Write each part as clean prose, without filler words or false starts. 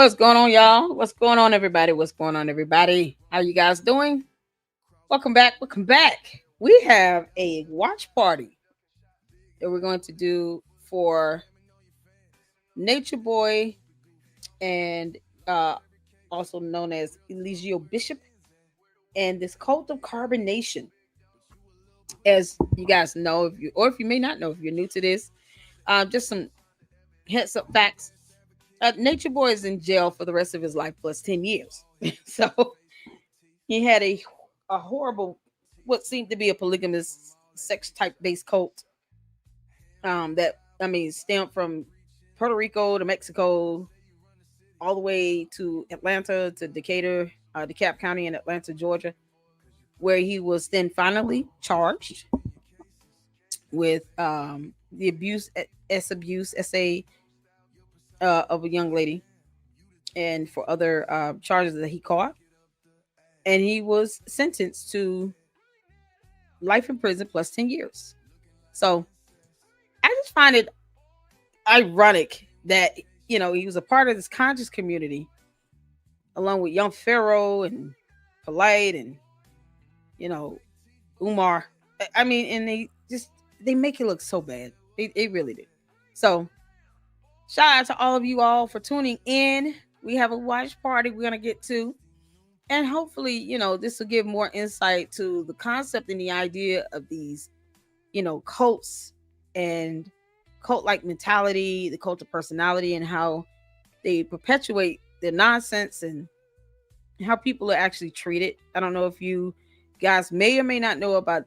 What's going on, y'all? What's going on, everybody? What's going on, everybody? How you guys doing? Welcome back. Welcome back. We have a watch party that we're going to do for Nature Boy and also known as Eligio Bishop and this cult of carbonation. As you guys know, if you may not know, if you're new to this, just some heads up facts. Nature Boy is in jail for the rest of his life plus 10 years. So he had a horrible, what seemed to be a polygamous sex type based cult. That I mean stemmed from Puerto Rico to Mexico, all the way to Atlanta to Decatur, DeKalb County in Atlanta, Georgia, where he was then finally charged with the abuse SA of a young lady, and for other charges that he caught, and he was sentenced to life in prison plus 10 years. So I just find it ironic that he was a part of this conscious community along with Young Pharaoh and Polite and Umar. I mean, and they make it look so bad. They really do. So shout out to all of you all for tuning in. We have a watch party we're gonna get to, and hopefully, this will give more insight to the concept and the idea of these, cults and cult-like mentality, the cult of personality, and how they perpetuate their nonsense and how people are actually treated. I don't know if you guys may or may not know about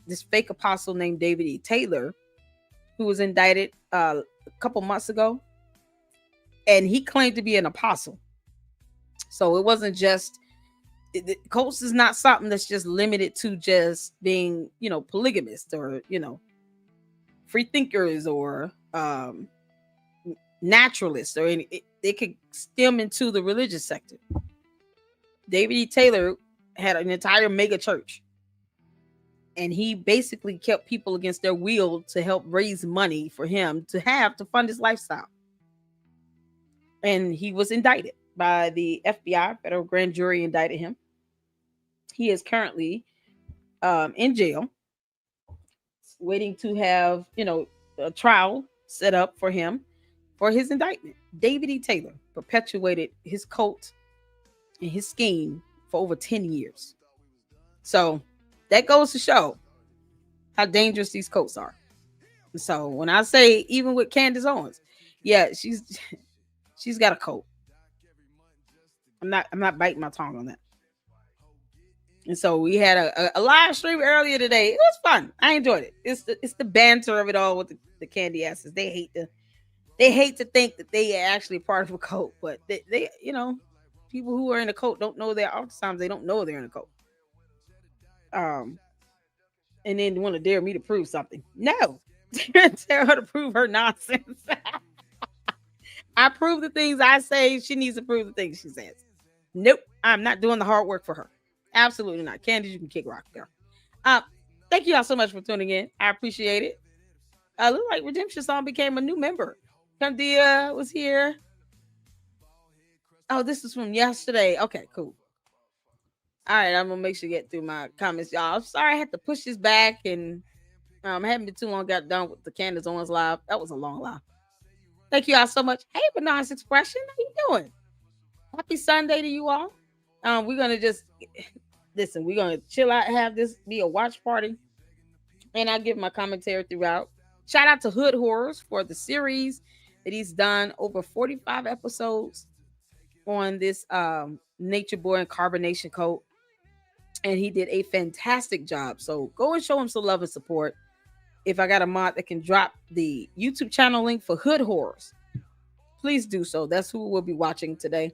this fake apostle named David E. Taylor, who was indicted a couple months ago, and he claimed to be an apostle. So it wasn't just cults is not something that's just limited to just being polygamist or free thinkers or naturalists or any. It could stem into the religious sector. David E. Taylor had an entire mega church, and he basically kept people against their will to help raise money for him to fund his lifestyle. And he was indicted by the FBI. Federal grand jury indicted him. He is currently in jail, waiting to have a trial set up for him for his indictment. David E. Taylor perpetuated his cult and his scheme for over 10 years. So that goes to show how dangerous these cults are. So when I say even with Candace Owens, yeah, she's got a cult. I'm not biting my tongue on that. And so we had a live stream earlier today. It was fun. I enjoyed it. It's the banter of it all with the candy asses. They hate to think that they are actually part of a cult, but they people who are in a cult don't know oftentimes they don't know they're in a cult. And then want to dare me to prove something. No. Tell her to prove her nonsense. I prove the things I say. She needs to prove the things she says. Nope. I'm not doing the hard work for her. Absolutely not. Candace, you can kick rock there. Thank you all so much for tuning in. I appreciate it. Look like Redemption Song became a new member. Candia was here. Oh, this is from yesterday. Okay, cool. All right, I'm gonna make sure to get through my comments, y'all. I'm sorry I had to push this back, and I haven't been too long. Got done with the Candace Owens live. That was a long live. Thank you all so much. Hey, Bananas Expression, how you doing? Happy Sunday to you all. We're gonna just listen. We're gonna chill out, have this be a watch party, and I'll give my commentary throughout. Shout out to Hood Horrors for the series that he's done, over 45 episodes on this Nature Boy and Carbonation Cult, and he did a fantastic job. So go and show him some love and support. If I got a mod that can drop the YouTube channel link for Hood Horrors, please do so. That's who we'll be watching today.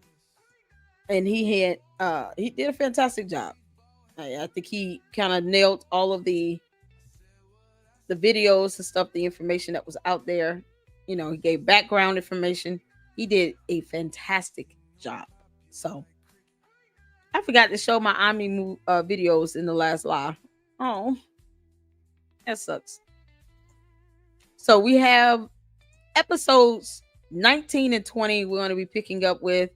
And he did a fantastic job. I think he kind of nailed all of the videos and stuff, the information that was out there. He gave background information. He did a fantastic job. So I forgot to show my Omni videos in the last live. Oh, that sucks. So we have episodes 19 and 20 we're going to be picking up with.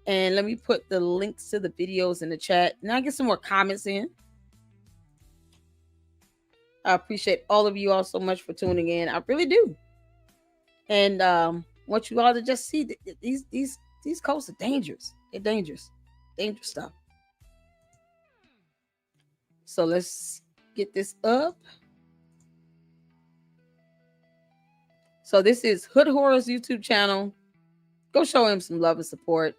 And let me put the links to the videos in the chat. Now get some more comments in. I appreciate all of you all so much for tuning in. I really do. And want you all to just see that these coats are dangerous. They're dangerous stuff. So let's get this up. So this is Hood Horror's YouTube channel. Go show him some love and support.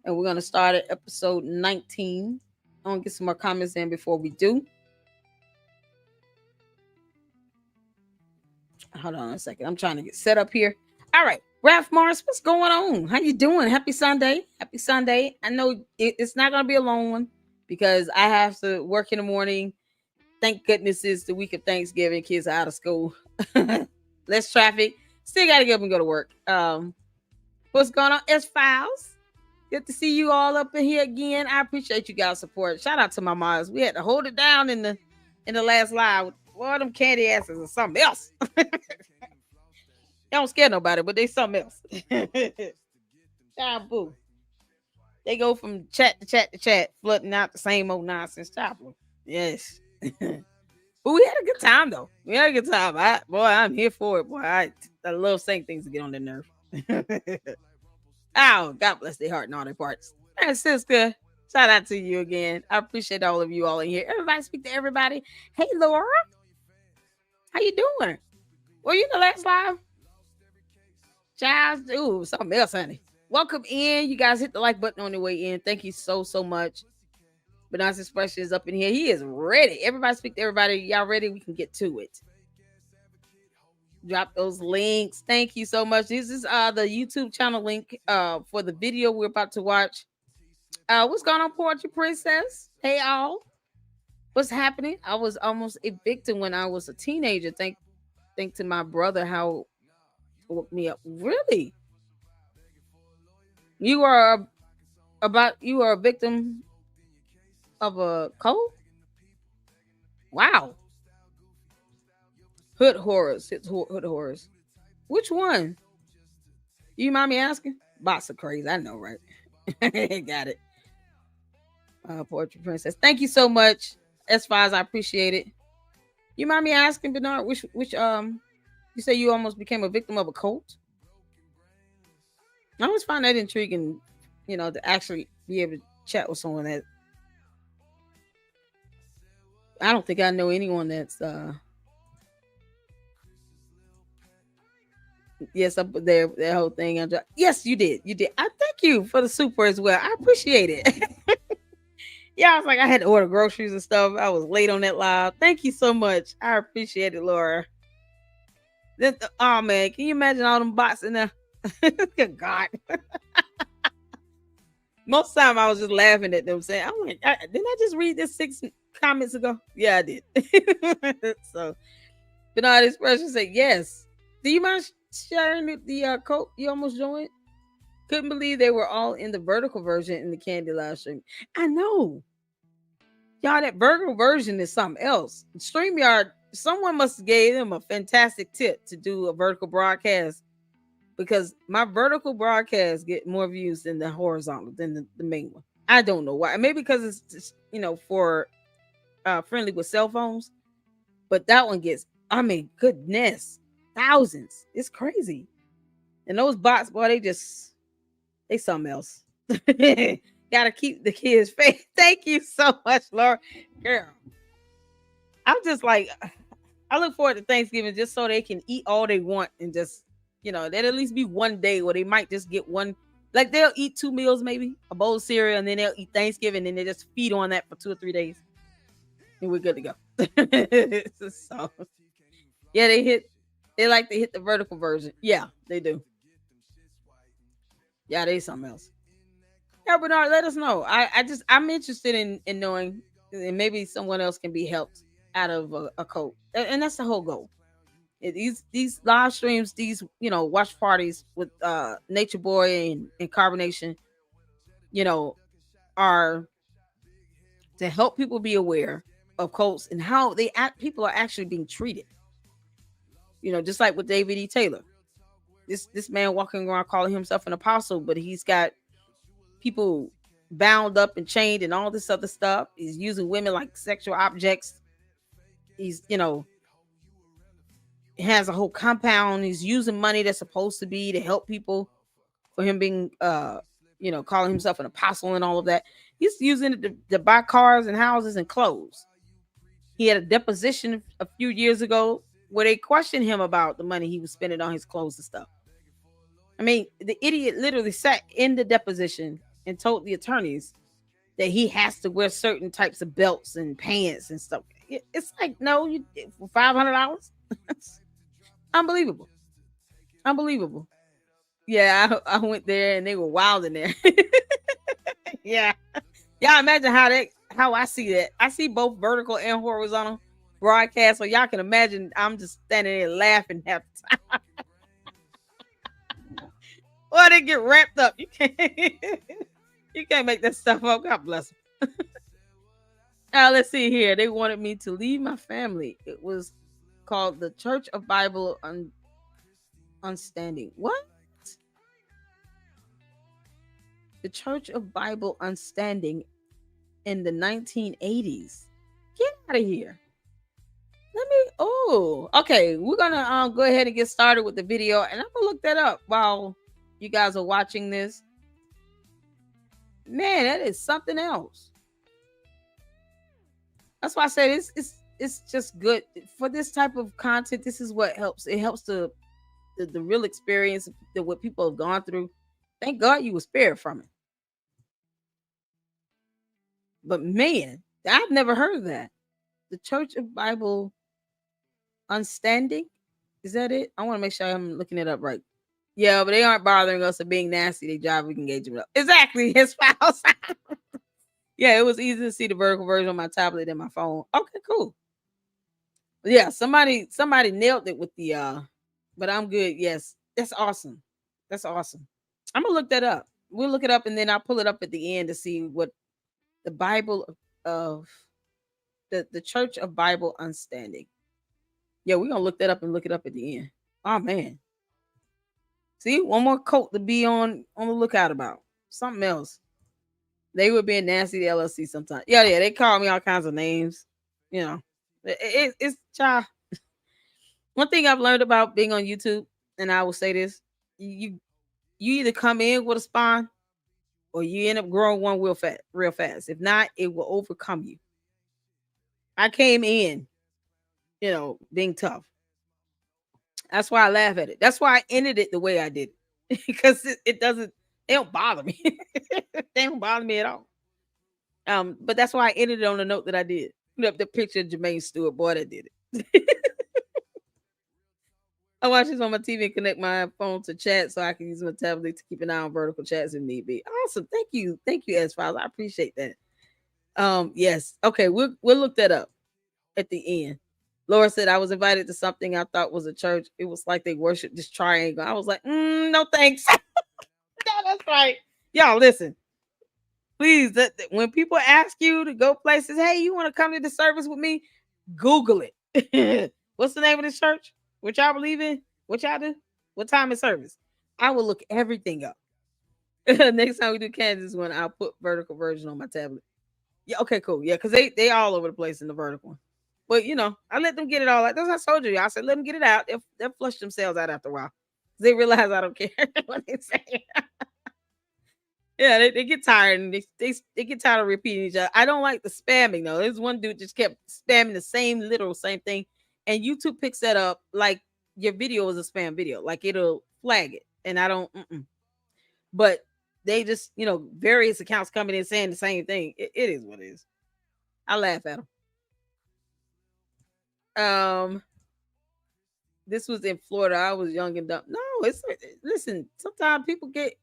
And we're going to start at episode 19. I'm going to get some more comments in before we do. Hold on a second. I'm trying to get set up here. All right. Ralph Morris, what's going on? How you doing? Happy Sunday. Happy Sunday. I know it's not going to be a long one because I have to work in the morning. Thank goodness it's the week of Thanksgiving. Kids are out of school. Less traffic. Still got to get up and go to work. What's going on? S-Files. Good to see you all up in here again. I appreciate you guys' support. Shout out to my moms. We had to hold it down in the last live. Boy, them candy asses are something else. They don't scare nobody, but they something else. Boo. They go from chat to chat to chat, flooding out the same old nonsense. Boo. Yes. But we had a good time, though. We had a good time. I'm here for it. Boy, I love saying things to get on their nerve. Oh, God bless their heart and all their parts. And sister, shout out to you again. I appreciate all of you all in here. Everybody speak to everybody. Hey, Laura. How you doing? Were you in the last live? Child, ooh, something else, honey. Welcome in. You guys hit the like button on the way in. Thank you so much. Bananas Expression is up in here. He is ready. Everybody speak to everybody. Y'all ready? We can get to it. Drop those links. Thank you so much. This is the YouTube channel link for the video we're about to watch. What's going on, Poetry Princess? Hey, all. What's happening? I was almost a victim when I was a teenager. Thank to my brother how woke me up. Really? You are a victim of a cult? Wow. Hood Horrors. Hood Horrors. Which one? You mind me asking? Bots are crazy. I know, right? Got it. Poetry Princess. Thank you so much. As far as I appreciate it. You mind me asking, Bernard, which you say you almost became a victim of a cult? I always find that intriguing, to actually be able to chat with someone that I don't think I know anyone that's yes, up there, that whole thing. Yes, you did. I thank you for the super as well. I appreciate it. Yeah, I was like, I had to order groceries and stuff. I was late on that live. Thank you so much. I appreciate it, Laura. Oh man, can you imagine all them bots in there? Good God. Most of the time I was just laughing at them saying, didn't I just read this 6 comments ago? Yeah, I did. So Bernard Expression said, yes. Do you mind sharing the code you almost joined? Couldn't believe they were all in the vertical version in the Candy live stream. I know. Y'all, that vertical version is something else. StreamYard, someone must have gave them a fantastic tip to do a vertical broadcast because my vertical broadcast get more views than the horizontal, than the main one. I don't know why. Maybe because it's for friendly with cell phones. But that one gets, goodness, thousands. It's crazy. And those bots, boy, they something else. Gotta keep the kids' faith. Thank you so much, Laura. Girl. I'm just like, I look forward to Thanksgiving just so they can eat all they want and just, there'll at least be one day where they might just get one, like they'll eat 2 meals, maybe a bowl of cereal, and then they'll eat Thanksgiving and they just feed on that for 2 or 3 days. And we're good to go. So, yeah, they like to hit the vertical version. Yeah, they do. Yeah, they something else. Yeah, Bernard, let us know. I'm interested in knowing, and maybe someone else can be helped out of a cult, and that's the whole goal. These live streams, these watch parties with Nature Boy and Carbonation, are to help people be aware of cults and how people are actually being treated. Just like with David E. Taylor. This man walking around calling himself an apostle, but he's got people bound up and chained and all this other stuff. He's using women like sexual objects. He's, has a whole compound. He's using money that's supposed to be to help people for him being, calling himself an apostle and all of that. He's using it to buy cars and houses and clothes. He had a deposition a few years ago where they questioned him about the money he was spending on his clothes and stuff. I mean, the idiot literally sat in the deposition and told the attorneys that he has to wear certain types of belts and pants and stuff. It's like, no, you for $500. Unbelievable. Unbelievable. Yeah, I went there and they were wild in there. Yeah. Y'all imagine how I see that. I see both vertical and horizontal broadcast. So y'all can imagine I'm just standing there laughing half the time. Well, they get wrapped up. You can't make that stuff up. God bless them. Now let's see here. They wanted me to leave my family. It was called the Church of Bible Unstanding. What? The Church of Bible Unstanding in the 1980s. Get out of here. Okay. We're gonna go ahead and get started with the video, and I'm gonna look that up while you guys are watching this. Man, that is something else. That's why I said it's just good for this type of content. This is what helps. It helps the real experience that what people have gone through. Thank God you were spared from it. But man, I've never heard of that. The Church of Bible Unstanding. Is that it? I want to make sure I'm looking it up right. Yeah, but they aren't bothering us or being nasty. They drive engagement up. Exactly, his spouse. Yeah, it was easy to see the vertical version on my tablet and my phone. Okay, cool. Yeah, somebody nailed it with the but I'm good. Yes, that's awesome. That's awesome. I'm gonna look that up. We'll look it up and then I'll pull it up at the end to see what the Bible of the Church of Bible Unstanding. Yeah, we're gonna look that up and look it up at the end. Oh man. See, one more coat to be on the lookout about. Something else. They were being nasty to LLC sometimes. Yeah, they call me all kinds of names. It's child. One thing I've learned about being on YouTube, and I will say this: you either come in with a spine, or you end up growing one real fast. If not, it will overcome you. I came in, being tough. That's why I laugh at it. That's why I ended it the way I did it. Because it don't bother me. They don't bother me at all. But that's why I ended it on the note that I did. Put up the picture of Jermaine Stewart, boy, that did it. I watch this on my TV and connect my phone to chat so I can use my tablet to keep an eye on vertical chats if need be. Awesome. Thank you, S-Files. I appreciate that. Yes. Okay, we'll look that up at the end. Laura said, I was invited to something I thought was a church. It was like they worshiped this triangle. I was like, no thanks. No, that's right. Y'all, listen. Please, when people ask you to go places, hey, you want to come to the service with me? Google it. What's the name of this church? What y'all believe in? What y'all do? What time is service? I will look everything up. Next time we do Kansas one, I'll put vertical version on my tablet. Yeah, okay, cool. Yeah, because they all over the place in the vertical one. But, I let them get it all out. That's what I told you. I said, let them get it out. They'll flush themselves out after a while. They realize I don't care what they say. Yeah, they get tired and they get tired of repeating each other. I don't like the spamming, though. There's one dude just kept spamming the same thing. And YouTube picks that up like your video is a spam video. Like it'll flag it. And I don't. But they just, various accounts coming in saying the same thing. It is what it is. I laugh at them. This was in Florida. I was young and dumb. No, listen, sometimes people get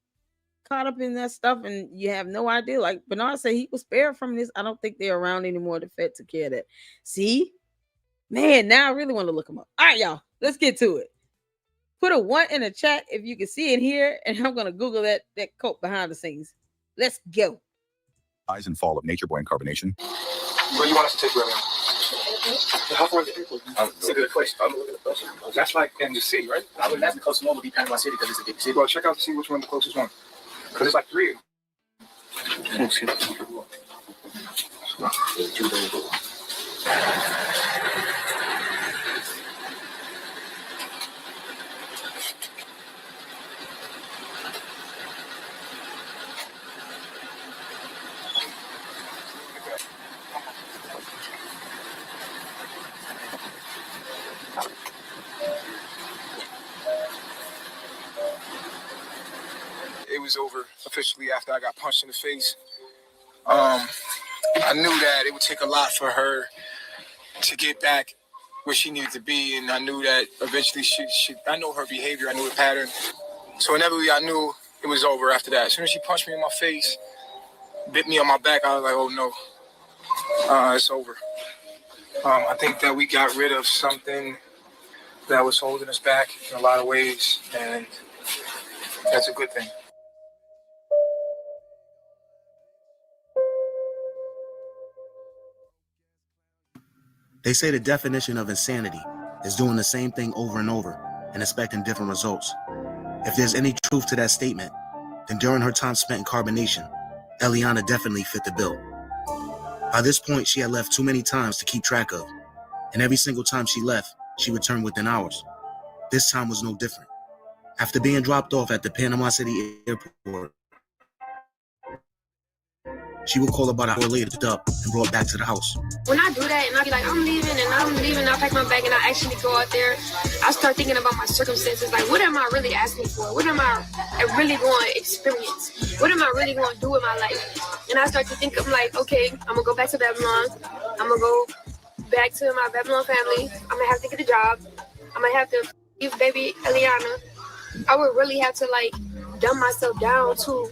caught up in that stuff and you have no idea. Like Bernard said, he was spared from this. I don't think they're around anymore. The Fed took care of that. See? Man, now I really want to look them up. All right, y'all, let's get to it. Put a 1 in the chat if you can see it here, and I'm going to Google that quote behind the scenes. Let's go. Rise and fall of nature boy carbonation. Where do you want us to take women? How far is the airport? That's a good question. I'm looking at the question. That's like in the city, right? I would imagine the closest one would be Panama City because it's a big city. Well, check out to see which one's the closest one. Because it's like 3 of them. It was over officially after I got punched in the face. I knew that it would take a lot for her to get back where she needed to be, and I knew that eventually I know her behavior, I knew the pattern. So inevitably I knew it was over after that. As soon as she punched me in my face, bit me on my back, I was like, oh no, it's over. I think that we got rid of something that was holding us back in a lot of ways, and that's a good thing. They say the definition of insanity is doing the same thing over and over and expecting different results. If there's any truth to that statement, then during her time spent in carbonation, Eliana definitely fit the bill. By this point, she had left too many times to keep track of, and every single time she left, she returned within hours. This time was no different. After being dropped off at the Panama City airport, she would call about an hour later to up and brought back to the house. When I do that and I be like, I'm leaving, I pack my bag and I actually go out there, I start thinking about my circumstances. Like, what am I really asking for? What am I really going to experience? What am I really going to do with my life? And I start to think, I'm like, okay, I'm going to go back to Babylon. I'm going to go back to my Babylon family. I'm going to have to get a job. I'm going to have to leave baby Eliana. I would really have to, like, dumb myself down to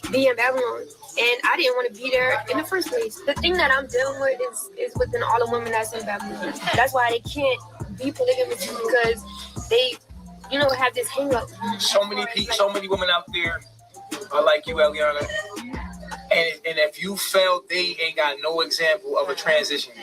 be in Babylon. And I didn't want to be there in the first place. The thing that I'm dealing with is within all the women that's in Babylon. That's why they can't be polygamous, because they, have this hang up. So many women out there are like you, Eliana. And if you felt, they ain't got no example of a transition.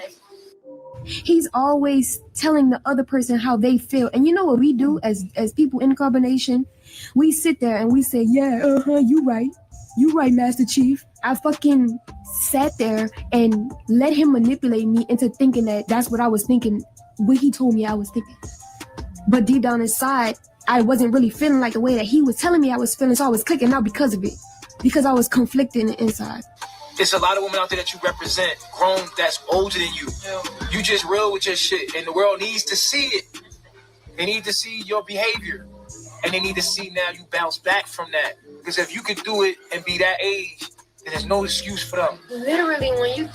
He's always telling the other person how they feel. And you know what we do as people in carbonation? We sit there and we say, yeah, you right. You right, Master Chief. I fucking sat there and let him manipulate me into thinking that that's what I was thinking, what he told me I was thinking. But deep down inside, I wasn't really feeling like the way that he was telling me I was feeling, so I was clicking out because of it. Because I was conflicting inside. There's a lot of women out there that you represent, grown, that's older than you. You just real with your shit, and the world needs to see it. They need to see your behavior. And they need to see now you bounce back from that. Because if you could do it and be that age, then there's no excuse for them. Literally, when you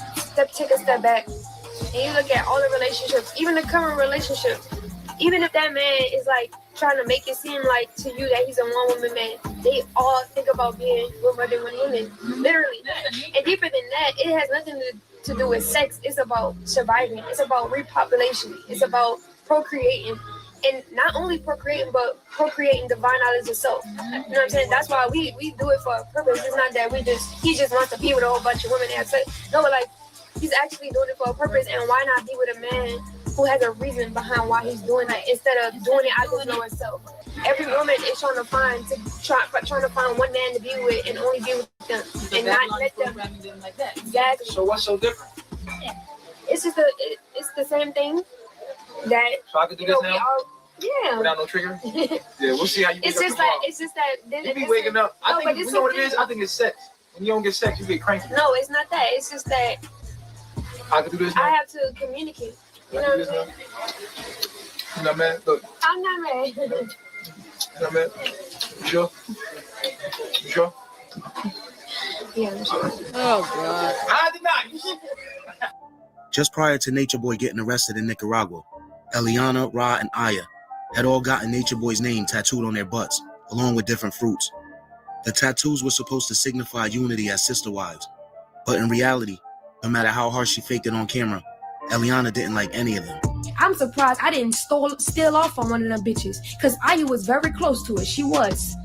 take a step back and you look at all the relationships, even the current relationship, even if that man is like trying to make it seem like to you that he's a one-woman man, they all think about being with more than one woman. Literally. And deeper than that, it has nothing to do with sex. It's about surviving. It's about repopulation. It's about procreating. And not only procreating, but procreating divine knowledge of self. You know what I'm saying? That's why we do it for a purpose. It's not that he just wants to be with a whole bunch of women and sex. No, but like, he's actually doing it for a purpose. And why not be with a man who has a reason behind why he's doing that instead of doing it out of his lower self? Every woman is trying to find one man to be with and only be with them. And not let them like that. Exactly. So what's so different? It's just it's the same thing. That so I can do this now? Yeah. Without no trigger? Yeah, we'll see how you wake up tomorrow. It's just that. You be waking up. I think you know what it is? I think it's sex. When you don't get sex, you get cranky. No, it's not that. It's just that I can do this now? I have to communicate. You know what I'm saying? You're not mad? Look. I'm not mad. You're not mad? You sure? You sure? Yeah, I'm sure. Oh, God. I did not. Just prior to Nature Boy getting arrested in Nicaragua, Eliana, Ra, and Aya had all gotten Nature Boy's name tattooed on their butts, along with different fruits. The tattoos were supposed to signify unity as sister wives, but in reality, no matter how hard she faked it on camera, Eliana didn't like any of them. I'm surprised I didn't steal off on one of them bitches, because Aya was very close to it. She was.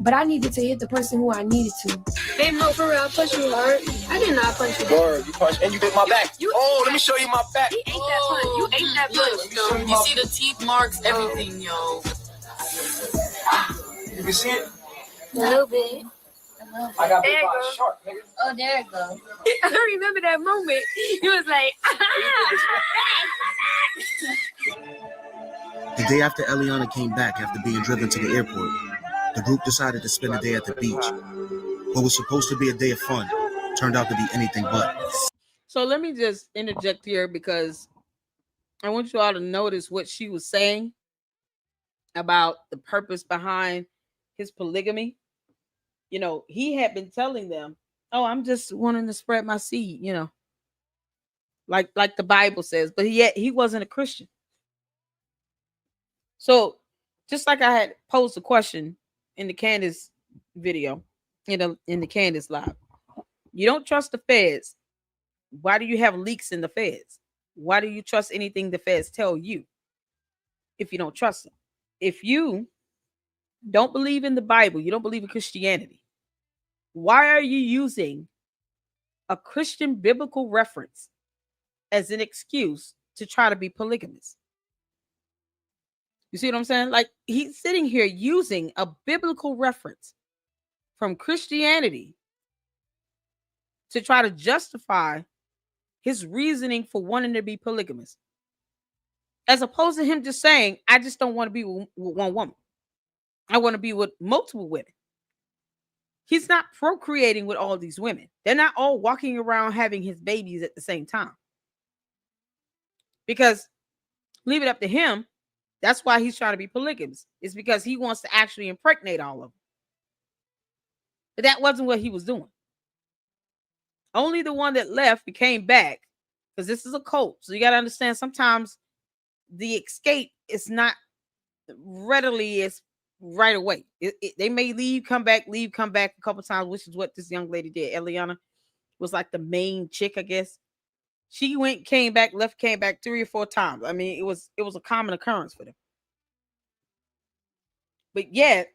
But I needed to hit the person who I needed to. Babe, no, for real, I punched you hard. I did not punch you. Word, you punched and you bit my back. Let me show you my back. He ate that punch. You ate that punch. You see the teeth marks, everything, yo. You can see it? A little bit. I got bit by a shark, nigga. Oh, there it goes. I remember that moment. He was like, The day after Eliana came back after being driven to the airport, the group decided to spend the day at the beach. What was supposed to be a day of fun turned out to be anything but. So let me just interject here because I want you all to notice what she was saying about the purpose behind his polygamy. You know, he had been telling them, oh, I'm just wanting to spread my seed, you know, like the Bible says, but yet he wasn't a Christian. So just like I had posed a question in the Candace video, in the Candace live, you don't trust the feds. Why do you have leaks in the feds? Why do you trust anything the feds tell you if you don't trust them? If you don't believe in the Bible, you don't believe in Christianity, why are you using a Christian biblical reference as an excuse to try to be polygamous? You see what I'm saying? Like, he's sitting here using a biblical reference from Christianity to try to justify his reasoning for wanting to be polygamous, as opposed to him just saying, I just don't want to be with one woman. I want to be with multiple women. He's not procreating with all these women. They're not all walking around having his babies at the same time. Because leave it up to him. That's why he's trying to be polygamous. It's because he wants to actually impregnate all of them. But that wasn't what he was doing. Only the one that left came back, because this is a cult. So you got to understand, sometimes the escape is not readily as right away. They may leave, come back a couple times, which is what this young lady did. Eliana was like the main chick, I guess. She went, came back, left, came back 3 or 4 times. I mean, it was a common occurrence for them. But yet,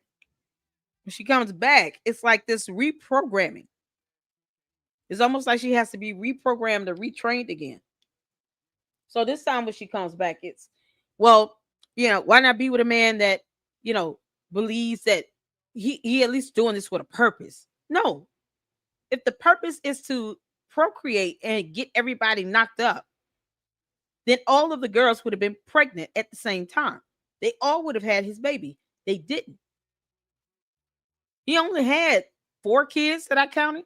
when she comes back, it's like this reprogramming. It's almost like she has to be reprogrammed or retrained again. So this time when she comes back, it's, well, you know, why not be with a man that, you know, believes that he at least doing this with a purpose? No. If the purpose is to procreate and get everybody knocked up, then all of the girls would have been pregnant at the same time. They all would have had his baby. They didn't. He only had 4 kids that I counted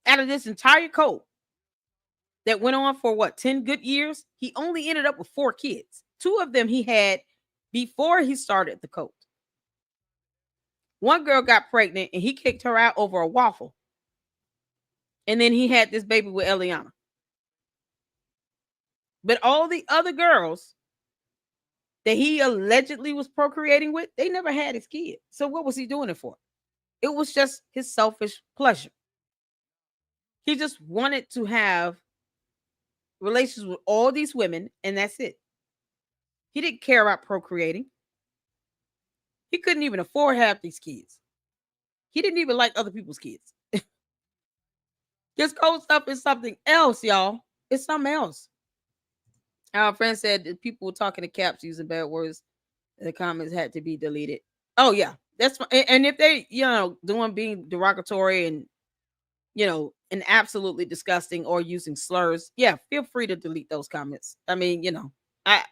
out of this entire cult that went on for 10 good years. He only ended up with 4 kids. 2 of them he had before he started the cult. One girl got pregnant and he kicked her out over a waffle. And then he had this baby with Eliana. But all the other girls that he allegedly was procreating with, they never had his kid. So what was he doing it for? It was just his selfish pleasure. He just wanted to have relations with all these women, and that's it. He didn't care about procreating. He couldn't even afford half these kids. He didn't even like other people's kids. This cold stuff is something else, y'all. It's something else. Our friend said that people were talking to caps using bad words. The comments had to be deleted. Oh, yeah. That's and if they, you know, being derogatory and, you know, and absolutely disgusting or using slurs, yeah, feel free to delete those comments. I mean, you know, I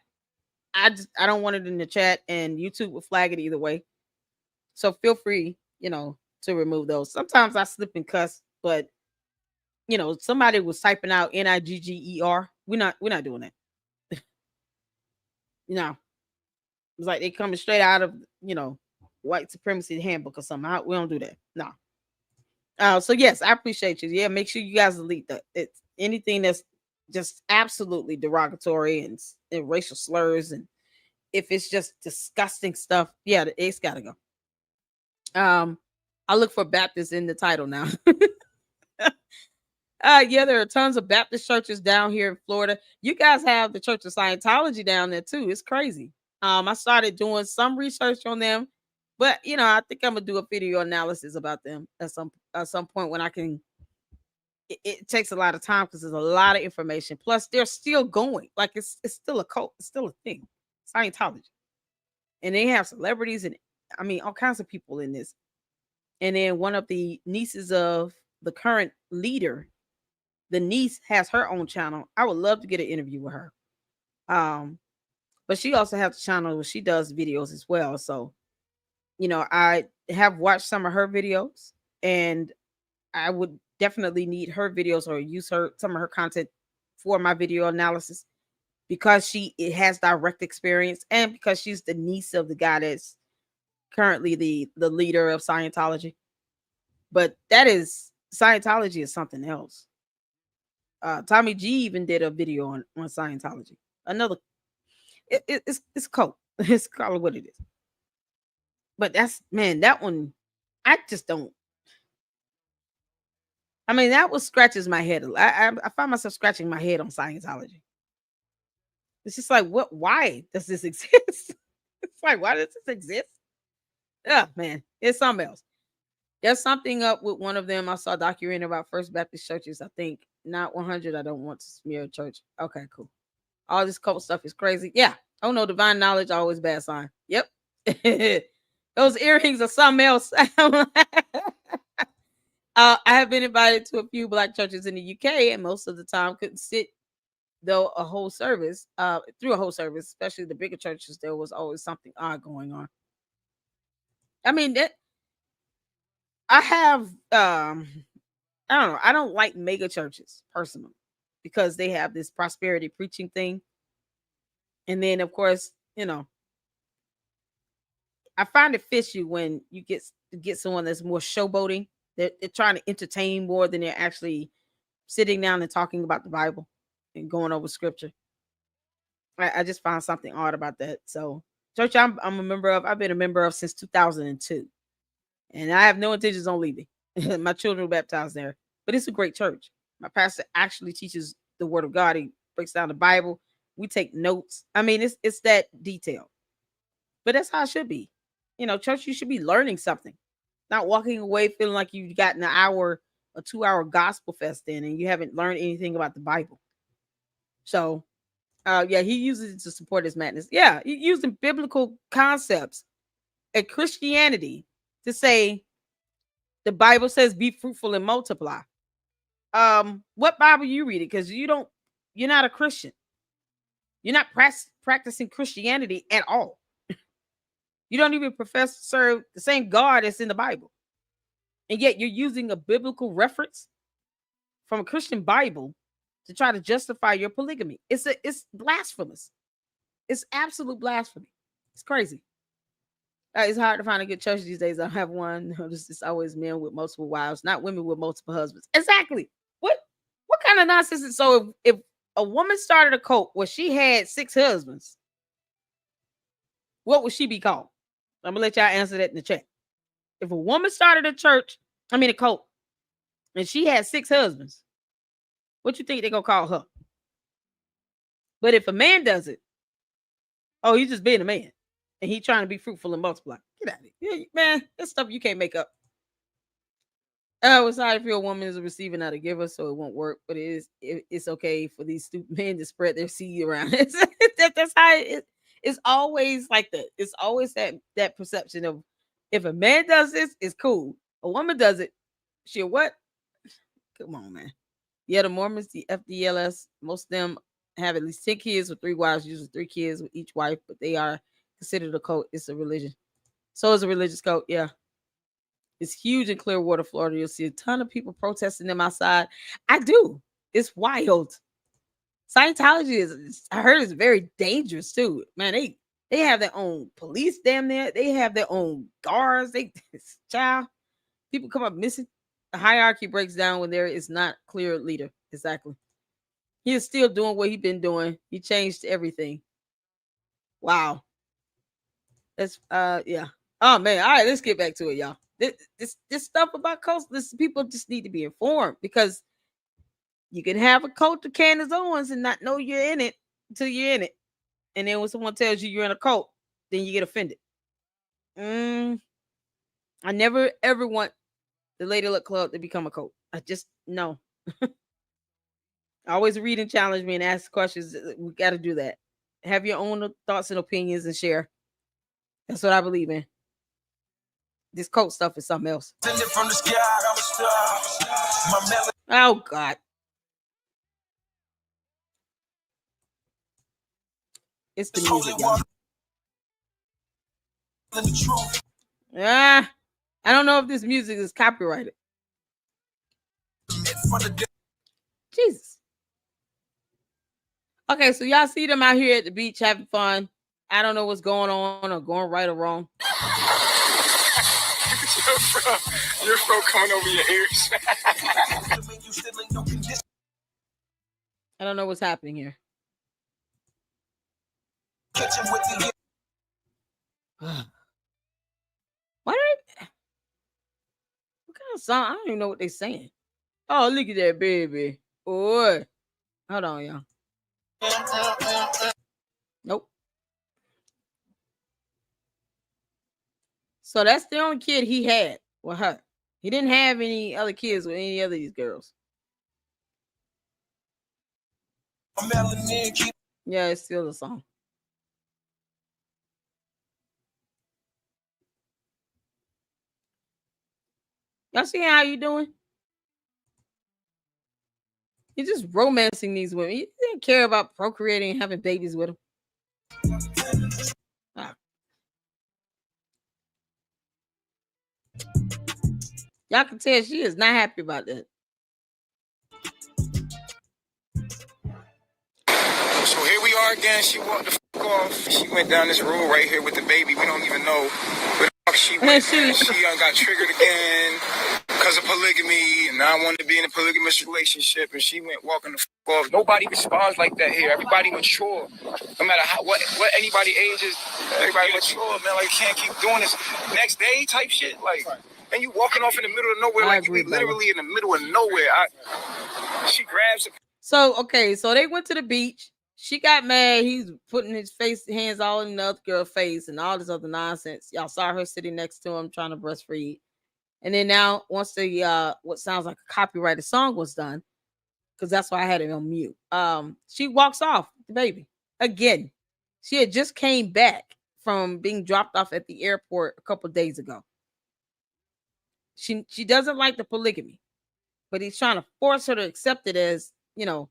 don't want it in the chat, and YouTube will flag it either way. So feel free, you know, to remove those. Sometimes I slip and cuss, but you know, somebody was typing out Nigger. We're not doing that. You know, it's like they coming straight out of, you know, white supremacy handbook or something. We don't do that. No. So yes, I appreciate you. Yeah, make sure you guys delete that. It's anything that's just absolutely derogatory and racial slurs, and if it's just disgusting stuff, yeah, it's got to go. I look for Baptist in the title now. Yeah, there are tons of Baptist churches down here in Florida. You guys have the Church of Scientology down there too. It's crazy. I started doing some research on them But I think I'm gonna do a video analysis about them at some point when I can. It takes a lot of time because there's a lot of information. Plus, they're still going. Like it's still a cult. It's still a thing. Scientology, and they have celebrities and all kinds of people in this. And then one of the nieces of the current leader, the niece has her own channel. I would love to get an interview with her. But she also has a channel where she does videos as well. So, I have watched some of her videos, and I would definitely need her videos or use some of her content for my video analysis because it has direct experience and because she's the niece of the guy that's currently the leader of Scientology. But Scientology is something else. Tommy G even did a video on Scientology. It's cult. It's call it what it is. But that one, I just don't. That one scratches my head. I find myself scratching my head on Scientology. It's just like, what? Why does this exist? It's like, why does this exist? Yeah, man, it's something else. There's something up with one of them. I saw a documentary about First Baptist churches. I think not 100. I don't want to smear a church. Okay, cool. All this cult stuff is crazy. Yeah. Oh no, divine knowledge always bad sign. Yep. Those earrings are something else. I have been invited to a few black churches in the UK, and most of the time couldn't sit through a whole service, especially the bigger churches. There was always something odd going on. That I have I don't know. I don't like mega churches personally because they have this prosperity preaching thing. And then of course, I find it fishy when you get someone that's more showboating. They're trying to entertain more than they're actually sitting down and talking about the Bible and going over scripture. I just find something odd about that. So, church I'm a member of, I've been a member of since 2002. And I have no intentions on leaving. My children were baptized there. But it's a great church. My pastor actually teaches the word of God. He breaks down the Bible. We take notes. It's that detailed. But that's how it should be. Church, you should be learning something. Not walking away feeling like you've gotten an hour or 2 hour gospel fest in and you haven't learned anything about the Bible. So, he uses it to support his madness. Yeah, he's using biblical concepts and Christianity to say the Bible says be fruitful and multiply. What Bible you read it? Because you're not a Christian. You're not practicing Christianity at all. You don't even profess to serve the same God that's in the Bible. And yet you're using a biblical reference from a Christian Bible to try to justify your polygamy. It's blasphemous. It's absolute blasphemy. It's crazy. It's hard to find a good church these days. I have one. It's always men with multiple wives, not women with multiple husbands. Exactly. What kind of nonsense is so if a woman started a cult where she had 6 husbands, what would she be called? I'm gonna let y'all answer that in the chat. If a woman started a cult, and she had 6 husbands, what you think they're gonna call her? But if a man does it, oh, he's just being a man, and he's trying to be fruitful and multiply. Get out of here, man. That's stuff you can't make up. We're sorry if your woman is a receiver, not a giver, so it won't work. But it's okay for these stupid men to spread their seed around. That's how it is. It's always like that. It's always that perception of if a man does this, it's cool. A woman does it, she'll what? Come on, man. Yeah, the Mormons, the FDLS, most of them have at least 10 kids with 3 wives, usually 3 kids with each wife, but they are considered a cult. It's a religion. So it's a religious cult, yeah. It's huge in Clearwater, Florida. You'll see a ton of people protesting them outside. I do. It's wild. Scientology I heard it's very dangerous too. Man, they have their own police damn near. They have their own guards. People come up missing. The hierarchy breaks down when there is not clear leader. Exactly. He is still doing what he's been doing. He changed everything. Wow. That's yeah. Oh man. All right, let's get back to it, y'all. This stuff about cults, people just need to be informed because you can have a cult of Candace Owens and not know you're in it until you're in it. And then when someone tells you you're in a cult, then you get offended. I never ever want the Lady Luck Club to become a cult. I just no. Always read and challenge me and ask questions. We got to do that. Have your own thoughts and opinions and share. That's what I believe in. This cult stuff is something else. Oh God. It's the music, y'all. I don't know if this music is copyrighted. Jesus. Okay, so y'all see them out here at the beach having fun. I don't know what's going on or going right or wrong. Your fro coming over your ears. I don't know what's happening here. What kind of song? I don't even know what they're saying. Oh, look at that baby. Boy. Hold on, y'all. Nope. So that's the only kid he had with her. He didn't have any other kids with any other of these girls. Yeah, it's still a song. Y'all see how you doing? You're just romancing these women. You didn't care about procreating and having babies with them. Ah. Y'all can tell she is not happy about that. So here we are again. She walked the fuck off. She went down this road right here with the baby. We don't even know where the fuck she went. She got triggered again because of polygamy, and I wanted to be in a polygamous relationship, and she went walking the fuck off. Nobody responds like that here. Everybody mature. No matter what anybody age is, everybody mature, man. Like, you can't keep doing this next day type shit. Like, and you walking off in the middle of nowhere, like you literally in the middle of nowhere. She grabs it. So, okay, so they went to the beach. She got mad. He's putting his hands all in the other girl's face and all this other nonsense. Y'all saw her sitting next to him trying to breastfeed. And then now, once the what sounds like a copyrighted song was done, because that's why I had it on mute. She walks off the baby again. She had just came back from being dropped off at the airport a couple of days ago. She doesn't like the polygamy, but he's trying to force her to accept it as, you know,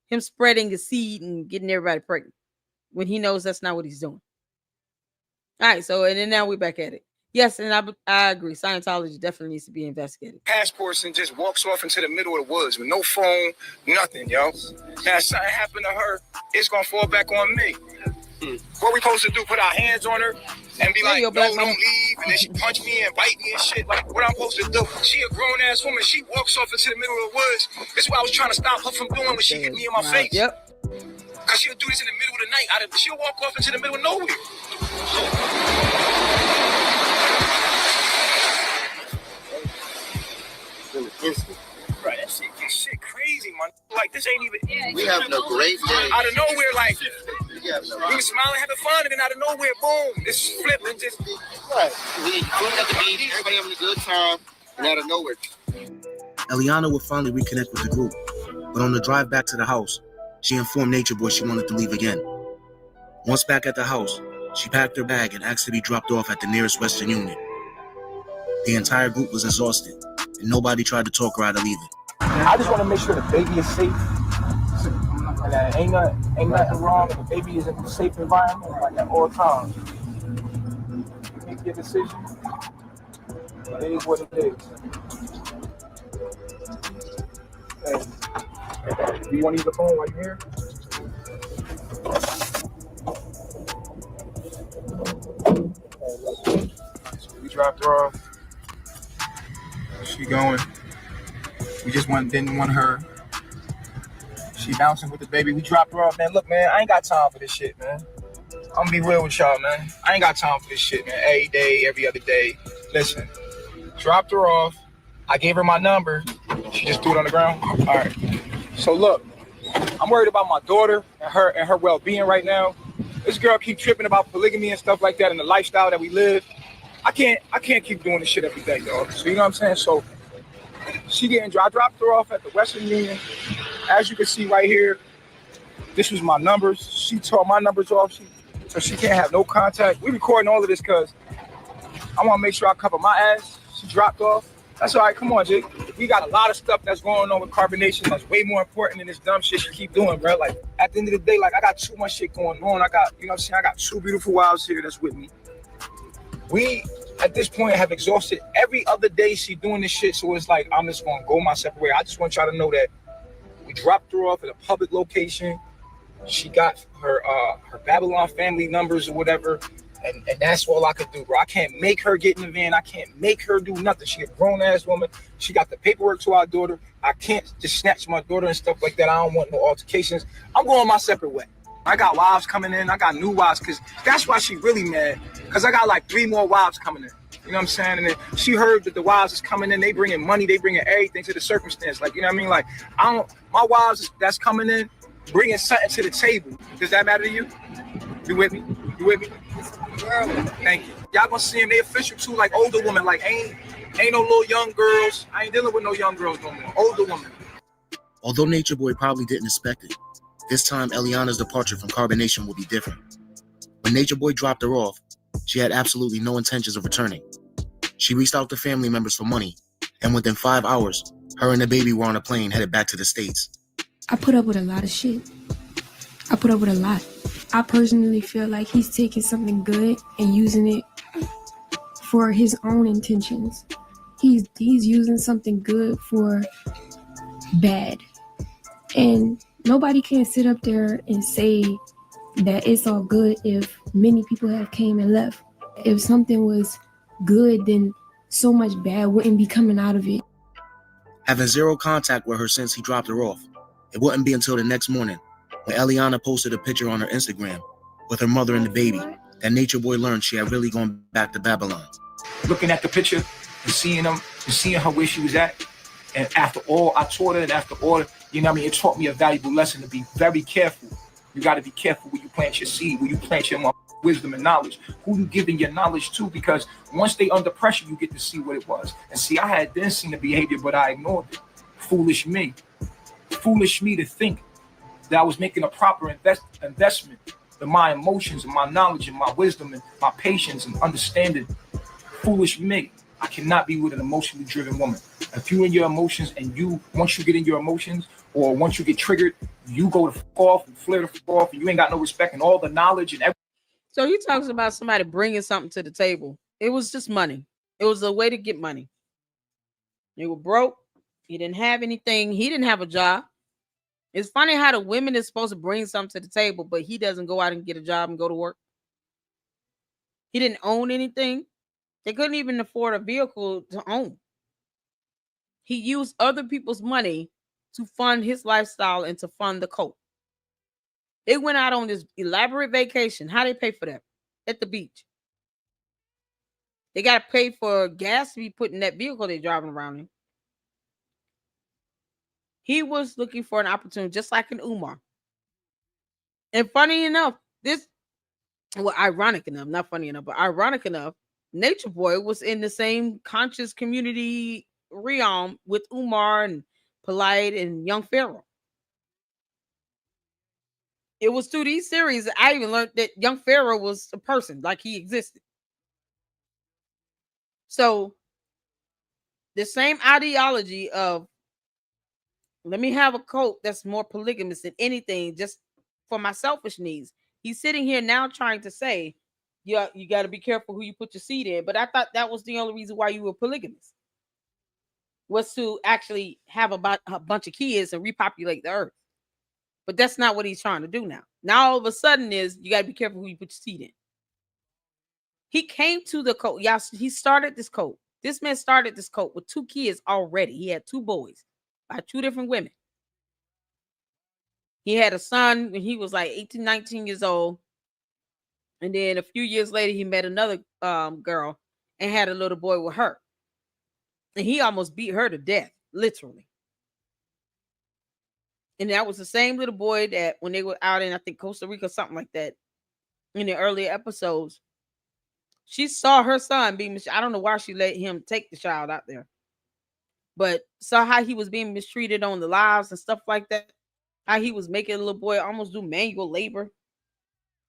him spreading the seed and getting everybody pregnant when he knows that's not what he's doing. All right, so and then now we're back at it. Yes, and I agree. Scientology definitely needs to be investigated. Passports and just walks off into the middle of the woods with no phone, nothing, yo. Now, if something happened to her, it's gonna fall back on me. What we supposed to do? Put our hands on her and be like, no, don't leave, and then she punch me and bite me and shit. Like, what I'm supposed to do? She a grown ass woman. She walks off into the middle of the woods. That's what I was trying to stop her from doing when she hit me in my face. Yep. Cause she'll do this in the middle of the night. She'll walk off into the middle of nowhere. Right, that shit crazy, man. Like, this ain't even. We having a great day. Out of nowhere, like, we were smiling, having fun, and then out of nowhere, boom, this flip and just. Right. We at the beach, everybody having a good time, and out of nowhere. Eliana would finally reconnect with the group, but on the drive back to the house, she informed Nature Boy she wanted to leave again. Once back at the house, she packed her bag and asked to be dropped off at the nearest Western Union. The entire group was exhausted, and nobody tried to talk her out of leaving. I just want to make sure the baby is safe, and that ain't nothing wrong. The baby is in a safe environment, like at all times. You make your decision. It is what it is. Hey, do you want to use the phone while you're here? We dropped her off. She going. We just didn't want her. She bouncing with the baby. We dropped her off, man. Look, man, I ain't got time for this shit, man. I'm gonna be real with y'all, man. I ain't got time for this shit, man. Every day, every other day. Listen, dropped her off. I gave her my number. She just threw it on the ground. All right. So look, I'm worried about my daughter and her well-being right now. This girl keep tripping about polygamy and stuff like that and the lifestyle that we live. I can't keep doing this shit every day, dog. So you know what I'm saying? So I dropped her off at the Western Union. As you can see right here, this was my numbers. She tore my numbers off, so she can't have no contact. We recording all of this because I want to make sure I cover my ass. She dropped off. That's all right. Come on, Jake. We got a lot of stuff that's going on with carbonation that's way more important than this dumb shit you keep doing, bro. Like, at the end of the day, like, I got too much shit going on. I got, you know what I'm saying? I got two beautiful wives here that's with me. We, at this point, have exhausted every other day she doing this shit, so it's like, I'm just going to go my separate way. I just want y'all to know that we dropped her off at a public location. She got her Babylon family numbers or whatever, and that's all I could do, bro. I can't make her get in the van. I can't make her do nothing. She a grown-ass woman. She got the paperwork to our daughter. I can't just snatch my daughter and stuff like that. I don't want no altercations. I'm going my separate way. I got wives coming in. I got new wives, because that's why she really mad, because I got like 3 more wives coming in. You know what I'm saying? And then she heard that the wives is coming in. They bringing money. They bringing everything to the circumstance. Like, you know what I mean? Like, my wives that's coming in, bringing something to the table. Does that matter to you? You with me? You with me? Thank you. Y'all gonna see them. They official too, like older women. Like ain't no little young girls. I ain't dealing with no young girls no more. Older women. Although Nature Boy probably didn't expect it, this time Eliana's departure from carbonation will be different. When Nature Boy dropped her off, she had absolutely no intentions of returning. She reached out to family members for money, and within 5 hours, her and the baby were on a plane headed back to the States. I put up with a lot of shit. I put up with a lot. I personally feel like he's taking something good and using it for his own intentions. He's using something good for bad. And nobody can sit up there and say that it's all good if many people have came and left. If something was good, then so much bad wouldn't be coming out of it. Having zero contact with her since he dropped her off, it wouldn't be until the next morning when Eliana posted a picture on her Instagram with her mother and the baby that Nature Boy learned she had really gone back to Babylon. Looking at the picture and seeing her where she was at, and after all I taught her, and after all, you know what I mean, it taught me a valuable lesson to be very careful. You got to be careful where you plant your seed, where you plant your wisdom and knowledge, who you giving your knowledge to, because once they under pressure, you get to see what it was. And see, I had then seen the behavior, but I ignored it. Foolish me to think that I was making a proper investment in my emotions and my knowledge and my wisdom and my patience and understanding. Foolish me. I cannot be with an emotionally driven woman. If you in your emotions and once you get in your emotions, or once you get triggered, you go to fuck off and flare the fuck off, and you ain't got no respect and all the knowledge and everything. So he talks about somebody bringing something to the table. It was just money. It was a way to get money. They were broke. He didn't have anything. He didn't have a job. It's funny how the women is supposed to bring something to the table, but he doesn't go out and get a job and go to work. He didn't own anything. They couldn't even afford a vehicle to own. He used other people's money to fund his lifestyle and to fund the cult. They went out on this elaborate vacation. How they pay for that? At the beach. They got to pay for gas to be put in that vehicle they're driving around in. He was looking for an opportunity, just like an Umar. And funny enough, ironic enough, not funny enough, but ironic enough, Nature Boy was in the same conscious community realm with Umar and Polite and Young Pharaoh. It was through these series that I even learned that Young Pharaoh was a person, like he existed. So the same ideology of let me have a cult that's more polygamous than anything, just for my selfish needs. He's sitting here now trying to say, yeah, you got to be careful who you put your seed in. But I thought that was the only reason why you were polygamous, was to actually have a bunch of kids and repopulate the earth. But that's not what he's trying to do now. Now all of a sudden is you got to be careful who you put your seed in. He came to the cult. Y'all, he started this cult. This man started this cult with 2 kids already. He had 2 boys by 2 different women. He had a son when he was like 18, 19 years old. And then a few years later, he met another girl and had a little boy with her. And he almost beat her to death, literally. And that was the same little boy that when they were out in, I think, Costa Rica, something like that, in the earlier episodes, She saw her son being mistreated. I don't know why she let him take the child out there, but saw how he was being mistreated on the lives and stuff like that. How he was making a little boy almost do manual labor,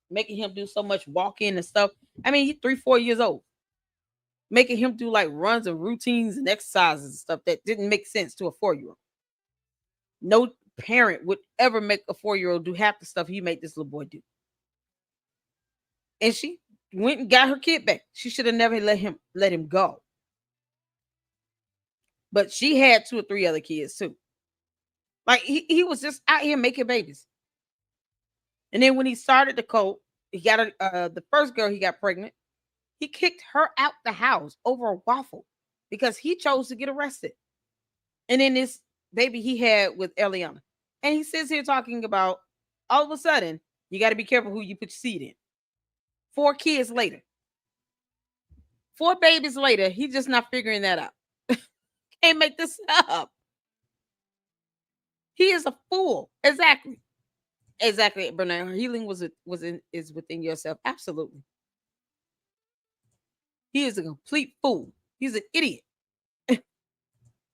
making him do so much walking and stuff. I mean, he's 3-4 years old, making him do like runs and routines and exercises and stuff that didn't make sense to a 4-year-old. No parent would ever make a 4-year-old do half the stuff he made this little boy do. And she went and got her kid back. She should have never let him go. But she had 2 or 3 other kids too. Like he was just out here making babies. And then when he started the cult, he got the first girl he got pregnant. He kicked her out the house over a waffle because he chose to get arrested. And then this baby he had with Eliana. And he sits here talking about all of a sudden, you got to be careful who you put your seed in. 4 kids later. 4 babies later, he's just not figuring that out. Can't make this up. He is a fool. Exactly. Exactly, Bernard. Healing is within yourself. Absolutely. He is a complete fool. He's an idiot.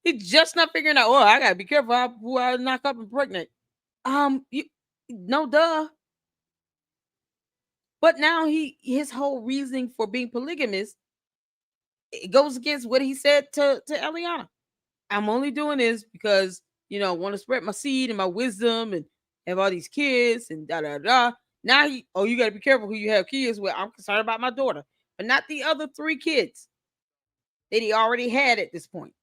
He's just not figuring out, oh, I gotta be careful who I knock up and pregnant. No duh. But now his whole reasoning for being polygamous, it goes against what he said to Eliana. I'm only doing this because, I want to spread my seed and my wisdom and have all these kids and da da da. Now you got to be careful who you have kids with. I'm concerned about my daughter, but not the other 3 kids that he already had at this point.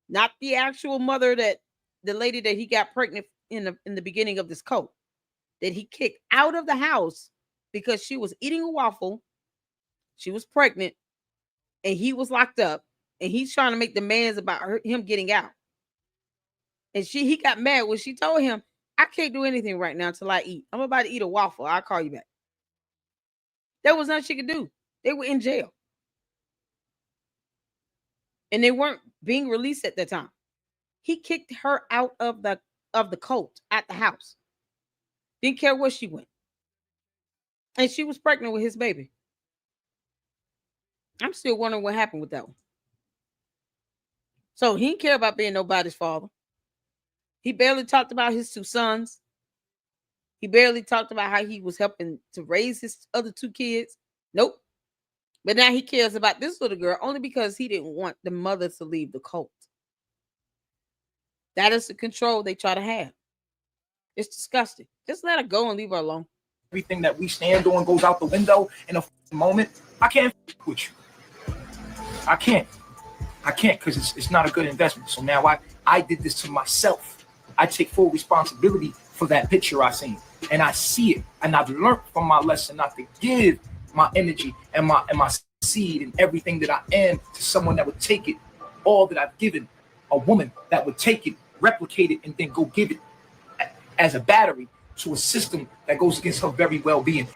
Not the actual mother, that the lady that he got pregnant in the beginning of this cult, that he kicked out of the house because she was eating a waffle, she was pregnant, and he was locked up, and he's trying to make demands about him getting out. And he got mad when she told him, I can't do anything right now until I eat. I'm about to eat a waffle. I'll call you back. There was nothing she could do. They were in jail. And they weren't being released at that time. He kicked her out of the cult at the house. Didn't care where she went. And she was pregnant with his baby. I'm still wondering what happened with that one. So he didn't care about being nobody's father. He barely talked about his 2 sons. He barely talked about how he was helping to raise his other 2 kids. Nope. But now he cares about this little girl only because he didn't want the mother to leave the cult. That is the control they try to have. It's disgusting. Just let her go and leave her alone. Everything that we stand on goes out the window in a moment. I can't with you. I can't because it's not a good investment. So now I did this to myself. I take full responsibility for that picture I seen, and I see it, and I've learned from my lesson not to give my energy and my seed and everything that I am to someone that would take it, all that I've given, a woman that would take it, replicate it, and then go give it as a battery to a system that goes against her very well-being.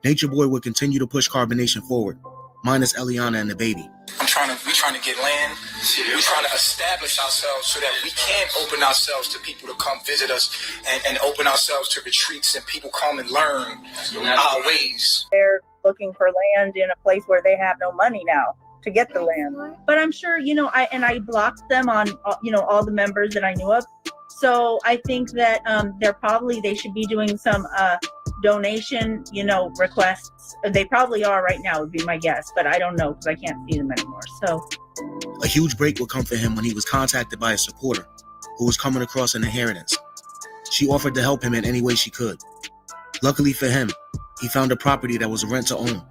Nature Boy would continue to push carbonation forward, minus Eliana and the baby. We're trying to get land. We're trying to establish ourselves so that we can open ourselves to people to come visit us and open ourselves to retreats and people come and learn our ways. They're looking for land in a place where they have no money now to get the land. But I'm sure, I blocked them on, all the members that I knew of. So I think that they should be doing some donation, requests. They probably are right now, would be my guess, but I don't know because I can't see them anymore. So a huge break would come for him when he was contacted by a supporter who was coming across an inheritance. She offered to help him in any way she could. Luckily for him, he found a property that was a rent to own.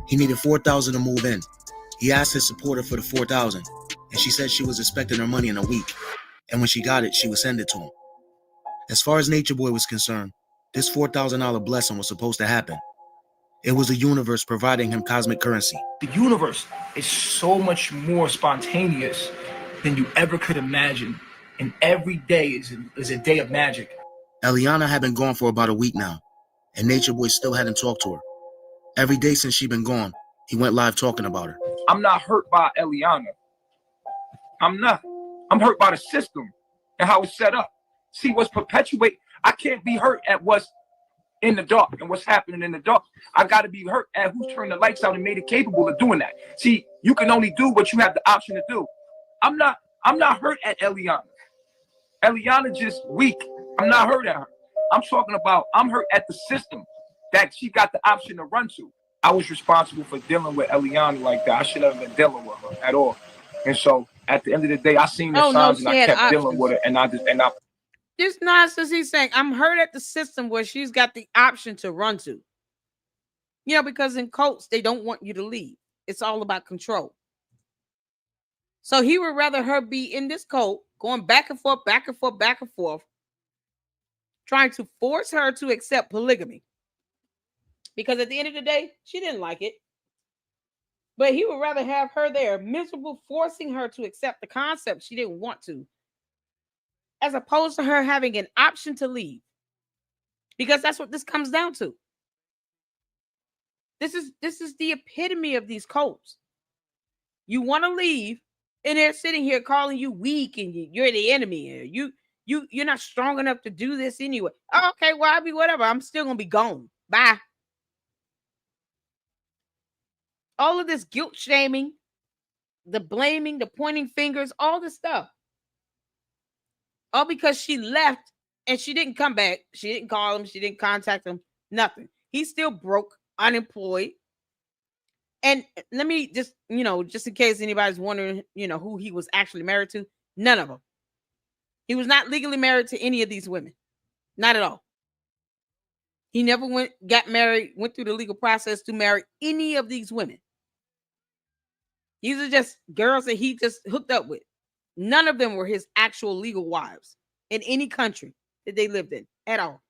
He needed $4,000 to move in. He asked his supporter for the $4,000, and she said she was expecting her money in a week. And when she got it, she would send it to him. As far as Nature Boy was concerned, this $4,000 blessing was supposed to happen. It was the universe providing him cosmic currency. The universe is so much more spontaneous than you ever could imagine. And every day is a day of magic. Eliana had been gone for about a week now, and Nature Boy still hadn't talked to her. Every day since she'd been gone, he went live talking about her. I'm not hurt by Eliana. I'm not. I'm hurt by the system and how it's set up. See, what's perpetuate. I can't be hurt at what's in the dark and what's happening in the dark. I got to be hurt at who turned the lights out and made it capable of doing that. See, you can only do what you have the option to do. I'm not hurt at Eliana. Eliana just weak. I'm not hurt at her. I'm talking about I'm hurt at the system that she got the option to run to. I was responsible for dealing with Eliana like that. I should have been dealing with her at all. And so at the end of the day, I seen the signs and I kept dealing with it. And I this nonsense he's saying, I'm hurt at the system where she's got the option to run to. You know, because in cults, they don't want you to leave. It's all about control. So he would rather her be in this cult, going back and forth, back and forth, back and forth, trying to force her to accept polygamy. Because at the end of the day, she didn't like it. But he would rather have her there, miserable, forcing her to accept the concept she didn't want to, as opposed to her having an option to leave. Because that's what this comes down to. This is the epitome of these cults. You want to leave, and they're sitting here calling you weak, and you're the enemy. You're not strong enough to do this anyway. Oh, okay, well, I'll be whatever. I'm still gonna be gone. Bye. All of this guilt shaming, the blaming, the pointing fingers, all this stuff. All because she left and she didn't come back. She didn't call him. She didn't contact him. Nothing. He's still broke, unemployed. And let me just, just in case anybody's wondering, who he was actually married to, none of them. He was not legally married to any of these women. Not at all. He never got married, went through the legal process to marry any of these women. These are just girls that he just hooked up with. None of them were his actual legal wives in any country that they lived in at all.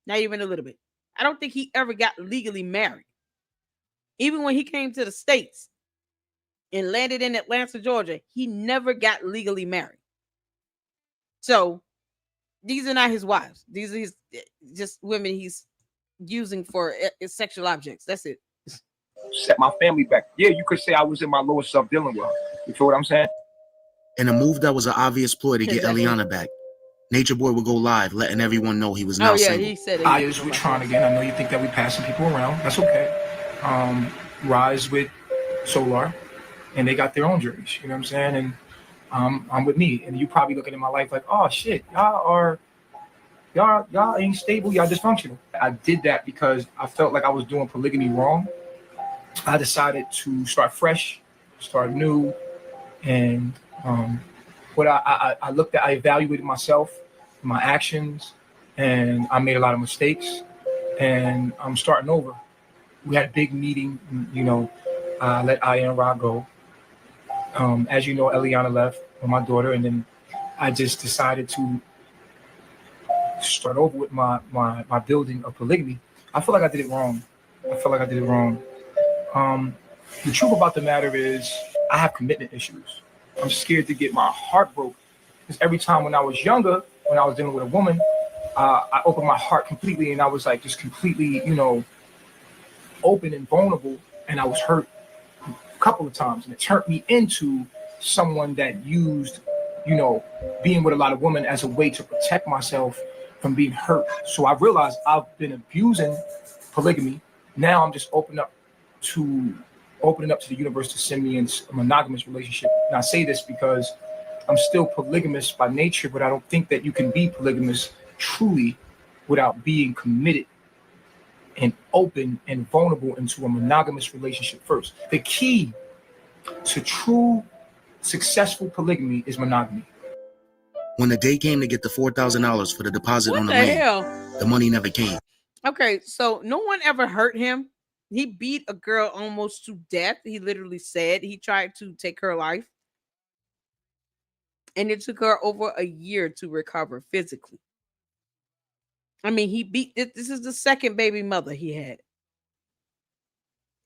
Not even a little bit. I don't think he ever got legally married. Even when he came to the States and landed in Atlanta, Georgia, he never got legally married. So these are not his wives. These are just women he's using for sexual objects. That's it. Set my family back. Yeah, you could say I was in my lowest self dealing with her. You feel what I'm saying? In a move that was an obvious ploy to get Eliana back, Nature Boy would go live, letting everyone know he was now single. He said it. We're trying again. I know you think that we passing people around. That's okay. Rise with Solar, and they got their own journeys. You know what I'm saying? And I'm with me, and you probably looking at my life like, oh shit, y'all ain't stable, y'all dysfunctional. I did that because I felt like I was doing polygamy wrong. I decided to start fresh, start new, and what I looked at, I evaluated myself, my actions, and I made a lot of mistakes, and I'm starting over. We had a big meeting, I let Aya and Ra go. As you know, Eliana left with my daughter, and then I just decided to start over with my building of polygamy. I feel like I did it wrong. The truth about the matter is I have commitment issues. I'm scared to get my heart broke, because every time when I was younger, when I was dealing with a woman, I opened my heart completely, and I was like just completely, open and vulnerable, and I was hurt a couple of times, and it turned me into someone that used, being with a lot of women as a way to protect myself from being hurt. So I realized I've been abusing polygamy. Now I'm just opening up to the universe to send me in a monogamous relationship. And I say this because I'm still polygamous by nature, but I don't think that you can be polygamous truly without being committed and open and vulnerable into a monogamous relationship first. The key to true successful polygamy is monogamy. When the day came to get the $4,000 for the deposit on the land, the money never came. Okay, so no one ever hurt him. He beat a girl almost to death. He literally said he tried to take her life. And it took her over a year to recover physically. I mean, this is the second baby mother he had.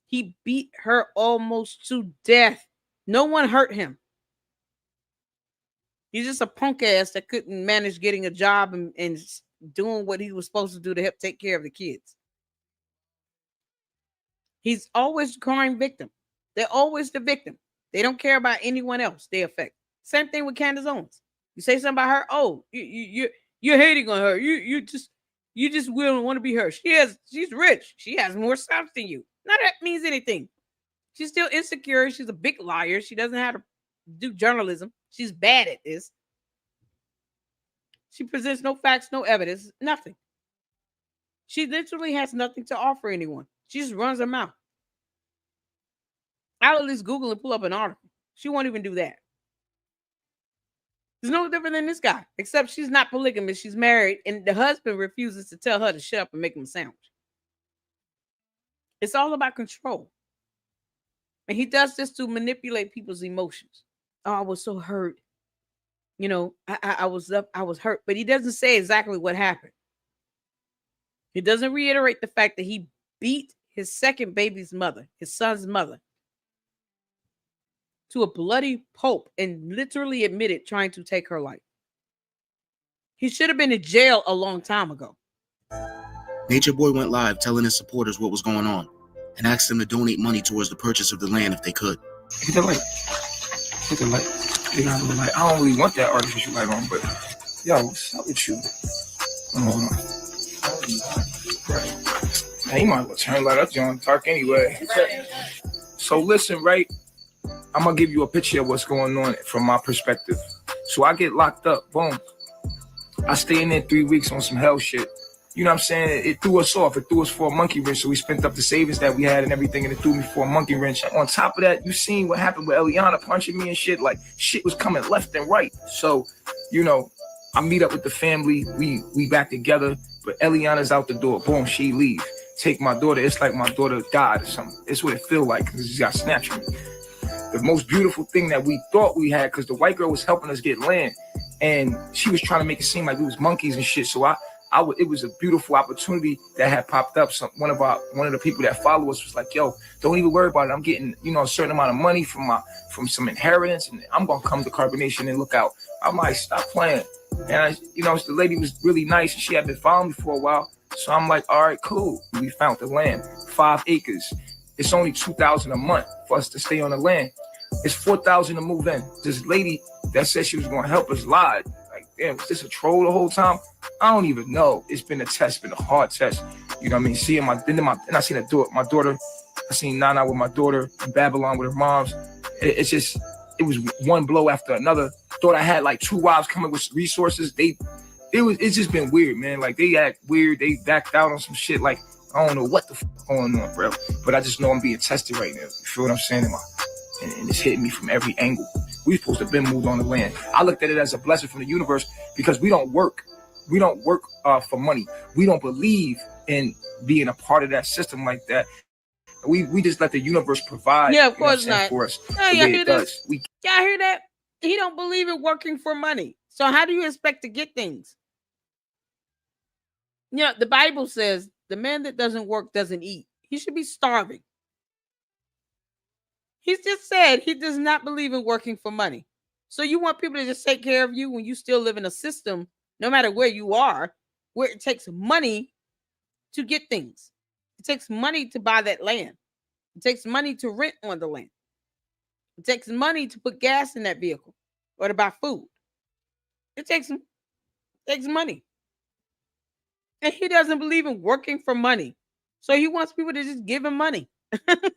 He beat her almost to death. No one hurt him. He's just a punk ass that couldn't manage getting a job and doing what he was supposed to do to help take care of the kids. He's always the crime victim. They're always the victim. They don't care about anyone else they affect. Same thing with Candace Owens. You say something about her, oh, you're hating on her. You just will want to be her. She's rich. She has more stuff than you. None of that means anything. She's still insecure. She's a big liar. She doesn't know how to do journalism. She's bad at this. She presents no facts, no evidence, nothing. She literally has nothing to offer anyone. She just runs her mouth. I'll at least Google and pull up an article. She won't even do that. It's no different than this guy, except she's not polygamous. She's married, and the husband refuses to tell her to shut up and make him a sandwich. It's all about control. And he does this to manipulate people's emotions. Oh, I was so hurt. You know, I was hurt. But he doesn't say exactly what happened. He doesn't reiterate the fact that he beat his second baby's mother, his son's mother, to a bloody pulp and literally admitted trying to take her life. He should have been in jail a long time ago. Nature Boy went live telling his supporters what was going on and asked them to donate money towards the purchase of the land if they could. Hit the light. Hit the light. Get out of the light. I don't really want that artificial light on, but yo, what's up with you? Hold on. Hey, you might as well turn light up, John. Dark anyway. So listen, right? I'm gonna give you a picture of what's going on from my perspective. So I get locked up, boom. I stay in there 3 weeks on some hell shit. You know what I'm saying? It threw us off. It threw us for a monkey wrench. So we spent up the savings that we had and everything, and it threw me for a monkey wrench. On top of that, you seen what happened with Eliana punching me and shit. Like, shit was coming left and right. So, you know, I meet up with the family. We back together, but Eliana's out the door. Boom, she leaves. Take my daughter. It's like my daughter died or something. It's what it feel like because she got snatched from me. The most beautiful thing that we thought we had, because the white girl was helping us get land, and she was trying to make it seem like we was monkeys and shit. So it was a beautiful opportunity that had popped up. One of the people that follow us was like, "Yo, don't even worry about it. I'm getting, you know, a certain amount of money from some inheritance, and I'm gonna come to Carbonation and look out." I'm like, "Stop playing." And the lady was really nice, and she had been following me for a while. So I'm like, "All right, cool." We found the land, 5 acres. It's only $2,000 a month for us to stay on the land. It's $4,000 to move in. This lady that said she was going to help us lied. Like, damn, was this a troll the whole time? I don't even know. It's been a test, been a hard test. You know what I mean? Seeing and I seen my daughter. I seen Nana with my daughter, in Babylon with her moms. It was one blow after another. Thought I had like 2 wives coming with resources. It's just been weird, man. Like, they act weird. They backed out on some shit. Like, I don't know what the fuck going on, bro. But I just know I'm being tested right now. You feel what I'm saying? And it's hitting me from every angle. We're supposed to have been moved on the land. I looked at it as a blessing from the universe because we don't work. We don't work for money. We don't believe in being a part of that system like that. We just let the universe provide. Yeah, of course not. For us. Y'all hear this? Y'all hear that? He don't believe in working for money. So how do you expect to get things? You know, the Bible says the man that doesn't work doesn't eat. He should be starving. He's just said he does not believe in working for money. So you want people to just take care of you when you still live in a system, no matter where you are, where it takes money to get things. It takes money to buy that land. It takes money to rent on the land. It takes money to put gas in that vehicle or to buy food. It takes money. And he doesn't believe in working for money. So he wants people to just give him money.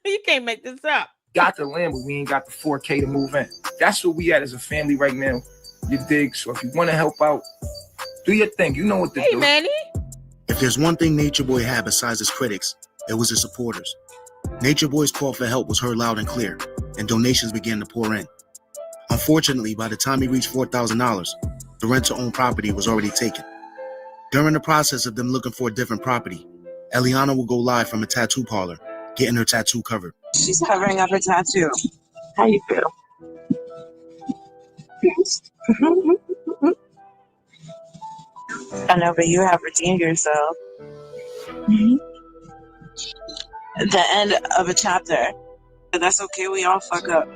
You can't make this up. Got the land, but we ain't got the 4K to move in. That's what we at as a family right now. You dig? So if you want to help out, do your thing. You know what to do. Hey, Manny. If there's one thing Nature Boy had besides his critics, it was his supporters. Nature Boy's call for help was heard loud and clear, and donations began to pour in. Unfortunately, by the time he reached $4,000, the rent-to-own property was already taken. During the process of them looking for a different property, Eliana will go live from a tattoo parlor, getting her tattoo covered. She's covering up her tattoo. How you feel? I know, but you have redeemed yourself. The end of a chapter. That's okay, we all fuck up.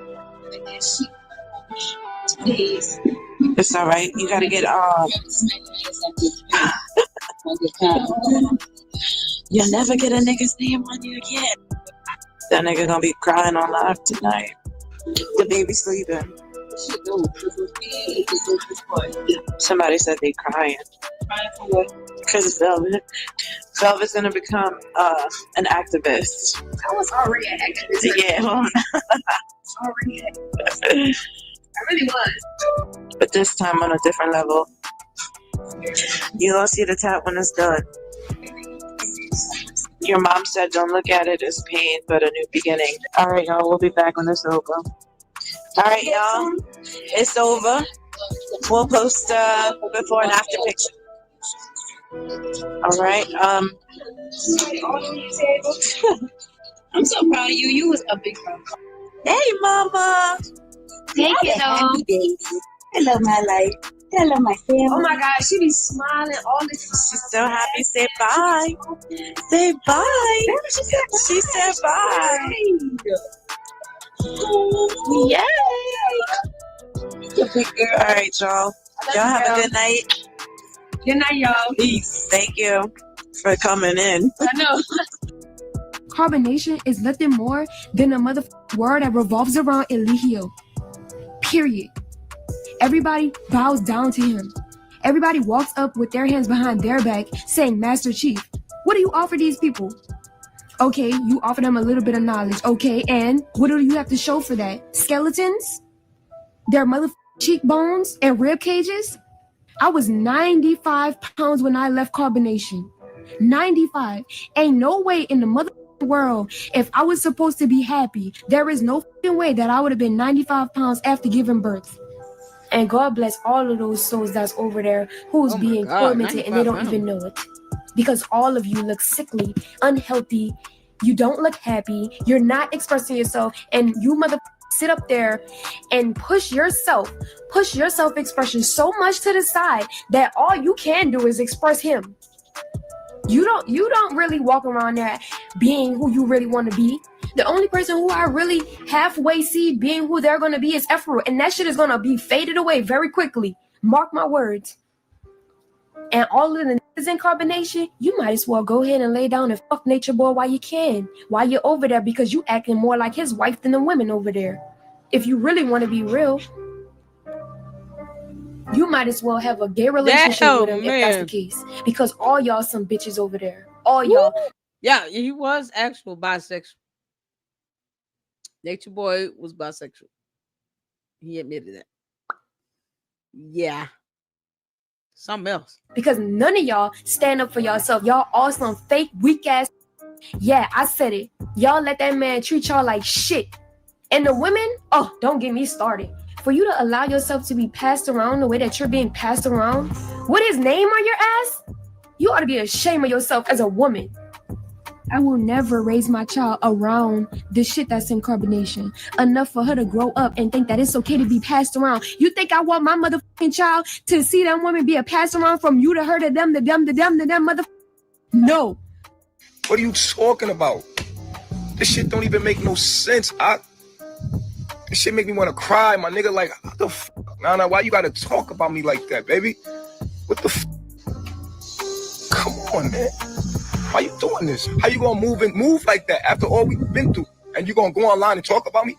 It's all right. You gotta get you'll never get a nigga's name on you again. That nigga gonna be crying on live tonight. The baby sleeping. Somebody said they crying. Crying for what? Because Velvet's gonna become an activist. I was already an activist. Yeah. Already an activist. I really was. But this time on a different level. You gonna see the tap when it's done. Your mom said don't look at it as pain, but a new beginning. All right, y'all. We'll be back when it's over. All right, y'all. It's over. We'll post before and after picture. All right. I'm so proud of you. You was a big girl. Hey, Mama. Thank you, though. I love my life. I love my family. Oh my God, she be smiling all the time. She's so happy. Say bye. Say bye. She said bye. Yay. All right, y'all. Y'all have a good night. Good night, y'all. Peace. Thank you for coming in. I know. Carbonation is nothing more than a motherfucking word that revolves around Eligio. Period. Everybody bows down to him. Everybody walks up with their hands behind their back saying, Master Chief. What do you offer these people? Okay, you offer them a little bit of knowledge. Okay, and what do you have to show for that? Skeletons? Their motherfucking cheekbones and rib cages? I was 95 pounds when I left Carbonation. 95. Ain't no way in the motherfucking world, if I was supposed to be happy, there is no fucking way that I would have been 95 pounds after giving birth. And God bless all of those souls that's over there who's being tormented and they don't even know it. Because all of you look sickly, unhealthy, you don't look happy, you're not expressing yourself, and you sit up there and push your self-expression so much to the side that all you can do is express him. You don't really walk around there being who you really want to be. The only person who I really halfway see being who they're going to be is Ephraim, and that shit is going to be faded away very quickly. Mark my words. And all of the niggas in Carbonation, you might as well go ahead and lay down and fuck Nature Boy while you can, while you're over there, because you acting more like his wife than the women over there. If you really want to be real, you might as well have a gay relationship with him if that's the case. Because all y'all some bitches over there. All y'all. Yeah, he was actual bisexual. Nature Boy was bisexual. He admitted that. Yeah. Something else. Because none of y'all stand up for yourself. Y'all all some fake, weak ass. Yeah, I said it. Y'all let that man treat y'all like shit. And the women, oh, don't get me started. For you to allow yourself to be passed around the way that you're being passed around with his name on your ass, you ought to be ashamed of yourself as a woman. I will never raise my child around the shit that's in Carbonation enough for her to grow up and think that it's okay to be passed around. You think I want my motherfucking child to see them women be a passed around from you to her to them to them to them to them motherfucker? No. What are you talking about? This shit don't even make no sense. This shit make me want to cry, my nigga. Like, what the fuck? Nah, why you gotta talk about me like that, baby? What the fuck? Come on, man. Why you doing this? How you gonna move like that after all we've been through? And you gonna go online and talk about me?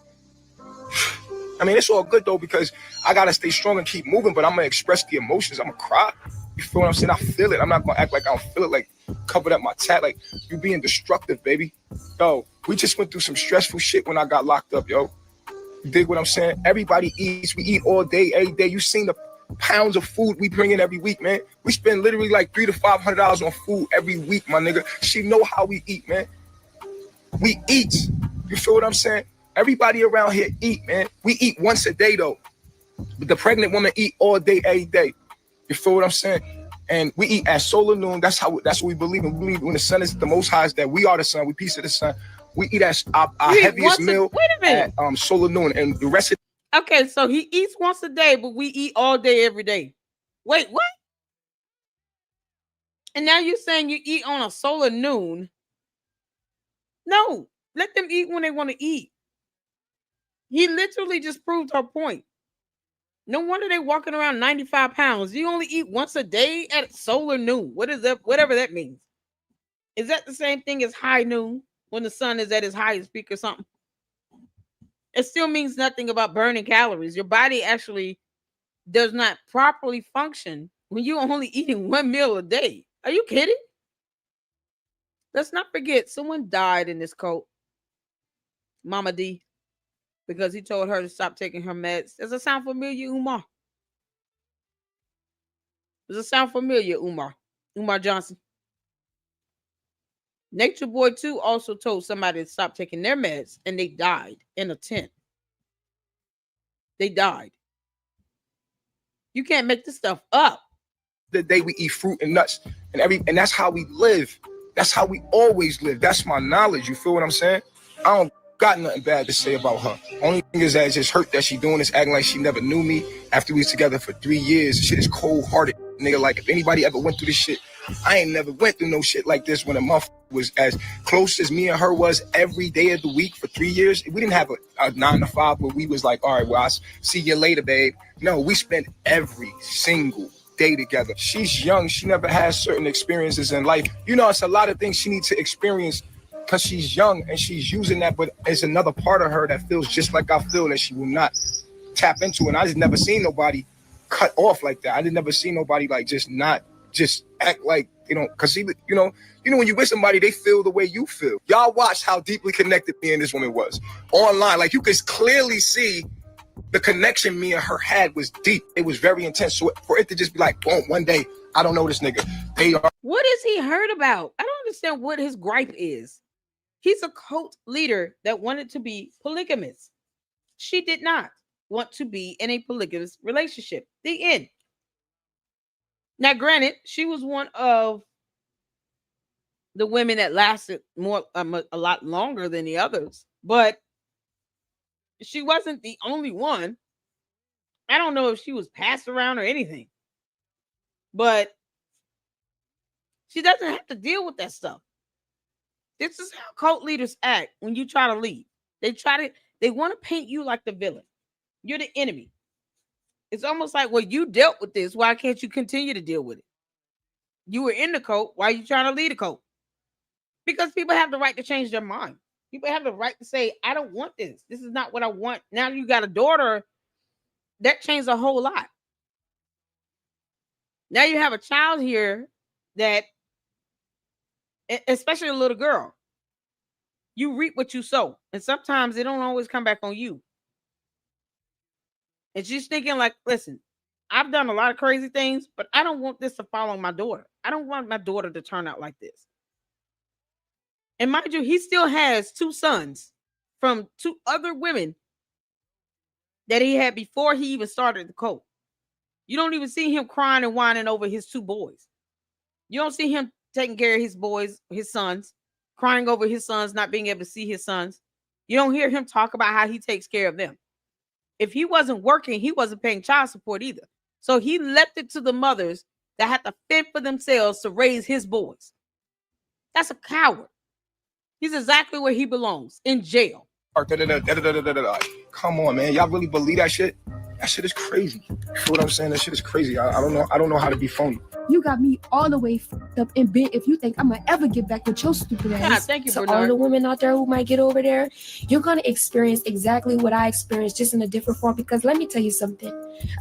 I mean, it's all good though, because I gotta stay strong and keep moving, but I'm gonna express the emotions. I'm gonna cry. You feel what I'm saying? I feel it. I'm not gonna act like I don't feel it, like covered up my tat, like you being destructive, baby. Yo, we just went through some stressful shit when I got locked up, yo. You dig what I'm saying? Everybody eats. We eat all day, every day. You seen the pounds of food we bring in every week, man. We spend literally like $300 to $500 on food every week, my nigga. She know how we eat, man. We eat. You feel what I'm saying? Everybody around here eat, man. We eat once a day though. But the pregnant woman eat all day, every day. You feel what I'm saying? And we eat at solar noon. That's what we believe in. We believe when the sun is the most highest, that we are the sun. We piece of the sun. We eat at our heaviest meal at solar noon, and the rest of. Okay, so he eats once a day, but we eat all day, every day. Wait, what? And now you're saying you eat on a solar noon? No, let them eat when they want to eat. He literally just proved her point. No wonder they walking around 95 pounds. You only eat once a day at solar noon. What is that? Whatever that means. Is that the same thing as high noon when the sun is at its highest peak or something? It still means nothing about burning calories. Your body actually does not properly function when you're only eating one meal a day. Are you kidding? Let's not forget someone died in this cult, Mama D, because he told her to stop taking her meds. Does it sound familiar, Umar? Does it sound familiar, Umar? Umar Johnson. Nature Boy 2 also told somebody to stop taking their meds, and they died in a tent. They died. You can't make this stuff up. The day we eat fruit and nuts and that's how we live. That's how we always live. That's my knowledge. You feel what I'm saying? I don't got nothing bad to say about her. Only thing is that it's just hurt that she doing this, acting like she never knew me after we was together for 3 years. Shit is cold-hearted, nigga. Like, if anybody ever went through this shit, I ain't never went through no shit like this when a motherfucker was as close as me and her was every day of the week for 3 years. We didn't have a 9 to 5 where we was like, all right, well, I'll see you later, babe. No, we spent every single day together. She's young. She never has certain experiences in life. You know, it's a lot of things she needs to experience because she's young and she's using that, but it's another part of her that feels just like I feel that she will not tap into. And I just never seen nobody cut off like that. I did never see nobody like just not just act like, you know, because you know when you with somebody, they feel the way you feel. Y'all watched how deeply connected me and this woman was online. Like, you could clearly see the connection me and her had was deep. It was very intense. So for it to just be like, boom, one day, I don't know this nigga. They are. What is he heard about? I don't understand what his gripe is. He's a cult leader that wanted to be polygamous. She did not want to be in a polygamous relationship. The end. Now, granted, she was one of the women that lasted more a lot longer than the others, but she wasn't the only one. I don't know if she was passed around or anything, but she doesn't have to deal with that stuff. This is how cult leaders act when you try to leave. They want to paint you like the villain. You're the enemy. It's almost like, well, you dealt with this. Why can't you continue to deal with it? You were in the cult. Why are you trying to lead the cult? Because people have the right to change their mind. People have the right to say, I don't want this. This is not what I want. Now you got a daughter. That changed a whole lot. Now you have a child here that, especially a little girl, you reap what you sow. And sometimes it don't always come back on you. And she's thinking like, listen, I've done a lot of crazy things, but I don't want this to follow my daughter. I don't want my daughter to turn out like this. And mind you, he still has 2 sons from 2 other women that he had before he even started the cult. You don't even see him crying and whining over his 2 boys. You don't see him taking care of his boys, his sons, crying over his sons, not being able to see his sons. You don't hear him talk about how he takes care of them. If he wasn't working, he wasn't paying child support either. So he left it to the mothers that had to fend for themselves to raise his boys. That's a coward. He's exactly where he belongs, in jail. Come on, man. Y'all really believe that shit? That shit is crazy. You feel what I'm saying? That shit is crazy. I don't know how to be phony. You got me all the way fucked up in bed if you think I'm gonna ever get back with your stupid ass. Yeah, thank you, So Bernard. all the women out there who might get over there, you're gonna experience exactly what I experienced, just in a different form. Because let me tell you something,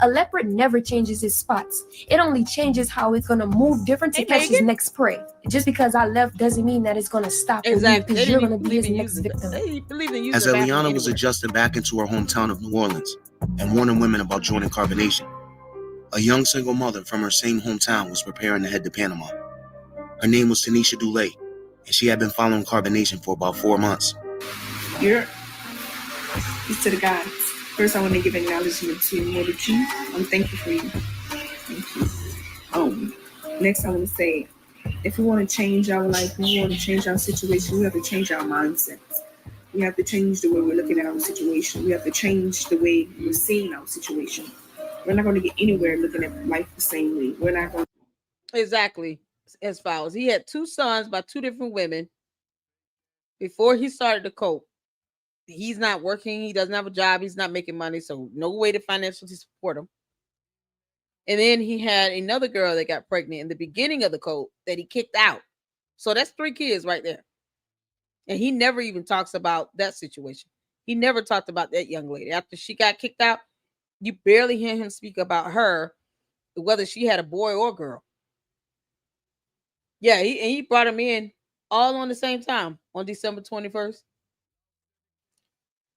a leopard never changes its spots. It only changes how it's gonna move different to catch its next prey. Just because I left doesn't mean that it's gonna stop. Exactly. Because you're gonna be his next victim. As Eliana was adjusting back into her hometown of New Orleans and warning women about joining carbonation, a young single mother from her same hometown was preparing to head to Panama. Her name was Tanisha Dulé, and she had been following carbonation for about 4 months. Peace to the gods. First, I want to give acknowledgement to Mother Chief. I'm thankful for you. Thank you. Next, I want to say, if we want to change our life, we want to change our situation, we have to change our mindsets. We have to change the way we're looking at our situation. We have to change the way we're seeing our situation. We're not going to get anywhere looking at life the same way. We're not going to. Exactly. As follows. He had 2 sons by 2 different women before he started the cult. He's not working. He doesn't have a job. He's not making money. So no way to financially support him. And then he had another girl that got pregnant in the beginning of the cult that he kicked out. So that's 3 kids right there. And he never even talks about that situation. He never talked about that young lady. After she got kicked out, you barely hear him speak about her, whether she had a boy or girl. Yeah, he brought him in all on the same time on December 21st.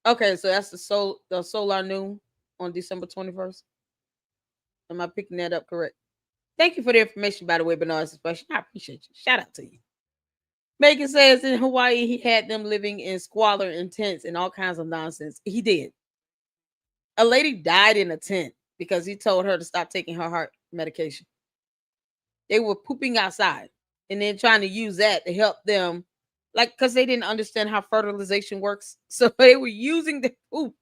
Okay, so that's the solar noon on December 21st. Am I picking that up correct? Thank you for the information, by the way, Bernard Sebastian. I appreciate you. Shout out to you. Megan says in Hawaii, he had them living in squalor and tents and all kinds of nonsense. He did. A lady died in a tent because he told her to stop taking her heart medication. They were pooping outside and then trying to use that to help them, like, because they didn't understand how fertilization works. So they were using the poop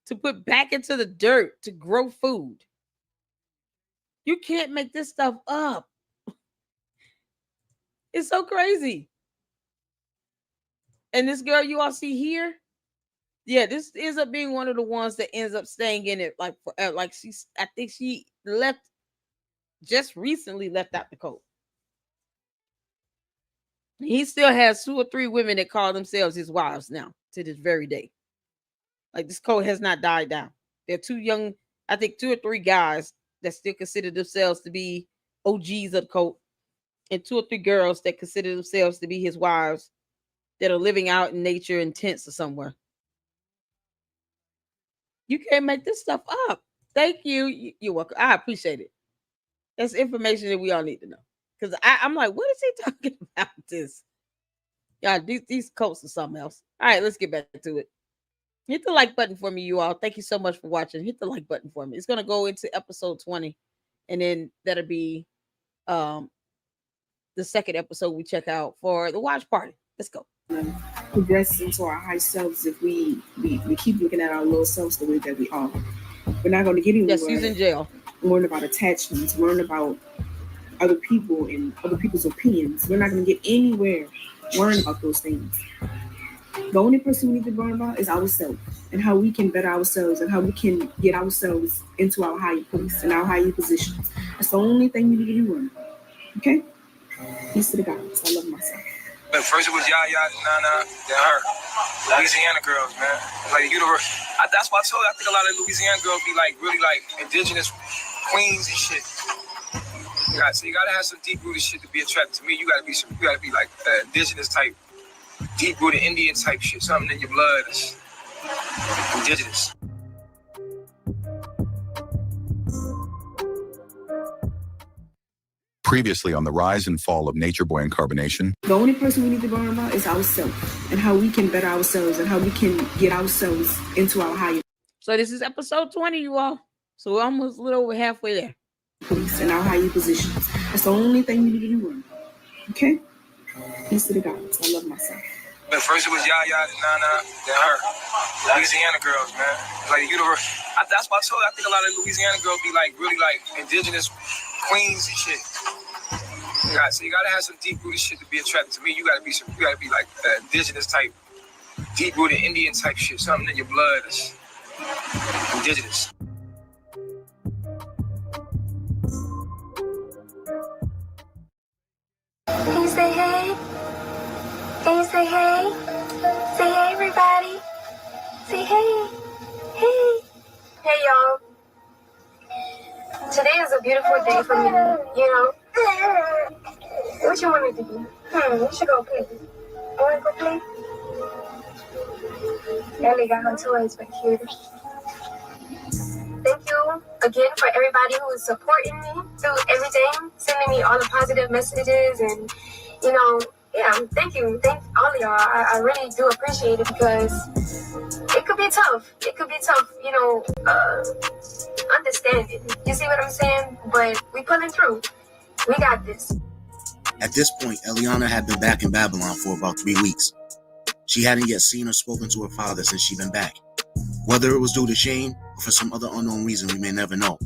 to put back into the dirt to grow food. You can't make this stuff up. It's so crazy. And this girl you all see here, yeah, this ends up being one of the ones that ends up staying in it like forever. Like I think she just recently left out the cult. He still has 2 or 3 women that call themselves his wives now to this very day. Like, this cult has not died down. They're 2 young, I think 2 or 3 guys that still consider themselves to be OGs of the cult, and 2 or 3 girls that consider themselves to be his wives that are living out in nature in tents or somewhere. You can't make this stuff up. Thank you. You're welcome. I appreciate it. That's information that we all need to know. Because I'm like, what is he talking about this? Yeah, these cults are something else. All right, let's get back to it. Hit the like button for me, you all. Thank you so much for watching. Hit the like button for me. It's going to go into episode 20. And then that'll be the second episode we check out for the watch party. Let's go. Progress into our high selves if we keep looking at our low selves the way that we are. We're not going to get anywhere. Yes, he's in jail. Learn about attachments. Learn about other people and other people's opinions. We're not going to get anywhere learning about those things. The only person we need to learn about is ourselves and how we can better ourselves and how we can get ourselves into our higher place and our higher positions. That's the only thing we need to learn. Okay? Peace to the gods. I love myself. But first it was Yaya, Nana, then her. Louisiana girls, man. Like the universe. That's why I told you, I think a lot of Louisiana girls be like really like indigenous queens and shit. So you gotta have some deep rooted shit to be attracted to me. You gotta be like indigenous type, deep rooted Indian type shit. Something in your blood is indigenous. Previously on the rise and fall of Nature Boy and Carbonation. The only person we need to learn about is ourselves and how we can better ourselves and how we can get ourselves into our higher. So this is episode 20, you all. So we're almost a little over halfway there. Police and our higher positions. That's the only thing we need to learn. Okay? Peace to the gods. I love myself. But first it was Yaya, Nana, then her. Louisiana girls, man. Like the universe. That's why I told you, I think a lot of Louisiana girls be like really like indigenous queens and shit. So you gotta have some deep rooted shit to be attracted to me. You gotta be like indigenous type, deep rooted Indian type shit. Something in your blood is indigenous. Can you say hey? Can you say hey? Say hey, everybody. Say hey. Hey. Hey, y'all. Today is a beautiful day for me, you know. What you want me to do? We should go play. You want to go play? Ellie got her toys back here. Thank you again for everybody who is supporting me through everything, sending me all the positive messages, and you know, yeah, thank you. Thank all of y'all. I really do appreciate it because it could be tough. It could be tough, you know, understanding. You see what I'm saying? But we pulling through. We got this. At this point, Eliana had been back in Babylon for about 3 weeks. She hadn't yet seen or spoken to her father since she'd been back. Whether it was due to shame or for some other unknown reason we may never know,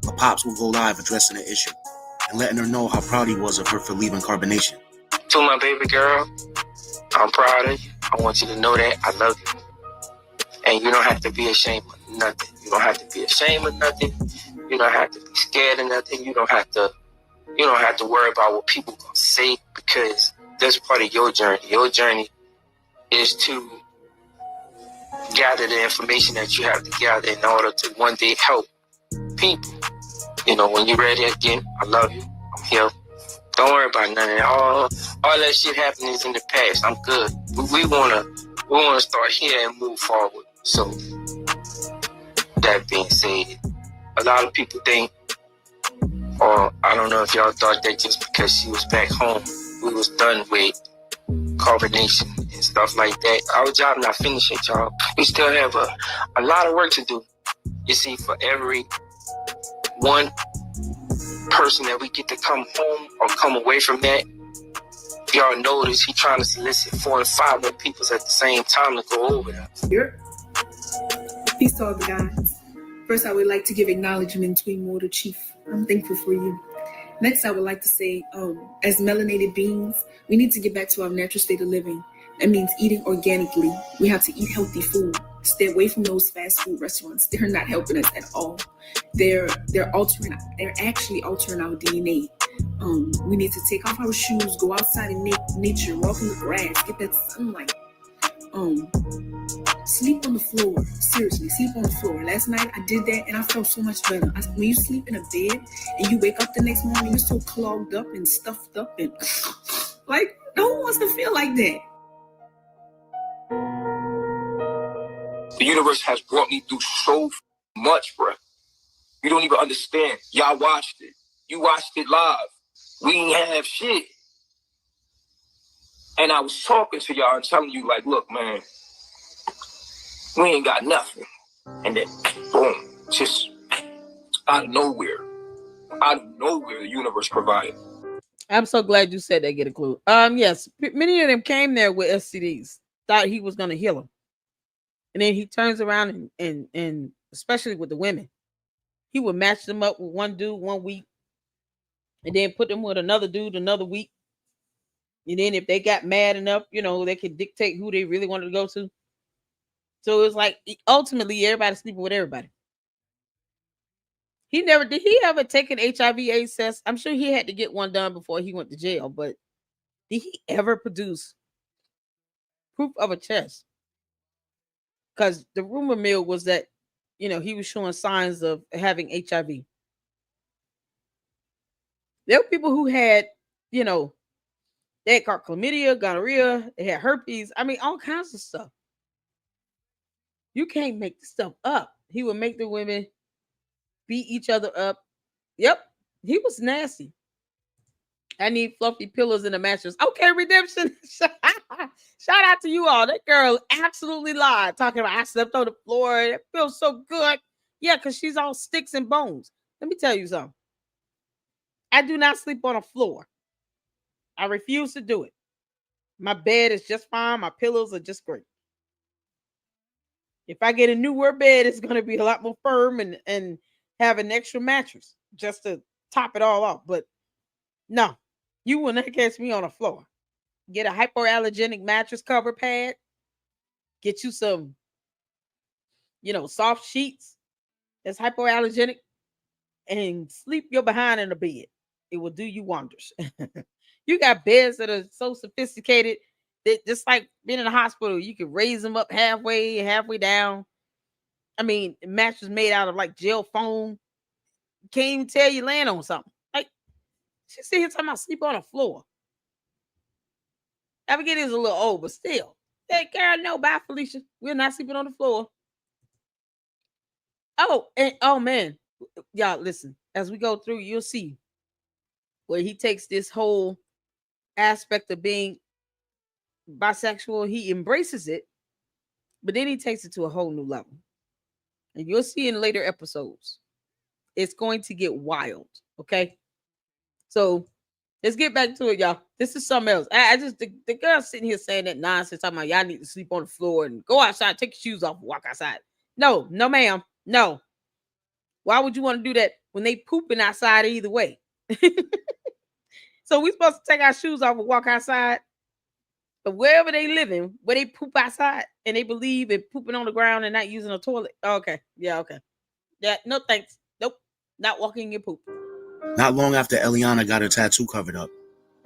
her pops would go live addressing the issue and letting her know how proud he was of her for leaving Carbonation. To my baby girl, I'm proud of you. I want you to know that I love you. And you don't have to be ashamed of nothing. You don't have to be ashamed of nothing. You don't have to be scared of nothing. You don't have to worry about what people gonna say, because that's part of your journey. Your journey is to gather the information that you have to gather in order to one day help people. You know, when you're ready again, I love you. I'm here. Don't worry about none of that. All that shit happening is in the past. I'm good. We wanna start here and move forward. So that being said, a lot of people think, or I don't know if y'all thought that just because she was back home, we was done with carbonation and stuff like that. Our job not finished yet, y'all. We still have a lot of work to do. You see, for every one person that we get to come home or come away from that, y'all notice he trying to solicit 4 and 5 more people at the same time to go over that. Here. Peace to all the guys. First, I would like to give acknowledgement to Immortal Chief. I'm thankful for you. Next, I would like to say, as melanated beings, we need to get back to our natural state of living. That means eating organically. We have to eat healthy food. Stay away from those fast food restaurants. They're not helping us at all. They're actually altering our DNA. We need to take off our shoes, go outside in nature, walk in the grass, get that sunlight. Sleep on the floor. Seriously, sleep on the floor. Last night I did that and I felt so much better. When you sleep in a bed and you wake up the next morning, you're so clogged up and stuffed up and like, no one wants to feel like that. The universe has brought me through so much, bro. You don't even understand. Y'all watched it. You watched it live. We ain't have shit. And I was talking to y'all and telling you, like, look, man, we ain't got nothing. And then, boom, just out of nowhere, the universe provided. I'm so glad you said that. Get a clue. Yes, many of them came there with STDs, thought he was going to heal them, and then he turns around and especially with the women, he would match them up with one dude 1 week, and then put them with another dude another week, and then if they got mad enough, you know, they could dictate who they really wanted to go to. So it was like ultimately everybody sleeping with everybody. Did he ever take an HIV/AIDS test? I'm sure he had to get one done before he went to jail, but did he ever produce proof of a test? Because the rumor mill was that, you know, he was showing signs of having HIV. There were people who had, you know, they had caught chlamydia, gonorrhea, they had herpes. I mean, all kinds of stuff. You can't make this stuff up. He would make the women beat each other up. Yep, he was nasty. I need fluffy pillows in a mattress. Okay, Redemption. Shout out to you all. That girl absolutely lied, talking about I slept on the floor. It feels so good. Yeah, because she's all sticks and bones. Let me tell you something. I do not sleep on a floor. I refuse to do it. My bed is just fine. My pillows are just great. If I get a newer bed, it's going to be a lot more firm and have an extra mattress just to top it all off. But no, you will not catch me on a floor. Get a hypoallergenic mattress cover pad. Get you some, you know, soft sheets that's hypoallergenic and sleep your behind in a bed. It will do you wonders. You got beds that are so sophisticated that just like being in a hospital, you can raise them up halfway down. I mean, mattress made out of like gel foam. Can't even tell you land on something. Like, she's sitting here talking about sleep on a floor. Abigail is a little old, but still. Hey, girl, no, bye, Felicia. We're not sleeping on the floor. Oh, and oh man. Y'all, listen. As we go through, you'll see where he takes this whole aspect of being bisexual. He embraces it, but then he takes it to a whole new level. And you'll see in later episodes. It's going to get wild. Okay. So let's get back to it, y'all. This is something else. I just the girl sitting here saying that nonsense, talking about y'all need to sleep on the floor and go outside, take your shoes off, and walk outside. No, ma'am. No. Why would you want to do that when they pooping outside either way? So we supposed to take our shoes off and walk outside. But wherever they living, where they poop outside and they believe in pooping on the ground and not using a toilet. Okay. Yeah, okay. Yeah, no thanks. Nope. Not walking your poop. Not long after Eliana got her tattoo covered up,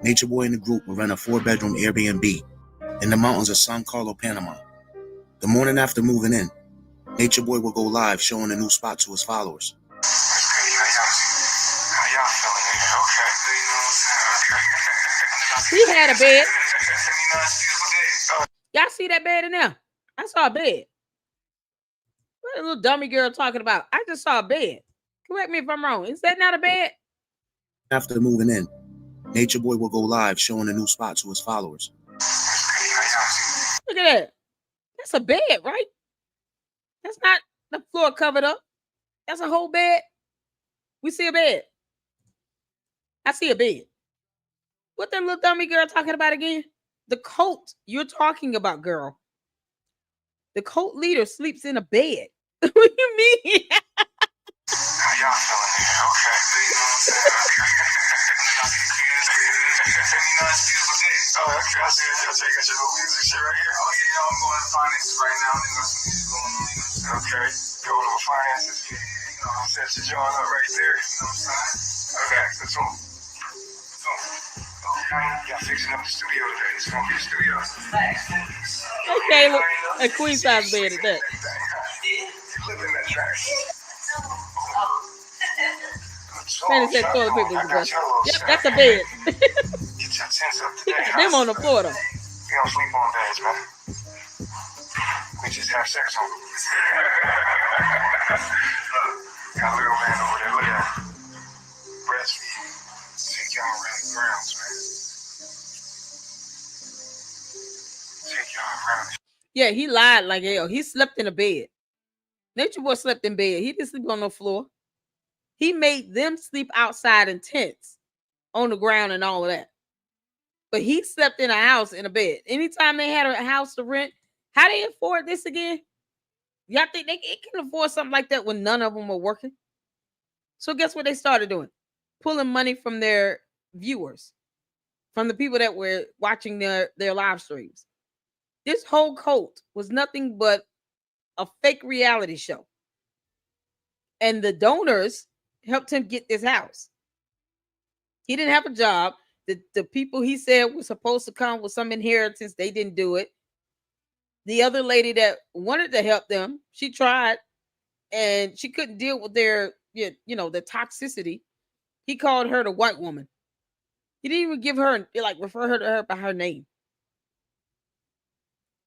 Nature Boy and the group would rent a 4-bedroom Airbnb in the mountains of San Carlos, Panama. The morning after moving in, Nature Boy will go live showing a new spot to his followers. He had a bed. Y'all see that bed in there? I saw a bed. What a little dummy girl talking about? I just saw a bed. Correct me if I'm wrong. Is that not a bed? After moving in, Nature Boy will go live showing a new spot to his followers. Look at that. That's a bed, right? That's not the floor covered up. That's a whole bed. We see a bed. I see a bed. What that little dummy girl talking about again? The cult you're talking about, girl. The cult leader sleeps in a bed. What do you mean? How y'all feeling here? Okay. Oh, okay. I see y'all taking your little music shit right here. Oh, yeah, I'm going to finances right now. Okay. Go to finances. I'll set your joint up right there. You know what I'm saying? Okay, that's all. Y'all fixing up the studio today. It's going to be a studio. Okay, look. A queen size bed at that. Man, said toilet paper is the best. Yep, that's a bed. Get your tents up today. Them on the floor though. We don't sleep on beds, man. We just have sex on them. Got a little man over there. Look at him. Breastfeed. Take y'all around the grounds, man. Take y'all around. Yeah, he lied like hell. He slept in a bed. Nature Boy slept in bed. He didn't sleep on the floor. He made them sleep outside in tents, on the ground and all of that. But he slept in a house in a bed. Anytime they had a house to rent, how they afford this again? Y'all think they can afford something like that when none of them were working? So guess what they started doing? Pulling money from their viewers, from the people that were watching their live streams. This whole cult was nothing but a fake reality show. And the donors helped him get this house. He didn't have a job. The people he said were supposed to come with some inheritance, they didn't do it. The other lady that wanted to help them, she tried, and she couldn't deal with their, the toxicity. He called her the white woman. He didn't even give her, refer her to her by her name.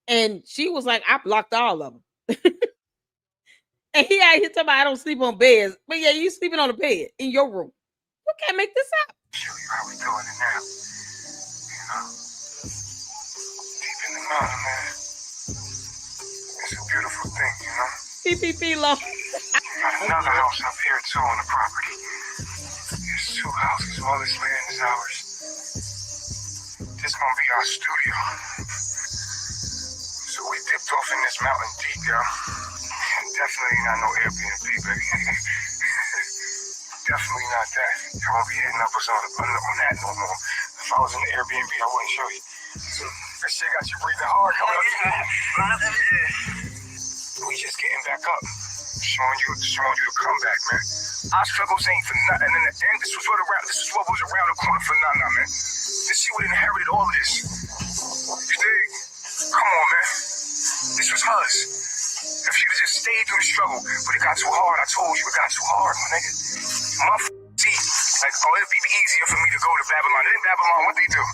And she was like, I blocked all of them. And he out here talking about I don't sleep on beds. But yeah, you sleeping on a bed in your room. You can't make this up. Show you how we doing it now. You know? Deep in the mountain, man. It's a beautiful thing, you know? PPP low. Got another house up here too on the property. There's two houses. All this land is ours. This gonna be our studio. So we dipped off in this mountain deep, y'all. Definitely not no Airbnb, baby. Definitely not that. You won't be hitting up us on that no more. If I was in the Airbnb, I wouldn't show you. So, that shit got you breathing hard. We just getting back up. Showing you the comeback, man. Our struggles ain't for nothing. And in the end, this was what was around the corner for nothing, man. This shit would inherited all of this. You dig? Come on, man. This was hers. If you just stayed through the struggle, but it got too hard, I told you it got too hard, my nigga. My teeth. Like, it'd be easier for me to go to Babylon. In Babylon, what they do?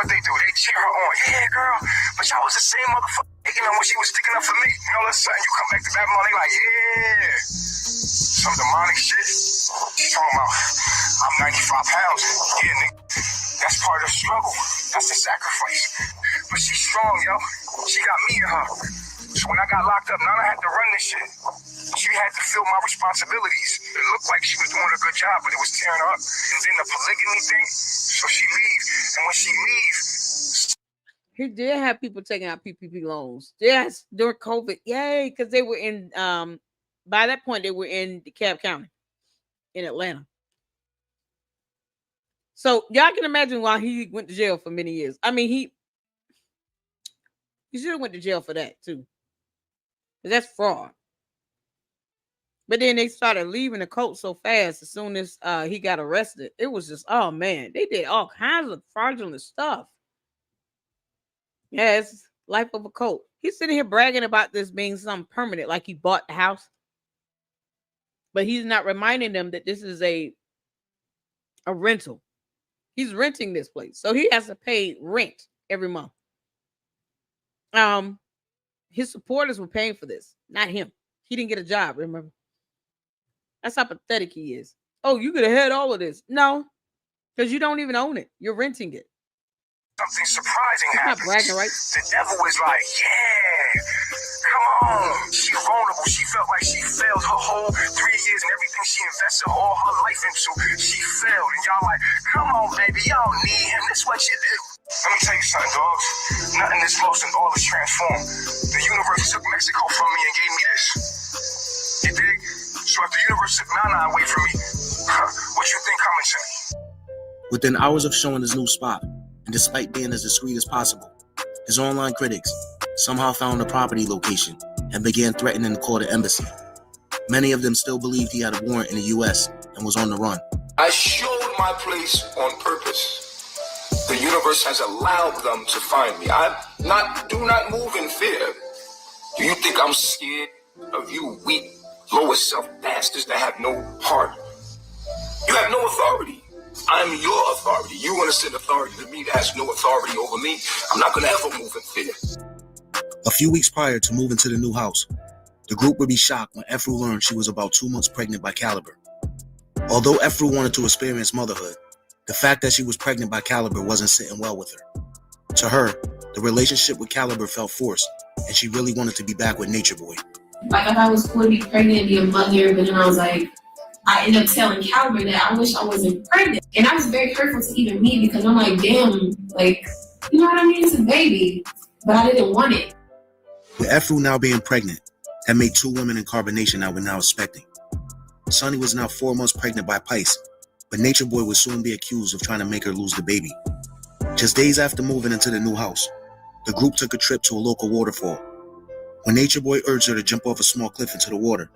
They cheer her on. Yeah, girl. But y'all was the same motherfucker taking her when she was sticking up for me. You know, all of a sudden you come back to Babylon, they like, yeah. Some demonic shit. She's talking about, I'm 95 pounds. Yeah, nigga. That's part of the struggle. That's the sacrifice. But she's strong, yo. She got me in her. So when I got locked up, Nana had to run this shit. She had to fill my responsibilities. It looked like she was doing a good job, but it was tearing her up. And then the polygamy thing, so she leaves. And when she leaves... He did have people taking out PPP loans. Yes, during COVID. Yay, because they were in, by that point, they were in DeKalb County in Atlanta. So y'all can imagine why he went to jail for many years. I mean, he should have went to jail for that, too. That's fraud. But then they started leaving the cult so fast as soon as he got arrested. It was just, oh man, they did all kinds of fraudulent stuff. Yes, Life of a Cult. He's sitting here bragging about this being something permanent, like he bought the house. But he's not reminding them that this is a rental. He's renting this place. So he has to pay rent every month. His supporters were paying for this, not him. He didn't get a job, remember? That's how pathetic he is. Oh, you could have had all of this. No, because you don't even own it. You're renting it. Something surprising He's happened. not bragging, right? The devil is like, yeah, come on. She vulnerable. She felt like she failed her whole 3 years and everything she invested all her life into. She failed. And y'all like, come on, baby. Y'all need him. This is what you do. Let me tell you something, dogs. Nothing is lost and all is transformed. The universe took Mexico from me and gave me this. You dig? So if the universe took Nana away from me, what you think coming to me? Within hours of showing his new spot, and despite being as discreet as possible, his online critics somehow found the property location and began threatening to call the embassy. Many of them still believed he had a warrant in the U.S. and was on the run. I showed my place on purpose. The universe has allowed them to find me. Do not move in fear. Do you think I'm scared of you weak, lower self bastards that have no heart? You have no authority. I'm your authority. You want to send authority to me that has no authority over me? I'm not going to ever move in fear. A few weeks prior to moving to the new house, the group would be shocked when Efru learned she was about 2 months pregnant by Caliber. Although Efru wanted to experience motherhood, the fact that she was pregnant by Caliber wasn't sitting well with her. To her, the relationship with Caliber felt forced, and she really wanted to be back with Nature Boy. Like, I thought I was cool to be pregnant and be a mother, but then I was like, I ended up telling Caliber that I wish I wasn't pregnant. And that was very hurtful to even me because I'm like, damn, like, you know what I mean? It's a baby, but I didn't want it. With Efru now being pregnant, that made 2 women in carbonation that were now expecting. Sunny was now 4 months pregnant by Pice, but Nature Boy would soon be accused of trying to make her lose the baby. Just days after moving into the new house, the group took a trip to a local waterfall. When Nature Boy urged her to jump off a small cliff into the water,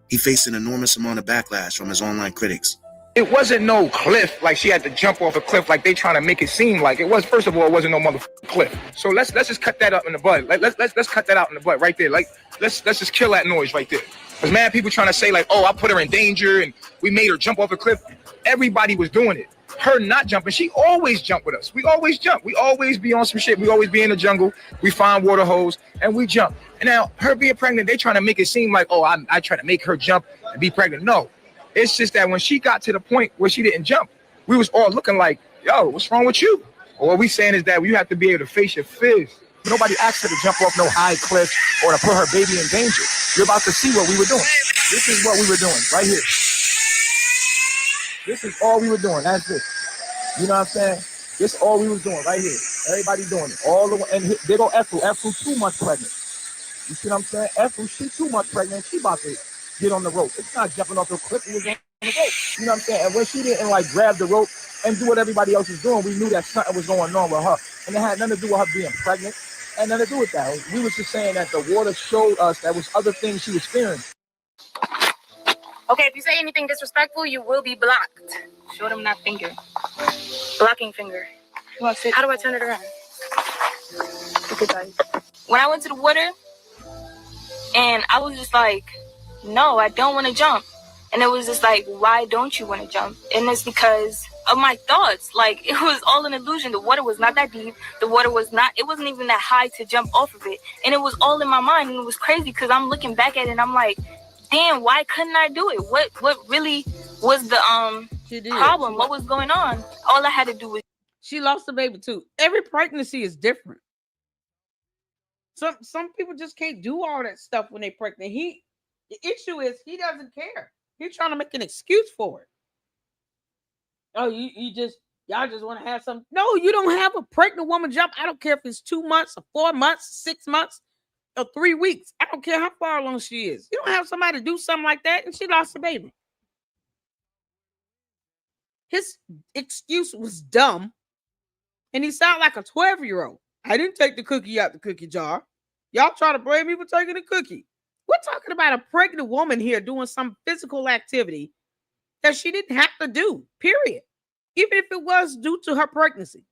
he faced an enormous amount of backlash from his online critics. It wasn't no cliff, like she had to jump off a cliff like they trying to make it seem like it was. First of all, it wasn't no motherfucking cliff. So let's just cut that up in the bud. Let's cut that out in the bud right there. Like let's just kill that noise right there. Because man, people trying to say like, oh, I put her in danger and we made her jump off a cliff. Everybody was doing it. Her not jumping, she always jump with us. We always jump. We always be on some shit. We always be in the jungle. We find water holes and we jump. And now her being pregnant, they trying to make it seem like, oh, I try to make her jump and be pregnant. No, it's just that when she got to the point where she didn't jump, we was all looking like, yo, what's wrong with you? Or what we saying is that you have to be able to face your fears. Nobody asked her to jump off no high cliff or to put her baby in danger. You're about to see what we were doing. This is what we were doing right here. This is all we were doing. That's it. You know what I'm saying? This is all we was doing right here. Everybody doing it. All the way. And they go Efru. Efru 2 months pregnant. You see what I'm saying? Efru, she 2 months pregnant. She about to get on the rope. It's not jumping off the cliff. It was on the rope. You know what I'm saying? And when she didn't like grab the rope and do what everybody else was doing, we knew that something was going on with her. And it had nothing to do with her being pregnant. And nothing to do with that. We was just saying that the water showed us that was other things she was fearing. Okay, if you say anything disrespectful, you will be blocked. Show them that finger. Blocking finger. How do I turn it around? Okay, guys. When I went to the water, and I was just like, no, I don't want to jump. And it was just like, why don't you want to jump? And it's because of my thoughts. Like, it was all an illusion. The water was not that deep. The water was not, it wasn't even that high to jump off of it. And it was all in my mind. And it was crazy because I'm looking back at it and I'm like, damn, why couldn't I do it? What really was the problem? What was going on? All I had to do was she lost the baby too. Every pregnancy is different. Some people just can't do all that stuff when they're pregnant. The issue is he doesn't care. He's trying to make an excuse for it. Oh, y'all just want to have some. No, you don't have a pregnant woman jump. I don't care if it's 2 months or 4 months, 6 months. Or 3 weeks. I don't care how far along she is. You don't have somebody do something like that, and she lost the baby. His excuse was dumb, and he sounded like a 12-year-old. I didn't take the cookie out the cookie jar. Y'all try to blame me for taking the cookie. We're talking about a pregnant woman here doing some physical activity that she didn't have to do, period. Even if it was due to her pregnancy.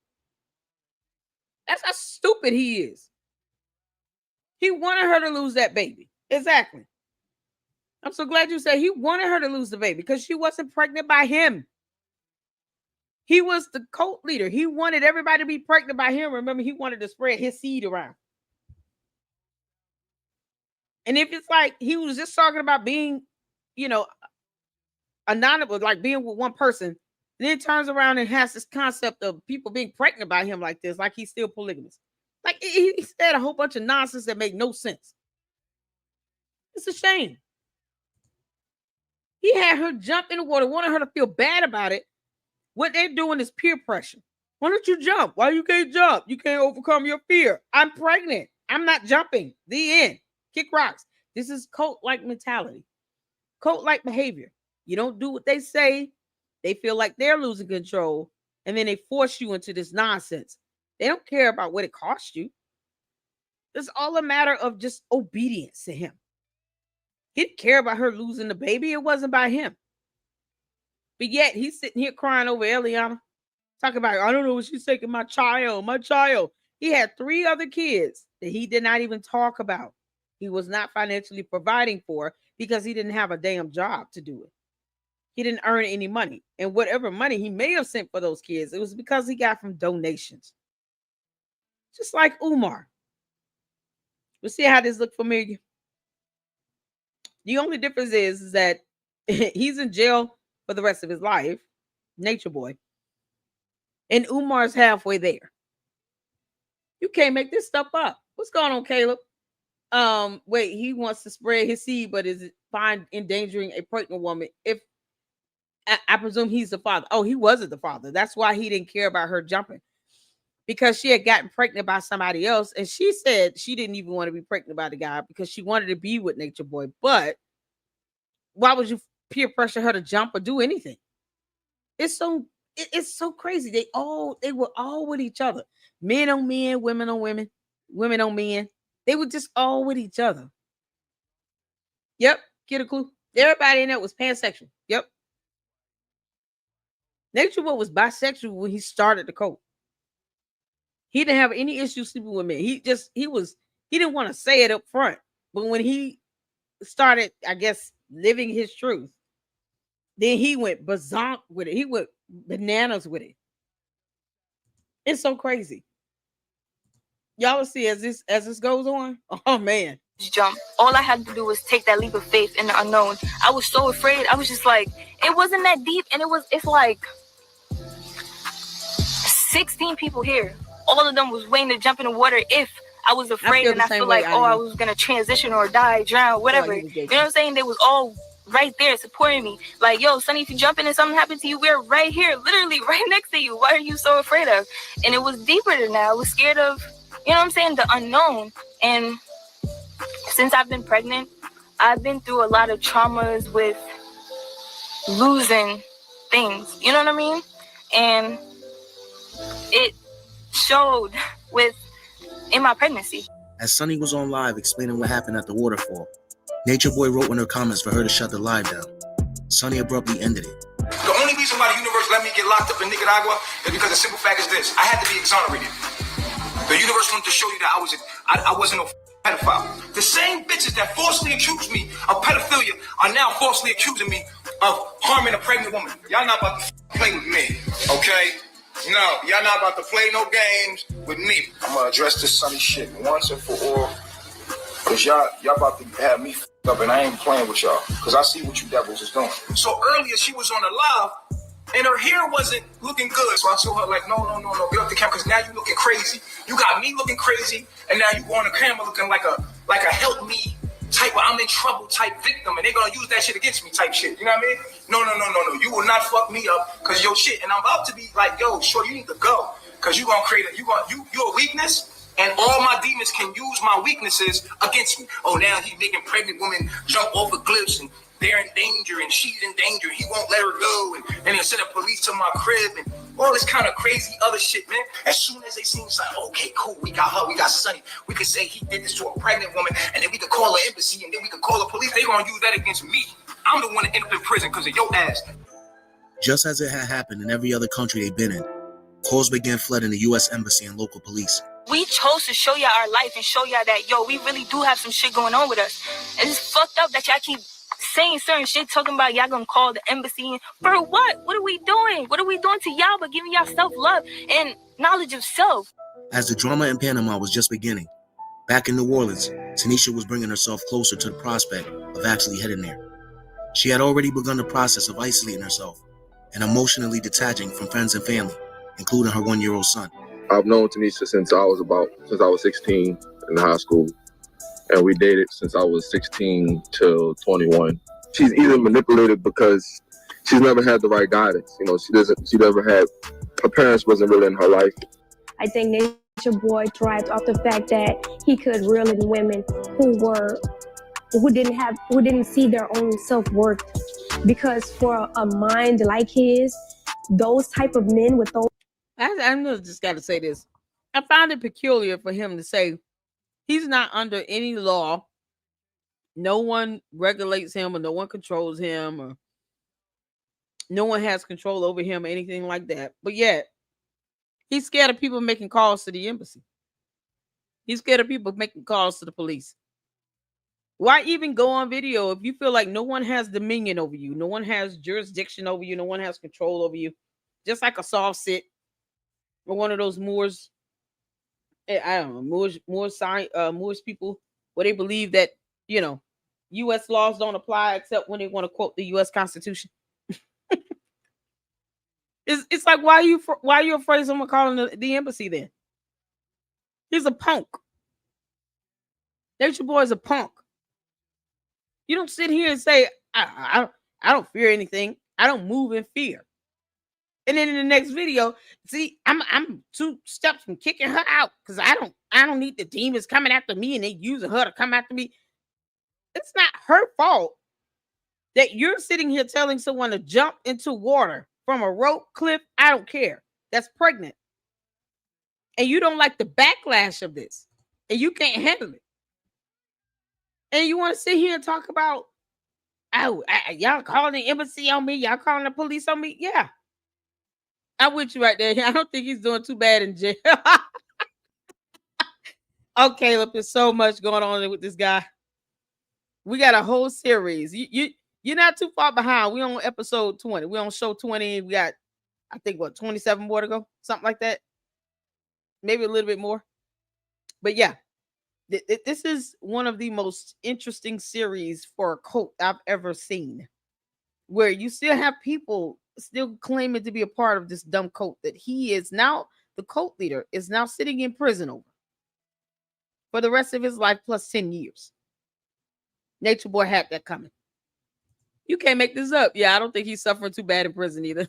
That's how stupid he is. He wanted her to lose that baby. Exactly. I'm so glad you said he wanted her to lose the baby because she wasn't pregnant by him. He was the cult leader. He wanted everybody to be pregnant by him. Remember, he wanted to spread his seed around. And if it's like he was just talking about being, anonymous, like being with one person, then turns around and has this concept of people being pregnant by him like this, like he's still polygamous. Like he said a whole bunch of nonsense that make no sense. It's a shame. He had her jump in the water, wanted her to feel bad about it. What they're doing is peer pressure. Why don't you jump? Why you can't jump? You can't overcome your fear. I'm pregnant. I'm not jumping. The end. Kick rocks. This is cult-like mentality. Cult-like behavior. You don't do what they say. They feel like they're losing control. And then they force you into this nonsense. They don't care about what it costs you. It's all a matter of just obedience to him. He didn't care about her losing the baby. It wasn't by him. But yet he's sitting here crying over Eliana. Talking about, I don't know what she's taking my child. He had 3 other kids that he did not even talk about. He was not financially providing for because he didn't have a damn job to do it. He didn't earn any money. And whatever money he may have sent for those kids, it was because he got from donations. Just like Umar. We'll see how this look familiar. The only difference is that he's in jail for the rest of his life. Nature Boy. And Umar's halfway there. You can't make this stuff up. What's going on, Caleb? Wait, he wants to spread his seed, but is it fine endangering a pregnant woman? If I presume he's the father. Oh, he wasn't the father. That's why he didn't care about her jumping. Because she had gotten pregnant by somebody else. And she said she didn't even want to be pregnant by the guy because she wanted to be with Nature Boy. But why would you peer pressure her to jump or do anything? It's so crazy. They were all with each other. Men on men, women on women, women on men. They were just all with each other. Yep, get a clue. Everybody in there was pansexual. Yep. Nature Boy was bisexual when he started the cult. He didn't have any issue sleeping with men. He didn't want to say it up front. But when he started, I guess, living his truth, then he went bazonk with it. He went bananas with it. It's so crazy. Y'all will see as this goes on. Oh man. Jump. All I had to do was take that leap of faith in the unknown. I was so afraid. I was just like, it wasn't that deep, and it's like 16 people here. All of them was waiting to jump in the water if I was afraid, and I feel like, I was gonna transition or die, drown, whatever. You know what I'm saying? They was all right there supporting me. Like, yo, Sonny, if you jump in and something happened to you, we're right here, literally right next to you. Why are you so afraid of? And it was deeper than that. I was scared of, you know what I'm saying, the unknown. And since I've been pregnant, I've been through a lot of traumas with losing things. You know what I mean? And it showed in my pregnancy. As Sonny was on live explaining what happened at the waterfall, Nature Boy wrote in her comments for her to shut the live down. Sonny abruptly ended it. The only reason why the universe let me get locked up in Nicaragua is because the simple fact is this: I had to be exonerated. The universe wanted to show you that I wasn't no pedophile. The same bitches that falsely accused me of pedophilia are now falsely accusing me of harming a pregnant woman. Y'all not about to play with me, okay? No, y'all not about to play no games with me. I'm gonna address this Sonny shit once and for all, cause y'all about to have me up, and I ain't playing with y'all, cause I see what you devils is doing. So earlier she was on the live, and her hair wasn't looking good, so I told her like, no, get off the camera, cause now you looking crazy. You got me looking crazy, and now you on the camera looking like a help me type of I'm in trouble type victim, and they're gonna use that shit against me type shit. You know what I mean? No. You will not fuck me up because your shit. And I'm about to be like, yo, sure, you need to go. Cause you gonna create your weakness, and all my demons can use my weaknesses against me. Oh, now he's making pregnant women jump over cliffs, and they're in danger, and she's in danger. He won't let her go, and he'll send the police to my crib, and all this kind of crazy other shit, man. As soon as they see him, like, okay, cool, we got her, we got Sonny. We could say he did this to a pregnant woman, and then we could call the embassy, and then we could call the police. They're gonna use that against me. I'm the one that ended up in prison because of your ass. Just as it had happened in every other country they've been in, calls began flooding the U.S. Embassy and local police. We chose to show y'all our life and show y'all that, yo, we really do have some shit going on with us. And it's fucked up that y'all keep saying certain shit, talking about y'all gonna call the embassy. For what? What are we doing? What are we doing to y'all but giving y'all self-love and knowledge of self? As the drama in Panama was just beginning, back in New Orleans, Tanisha was bringing herself closer to the prospect of actually heading there. She had already begun the process of isolating herself and emotionally detaching from friends and family, including her 1-year-old son. I've known Tanisha since I was 16 in high school, and we dated since I was 16 till 21. She's either manipulated because she's never had the right guidance. You know, she never had, her parents wasn't really in her life. I think Nature Boy thrived off the fact that he could reel in women who didn't see their own self-worth. Because for a mind like his, those type of men with those... I just got to say this. I found it peculiar for him to say he's not under any law. No one regulates him, or no one controls him, or no one has control over him or anything like that. But yet, he's scared of people making calls to the embassy. He's scared of people making calls to the police. Why even go on video if you feel like no one has dominion over you, no one has jurisdiction over you, no one has control over you? Just like a soft sit or one of those Moors, I don't know, Moors people, where they believe that, you know, U.S. laws don't apply except when they want to quote the U.S. Constitution. It's like, why are you afraid someone calling the embassy then? He's a punk. Nature Boy is a punk. You don't sit here and say, I don't fear anything. I don't move in fear. And then in the next video, see, I'm 2 steps from kicking her out because I don't need the demons coming after me and they using her to come after me. It's not her fault that you're sitting here telling someone to jump into water from a rope, cliff, I don't care, that's pregnant. And you don't like the backlash of this. And you can't handle it. And you want to sit here and talk about, oh, y'all calling the embassy on me, y'all calling the police on me? Yeah. I'm with you right there. I don't think he's doing too bad in jail. Oh, Caleb, there's so much going on with this guy. We got a whole series. You're not too far behind. We're on episode 20. We're on show 20. We got, I think, 27 more to go? Something like that. Maybe a little bit more. But yeah, this is one of the most interesting series for a cult I've ever seen, where you still have people still claiming to be a part of this dumb cult that he is now, the cult leader, is now sitting in prison over for the rest of his life plus 10 years. Nature Boy had that coming. You can't make this up. Yeah, I don't think he's suffering too bad in prison either.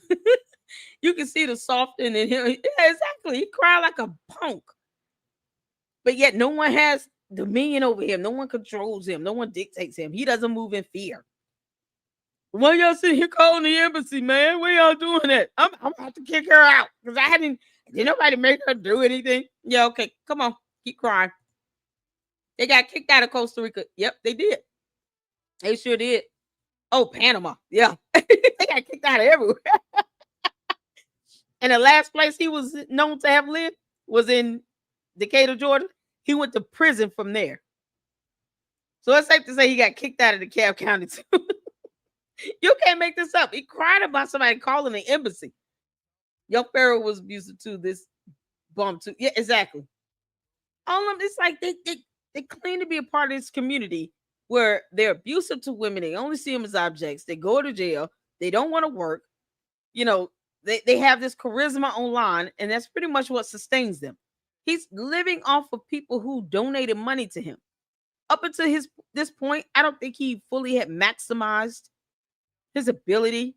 You can see the softening in him. Yeah, exactly. He cried like a punk. But yet no one has dominion over him. No one controls him. No one dictates him. He doesn't move in fear. Why y'all sitting here calling the embassy, man? Why y'all doing that? I'm about to kick her out because did nobody make her do anything? Yeah, okay. Come on. Keep crying. They got kicked out of Costa Rica. Yep, they did. They sure did. Oh, Panama. Yeah. They got kicked out of everywhere. And the last place he was known to have lived was in Decatur, Georgia. He went to prison from there. So it's safe to say he got kicked out of DeKalb County too. You can't make this up. He cried about somebody calling the embassy. Young Pharaoh was abusive too. This bum too. Yeah, exactly. All of them, it's like they claim to be a part of this community where they're abusive to women. They only see them as objects. They go to jail. They don't want to work. You know, they have this charisma online, and that's pretty much what sustains them. He's living off of people who donated money to him. Up until this point, I don't think he fully had maximized his ability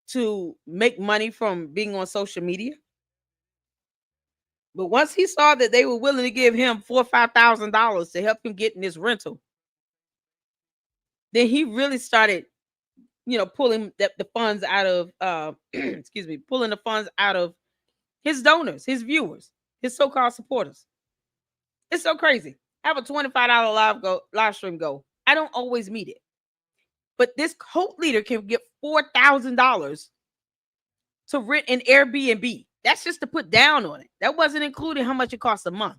to make money from being on social media. But once he saw that they were willing to give him $4,000 or $5,000 to help him get in this rental, then he really started, pulling the funds out of, pulling the funds out of his donors, his viewers, his so-called supporters. It's so crazy. I have a $25 live stream goal. I don't always meet it. But this cult leader can get $4,000 to rent an Airbnb. That's just to put down on it. That wasn't including how much it costs a month.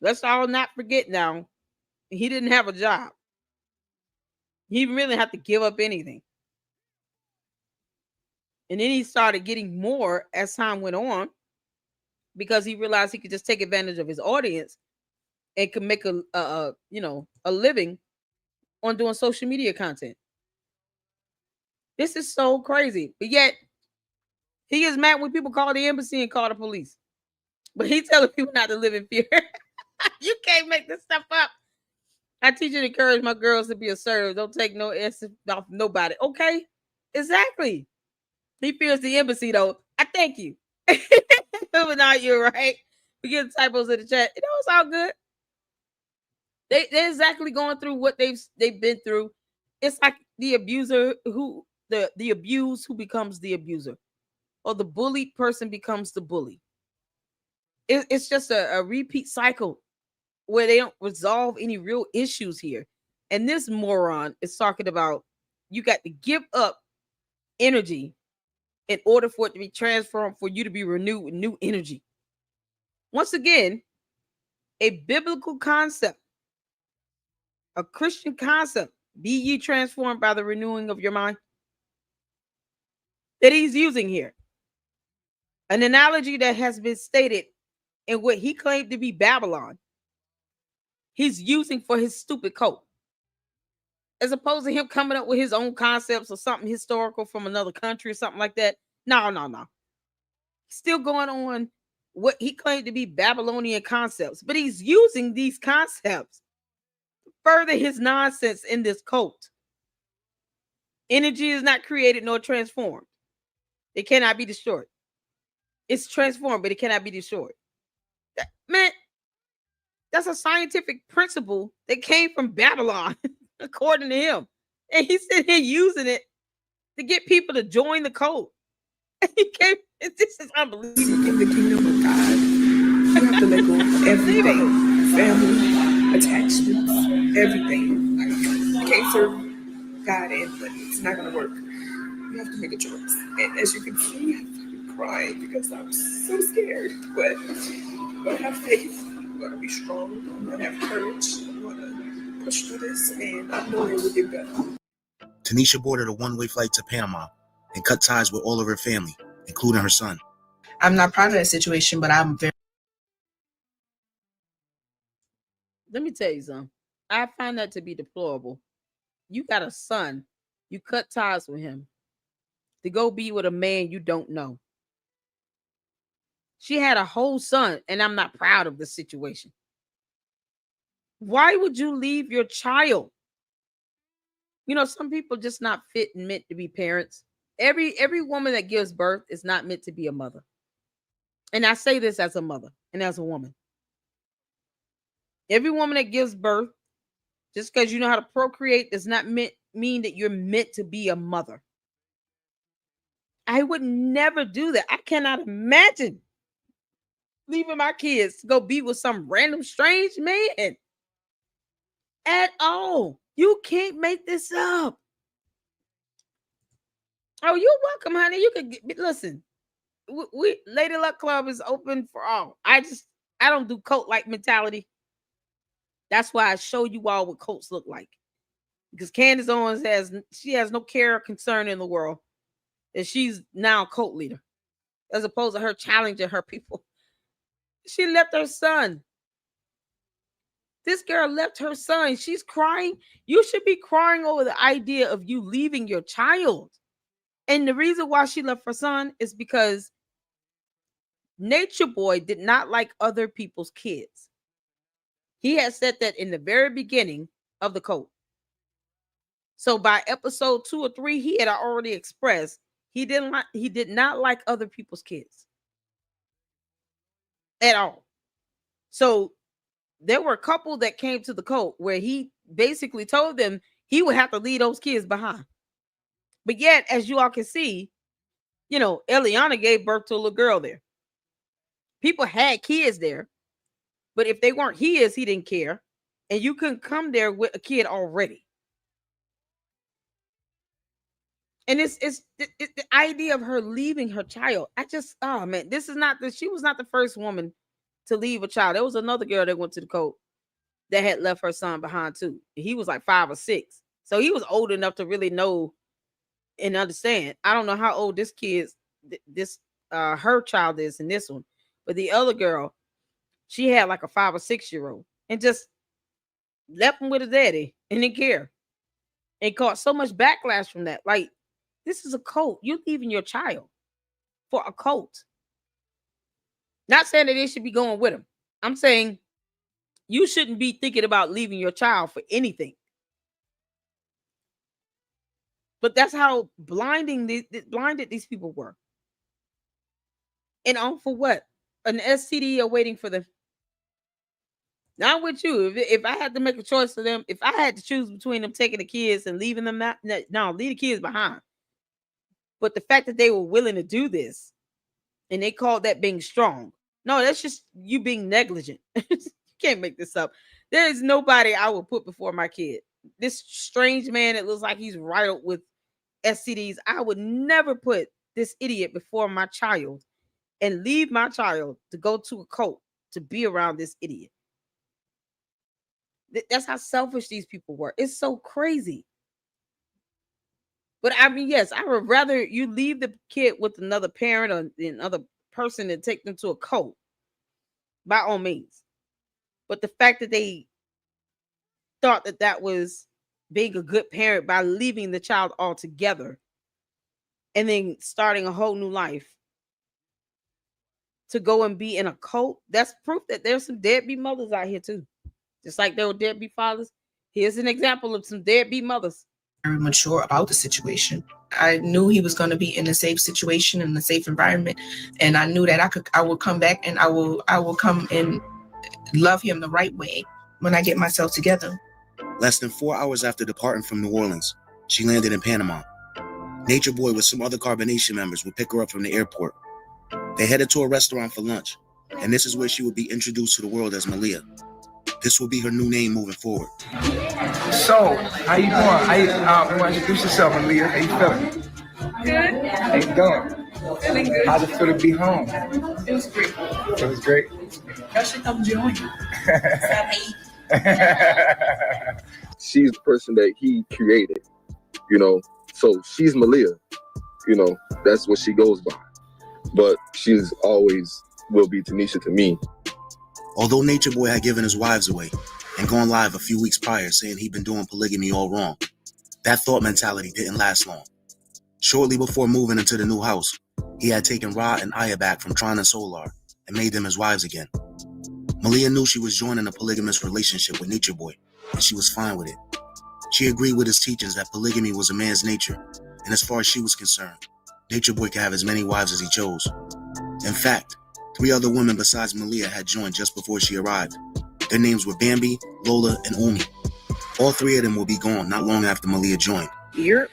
Let's all not forget now, he didn't have a job. He really had to give up anything. And then he started getting more as time went on because he realized he could just take advantage of his audience and could make a living on doing social media content. This is so crazy. But yet he is mad when people call the embassy and call the police. But he telling people not to live in fear. You can't make this stuff up. I teach and encourage my girls to be assertive. Don't take no S off nobody. Okay? Exactly. He fears the embassy though. I thank you. But not you, right? We get typos in the chat. You know, it's all good. They're exactly going through what they've been through. It's like the abuser who the abused who becomes the abuser, or the bullied person becomes the bully. It's just a repeat cycle where they don't resolve any real issues here. And this moron is talking about you got to give up energy in order for it to be transformed, for you to be renewed with new energy. Once again, a biblical concept, a Christian concept, be ye transformed by the renewing of your mind, that he's using here. An analogy that has been stated in what he claimed to be Babylon, he's using for his stupid cult. As opposed to him coming up with his own concepts or something historical from another country or something like that. No. Still going on what he claimed to be Babylonian concepts, but he's using these concepts to further his nonsense in this cult. Energy is not created nor transformed. It cannot be destroyed. It's transformed, but it cannot be destroyed. Man, that's a scientific principle that came from Babylon, according to him. And he's sitting here using it to get people to join the cult. This is unbelievable. In the kingdom of God, you have to let go of everything. Family, attachments, everything. Like, you can't serve God and but it's not going to work. You have to make a choice. And as you can see, I'm crying because I'm so scared. But I'm going to have faith. I'm going to be strong. I'm going to have courage. I'm going to push through this, and I know it will get better. Tanisha boarded a one-way flight to Panama and cut ties with all of her family, including her son. I'm not proud of that situation, but I'm very... Let me tell you something. I find that to be deplorable. You got a son. You cut ties with him to go be with a man you don't know. She had a whole son, and I'm not proud of the situation. Why would you leave your child? You know, some people just not fit and meant to be parents. Every woman that gives birth is not meant to be a mother. And I say this as a mother and as a woman. Every woman that gives birth, just because you know how to procreate, does not mean that you're meant to be a mother. I would never do that. I cannot imagine leaving my kids to go be with some random strange man at all. You can't make this up. Oh, you're welcome, honey. You could listen. We Lady Luck Club is open for all. I don't do cult like mentality. That's why I show you all what cults look like. Because Candace Owens has no care or concern in the world that she's now a cult leader, as opposed to her challenging her people. She left her son. This girl left her son. She's crying. You should be crying over the idea of you leaving your child. And the reason why she left her son is because Nature Boy did not like other people's kids. He had said that in the very beginning of the cult. So by episode 2 or 3, he had already expressed he did not like other people's kids at all. So there were a couple that came to the cult where he basically told them he would have to leave those kids behind. But yet, as you all can see, Eliana gave birth to a little girl there. People had kids there, but if they weren't his, he didn't care. And you couldn't come there with a kid already. And it's the idea of her leaving her child. She was not the first woman to leave a child. There was another girl that went to the cult that had left her son behind too. He was like 5 or 6. So he was old enough to really know and understand. I don't know how old this kid's her child is in this one, but the other girl, she had like a 5 or 6-year-old and just left him with his daddy and didn't care. And caught so much backlash from that. Like, this is a cult. You're leaving your child for a cult. Not saying that they should be going with him. I'm saying you shouldn't be thinking about leaving your child for anything. But that's how blinded these people were. And all for what? An STD are waiting for them. Not with you. If I had to make a choice for them, if I had to choose between them taking the kids and leaving them, no, leave the kids behind. But the fact that they were willing to do this, and they called that being strong. No, that's just you being negligent. You can't make this up. There is nobody I would put before my kid. This strange man that looks like he's riddled with STDs. I would never put this idiot before my child and leave my child to go to a cult to be around this idiot. That's how selfish these people were. It's so crazy. But I mean, yes, I would rather you leave the kid with another parent or another person than take them to a cult, by all means. But the fact that they thought that that was being a good parent by leaving the child altogether and then starting a whole new life to go and be in a cult, that's proof that there's some deadbeat mothers out here too. Just like there were deadbeat fathers. Here's an example of some deadbeat mothers. Very mature about the situation. I knew he was going to be in a safe situation, in a safe environment, and I knew that I will come back and I will come and love him the right way when I get myself together. Less than 4 hours after departing from New Orleans, she landed in Panama. Nature Boy with some other Carbonation members would pick her up from the airport. They headed to a restaurant for lunch, and this is where she would be introduced to the world as Malia. This will be her new name moving forward. So, how you doing? You want to introduce yourself, Malia? How you feeling? Good. How you doing? Feeling good. How'd it feel to be home? It was great. It was great? Y'all should come join. She's the person that he created, so she's Malia, that's what she goes by. But she's always will be Tanisha to me. Although Nature Boy had given his wives away and gone live a few weeks prior saying he'd been doing polygamy all wrong, that thought mentality didn't last long. Shortly before moving into the new house, he had taken Ra and Aya back from Tron and Solar and made them his wives again. Malia knew she was joining a polygamous relationship with Nature Boy, and she was fine with it. She agreed with his teachings that polygamy was a man's nature, and as far as she was concerned, Nature Boy could have as many wives as he chose. In fact, 3 other women besides Malia had joined just before she arrived. Their names were Bambi, Lola, and Umi. All 3 of them will be gone not long after Malia joined. Here.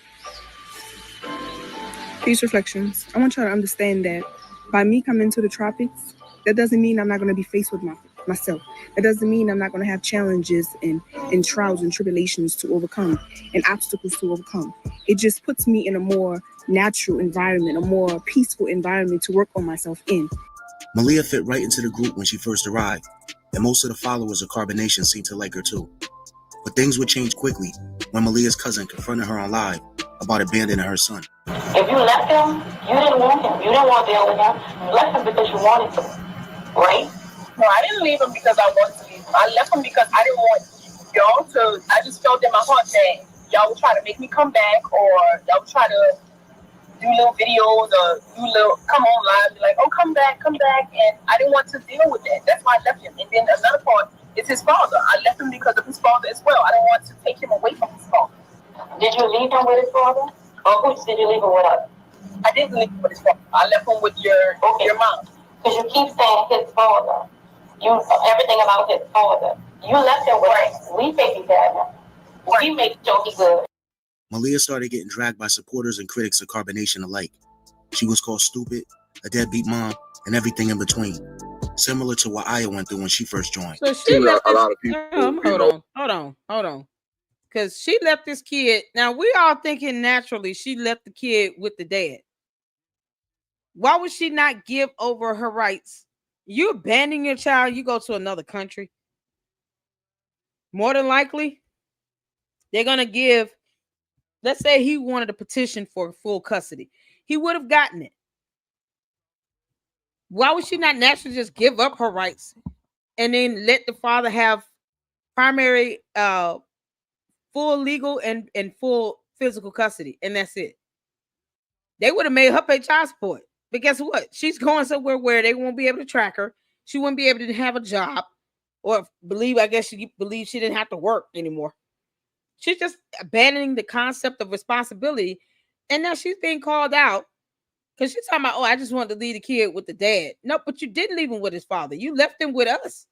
Peace reflections. I want y'all to understand that by me coming to the tropics, that doesn't mean I'm not going to be faced with myself. That doesn't mean I'm not going to have challenges and trials and tribulations to overcome and obstacles to overcome. It just puts me in a more natural environment, a more peaceful environment to work on myself in. Malia fit right into the group when she first arrived, and most of the followers of Carbonation seemed to like her too. But things would change quickly when Malia's cousin confronted her on live about abandoning her son. If you left him, you didn't want him. You didn't want to deal with him. You left him because you wanted to, right? No, I didn't leave him because I wanted to leave him. I left him because I didn't want y'all to, I just felt in my heart that y'all would try to make me come back, or y'all would try to do little videos or come on live, be like, oh, come back, and I didn't want to deal with that. That's why I left him. And then another part is his father. I left him because of his father as well. I didn't want to take him away from his father. Did you leave him with his father? Or who did you leave him with us? I didn't leave him with his father. I left him with your mom. Because you keep saying his father. Everything about his father. You left him with us. We taking care of him. We make sure he's good. Malia started getting dragged by supporters and critics of Carbonation alike. She was called stupid, a deadbeat mom, and everything in between. Similar to what Aya went through when she first joined. So she left a lot of people. Hold on. Because she left this kid. Now, we all thinking naturally she left the kid with the dad. Why would she not give over her rights You abandon your child, you go to another country. More than likely, they're going to give, let's say he wanted a petition for full custody. He would have gotten it. Why would she not naturally just give up her rights and then let the father have primary full legal and full physical custody, and that's it? They would have made her pay child support. But guess what? She's going somewhere where they won't be able to track her. She wouldn't be able to have a job, or I guess she believed she didn't have to work anymore. She's just abandoning the concept of responsibility. And now she's being called out because she's talking about, oh, I just wanted to leave the kid with the dad. No, but you didn't leave him with his father. You left him with us.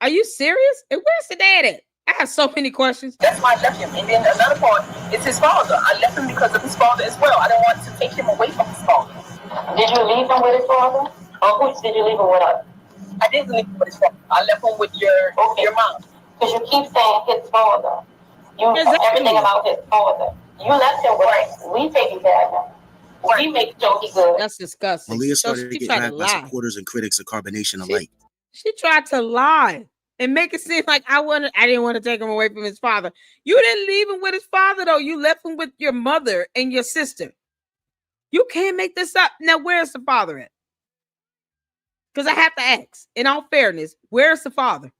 Are you serious? And where's the dad at? I have so many questions. That's why I left him. And then another part, it's his father. I left him because of his father as well. I didn't want to take him away from his father. Did you leave him with his father? Or who did you leave him with? I didn't leave him with his father. I left him with your mom. Because you keep saying his father. Everything about his father. You left him with we taking care of him. We make sure he's good. That's disgusting. Malia started to get dragged by supporters and critics of carbonation alike. She tried to lie and make it seem like I didn't want to take him away from his father. You didn't leave him with his father, though. You left him with your mother and your sister. You can't make this up. Now, where's the father at? Because I have to ask, in all fairness, where's the father?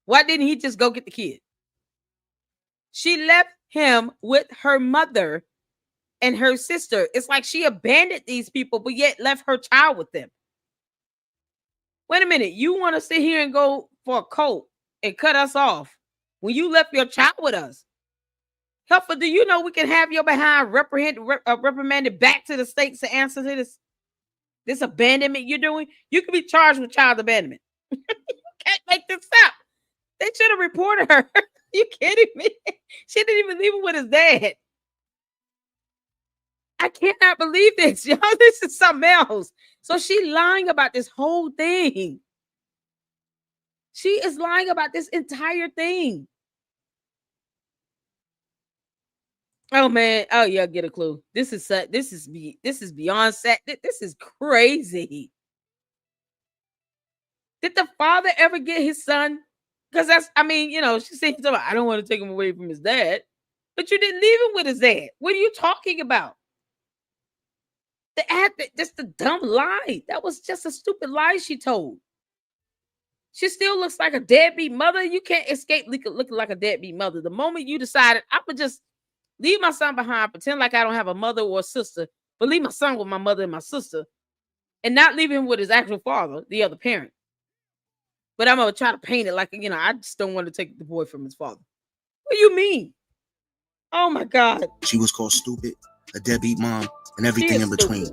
Why didn't he just go get the kid? She left him with her mother and her sister. It's like she abandoned these people, but yet left her child with them. Wait a minute. You want to sit here and go for a coat and cut us off when you left your child with us? Helpful, do you know we can have your behind reprimanded back to the states to answer to this abandonment you're doing? You could be charged with child abandonment. You can't make this up. They should have reported her. You kidding me? She didn't even leave him with his dad. I cannot believe this, y'all. This is something else. So she lying about this whole thing. She is lying about this entire thing. Oh man. Oh yeah, get a clue. This is beyond sad. This is crazy. Did the father ever get his son? Because she said, I don't want to take him away from his dad. But you didn't leave him with his dad. What are you talking about? Just a dumb lie. That was just a stupid lie she told. She still looks like a deadbeat mother. You can't escape looking like a deadbeat mother. The moment you decided, I'm going to just leave my son behind, pretend like I don't have a mother or a sister, but leave my son with my mother and my sister, and not leave him with his actual father, the other parent. But I'm going to try to paint it like, I just don't want to take the boy from his father. What do you mean? Oh, my God. She was called stupid, a deadbeat mom, and everything in between.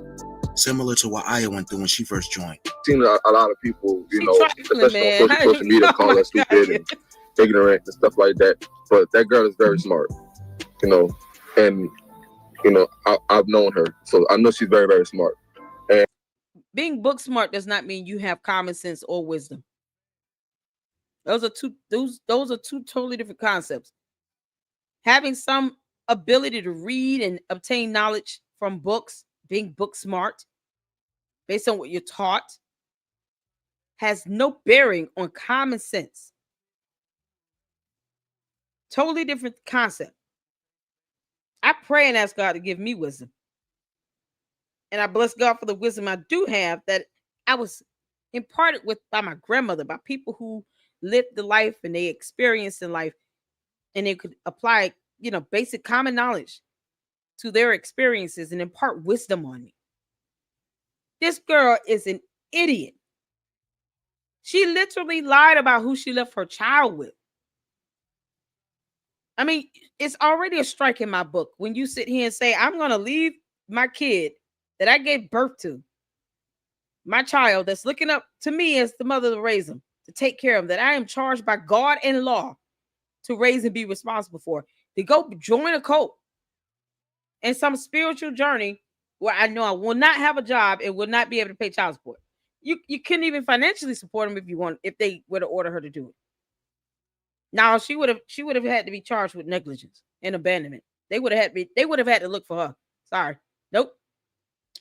Similar to what Aya went through when she first joined. Seen a lot of people, especially on social media, call her stupid and ignorant and stuff like that. But that girl is very smart, and I've known her, so I know she's very, very smart. And being book smart does not mean you have common sense or wisdom. Those are two totally different concepts. Having some ability to read and obtain knowledge from books, being book smart, based on what you're taught, has no bearing on common sense. Totally different concept. I pray and ask God to give me wisdom. And I bless God for the wisdom I do have that I was imparted with by my grandmother, by people who lived the life and they experienced in life, and they could apply, basic common knowledge to their experiences and impart wisdom on me. This girl is an idiot. She literally lied about who she left her child with. It's already a strike in my book when you sit here and say, I'm going to leave my kid that I gave birth to, my child that's looking up to me as the mother to raise him, to take care of him, that I am charged by God and law to raise and be responsible for, to go join a cult and some spiritual journey where I know I will not have a job and will not be able to pay child support. You couldn't even financially support him if they were to order her to do it. Now she would have had to be charged with negligence and abandonment. They would have had to look for her. Sorry. Nope.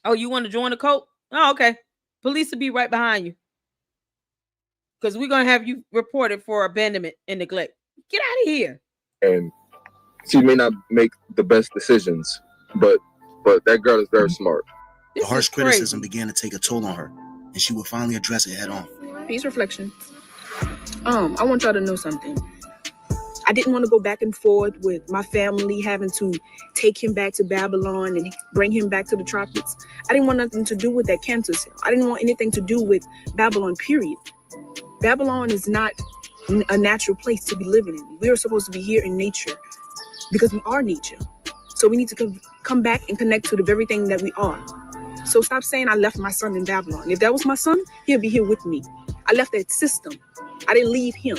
Oh, you want to join the cult? Oh, okay. Police will be right behind you. Because we're going to have you reported for abandonment and neglect. Get out of here. And she may not make the best decisions, but that girl is very smart. The harsh criticism began to take a toll on her, and she would finally address it head on. Peace reflection. I want y'all to know something. I didn't want to go back and forth with my family having to take him back to Babylon and bring him back to the tropics. I didn't want nothing to do with that cancer cell. I didn't want anything to do with Babylon, period. Babylon is not a natural place to be living in. We are supposed to be here in nature because we are nature. So we need to come back and connect to the very thing that we are. So stop saying I left my son in Babylon. If that was my son, he'll be here with me. I left that system. I didn't leave him.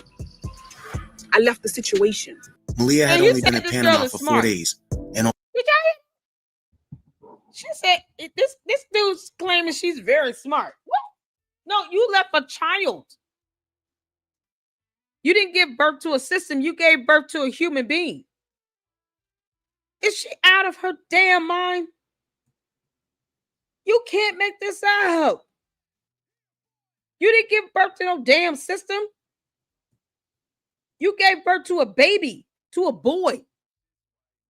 I left the situation. Malia had only been in Panama for 4 days. And she said, this dude's claiming she's very smart. What? No, you left a child. You didn't give birth to a system. You gave birth to a human being. Is she out of her damn mind? You can't make this out. You didn't give birth to no damn system. You gave birth to a baby, to a boy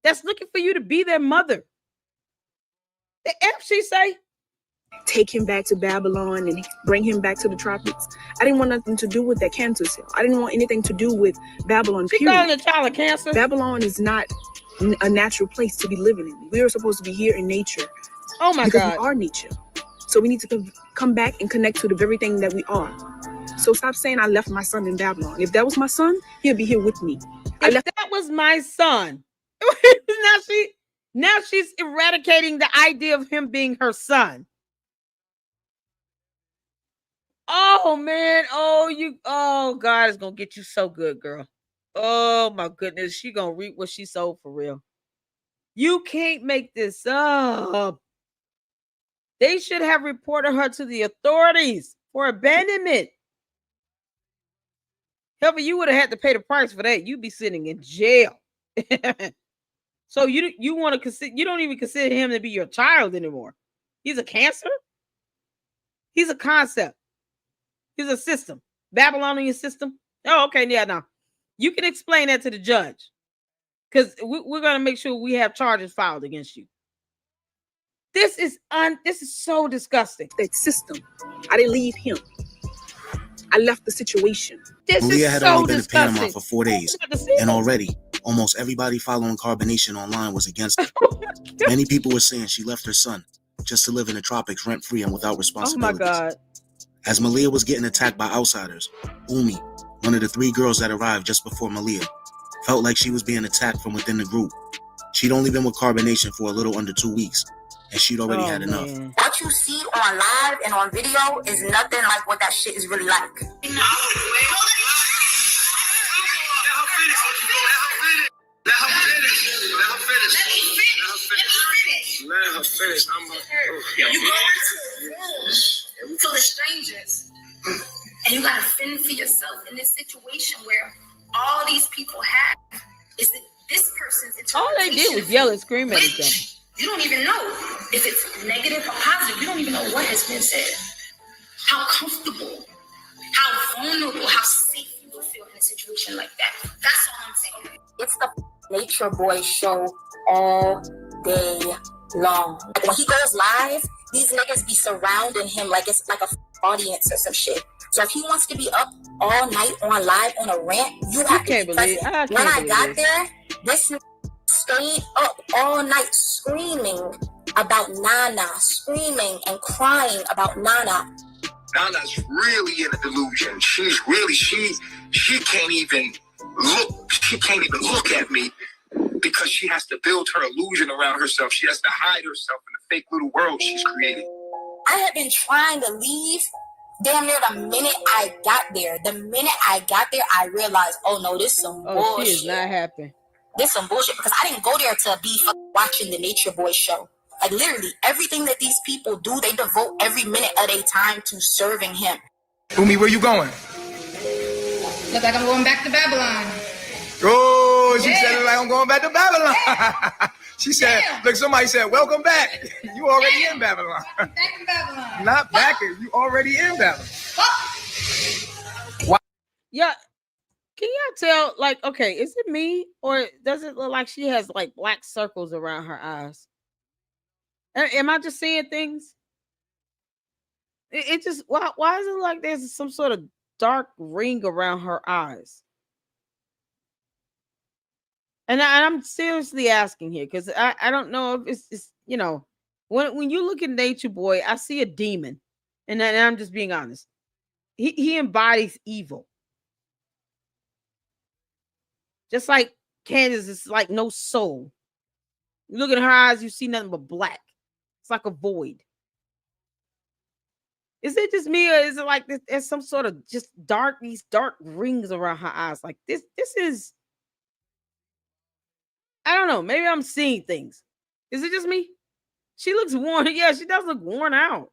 that's looking for you to be their mother. The F she say? Take him back to Babylon and bring him back to the tropics. I didn't want nothing to do with that cancer cell. I didn't want anything to do with Babylon, She period. calling the child a cancer? Babylon is not a natural place to be living in. We are supposed to be here in nature. Oh my because God. we are nature. So we need to come back and connect to the very thing that we are. So stop saying I left my son in Babylon. If that was my son, he'll be here with me. That was my son. now she's eradicating the idea of him being her son. Oh man, God is gonna get you so good, girl. Oh my goodness, she gonna reap what she sowed for real. You can't make this up. They should have reported her to the authorities for abandonment. Hell, you would have had to pay the price for that. You'd be sitting in jail. So you want to consider? You don't even consider him to be your child anymore. He's a cancer. He's a concept. He's a system. Babylonian system. Oh, okay, yeah, now you can explain that to the judge, because we're gonna make sure we have charges filed against you. This is so disgusting. That system. I didn't leave him. I left the situation. Malia had only been in Panama for 4 days, and already almost everybody following carbonation online was against her. Many people were saying she left her son just to live in the tropics rent-free and without responsibilities. Oh my God. As Malia was getting attacked by outsiders, Umi, one of the 3 girls that arrived just before Malia, felt like she was being attacked from within the group. She'd only been with carbonation for a little under 2 weeks, and she'd already had enough. What you see on live and on video is nothing like what that shit is really like. Let her finish. You feel the strangers. And you gotta fend for yourself in this situation where all these people have is that this person's interpretation. All they did was yell and scream at each other. You don't even know if it's negative or positive. You don't even know what has been said. How comfortable, how vulnerable, how safe you will feel in a situation like that. That's all I'm saying. It's the Nature Boy show all day long. Like when he goes live, these niggas be surrounding him like it's like a audience or some shit. So if he wants to be up all night on live on a rant, you have to be present. When I got there, this stayed up all night screaming about Nana, screaming and crying about Nana. Nana's really in a delusion. She's really, she can't even look at me because she has to build her illusion around herself. She has to hide herself in the fake little world she's created. I have been trying to leave damn near the minute I got there. The minute I got there, I realized, oh no, this is some bullshit. She is not happy. This some bullshit because I didn't go there to be watching the Nature Boy show. Like literally everything that these people do, they devote every minute of their time to serving him. Umi, where you going? Look like I'm going back to Babylon. Oh, she said it like I'm going back to Babylon. She said, look, somebody said, welcome back. You already in Babylon. Back in Babylon. Not back it. You already in Babylon. Yeah. Can y'all tell, like, okay, is it me or does it look like she has like black circles around her eyes? Am I just seeing things? It just, why is it like there's some sort of dark ring around her eyes? And I'm seriously asking here because I don't know if it's you know, when you look at Nature Boy, I see a demon, and I'm just being honest. He embodies evil. Just like Candace is like no soul. You look at her eyes, you see nothing but black. It's like a void. Is it just me, or is it like there's some sort of just these dark rings around her eyes? Like this is, I don't know. Maybe I'm seeing things. Is it just me? She looks worn. Yeah, she does look worn out.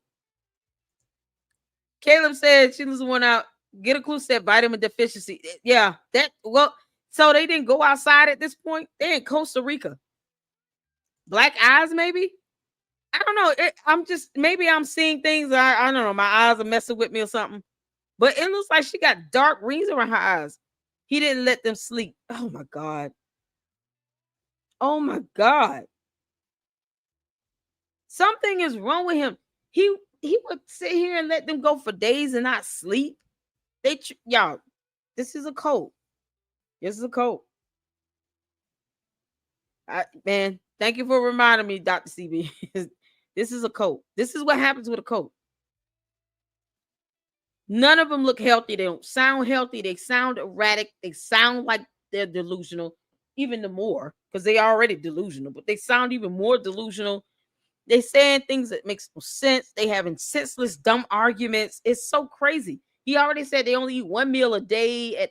Caleb said she looks worn out. Get a clue, said vitamin deficiency. Yeah, so they didn't go outside at this point. They're in Costa Rica. Black eyes, maybe? I don't know. Maybe I'm seeing things. I don't know. My eyes are messing with me or something. But it looks like she got dark rings around her eyes. He didn't let them sleep. Oh my God. Oh my God. Something is wrong with him. He would sit here and let them go for days and not sleep. Y'all, this is a cult. This is a cult. Man, thank you for reminding me, Dr. CB. This is a cult. This is what happens with a cult. None of them look healthy. They don't sound healthy. They sound erratic. They sound like they're delusional, even the more, because they are already delusional, but they sound even more delusional. They saying things that makes no sense. They having senseless, dumb arguments. It's so crazy. He already said they only eat 1 meal a day at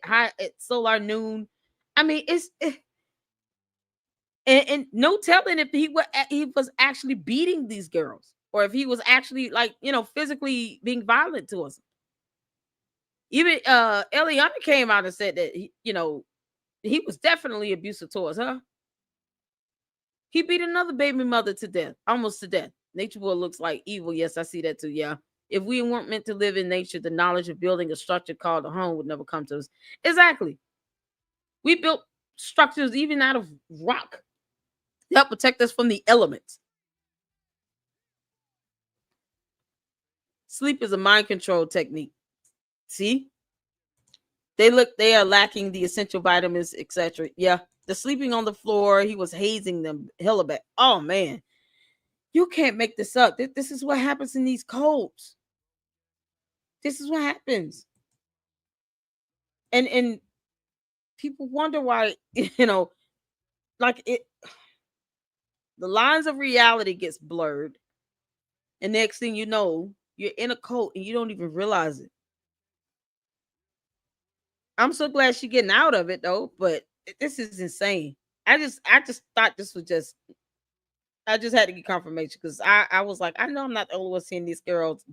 solar noon. I mean, and no telling if he was actually beating these girls or if he was actually physically being violent towards them. Even Eliana came out and said that he was definitely abusive towards her. He beat another baby mother to death, almost to death. Nature Boy looks like evil. Yes, I see that too. Yeah. If we weren't meant to live in nature, the knowledge of building a structure called a home would never come to us. Exactly. We built structures even out of rock to help protect us from the elements. Sleep is a mind control technique. See? They are lacking the essential vitamins, etc. Yeah. The sleeping on the floor, he was hazing them hella back. Oh man. You can't make this up. This is what happens in these cults. This is what happens. And people wonder why, the lines of reality gets blurred. And next thing you know, you're in a cult and you don't even realize it. I'm so glad she's getting out of it though, but this is insane. I just thought this was just, I just had to get confirmation because I was like, I know I'm not the only one seeing these girls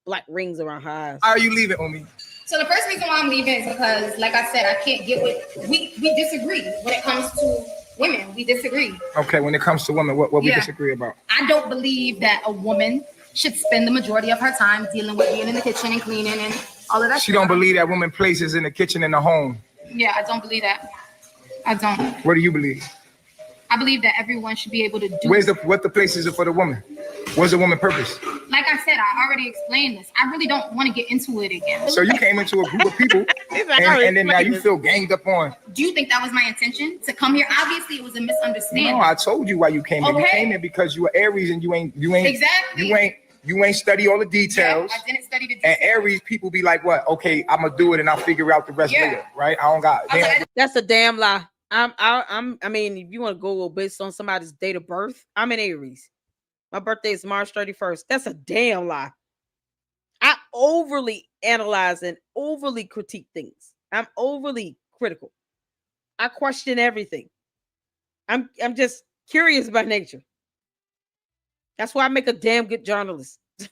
black rings around her eyes. How are you leaving on me? So the first reason why I'm leaving is because, like I said, I can't get with, we disagree when it comes to women. We disagree. Okay, when it comes to women, what we disagree about? I don't believe that a woman should spend the majority of her time dealing with being in the kitchen and cleaning and all of that. She don't believe that women places in the kitchen and the home. Yeah, I don't believe that. I don't. What do you believe? I believe that everyone should be able to do. What the places are for the woman? What's the woman purpose? Like I said, I already explained this. I really don't want to get into it again. So you came into a group of people and then now you feel ganged up on. Do you think that was my intention to come here? Obviously, it was a misunderstanding. No, I told you why you came in. You came in because you were Aries and you ain't exactly. You ain't study all the details. Yeah, I didn't study the details. And Aries people be like, what? Okay, I'm gonna do it and I'll figure out the rest later, right? I don't got. That's a damn lie. I mean, if you want to go based on somebody's date of birth, I'm an Aries. My birthday is March 31st. That's a damn lie. I overly analyze and overly critique things. I'm overly critical. I question everything. I'm just curious by nature. That's why I make a damn good journalist. Because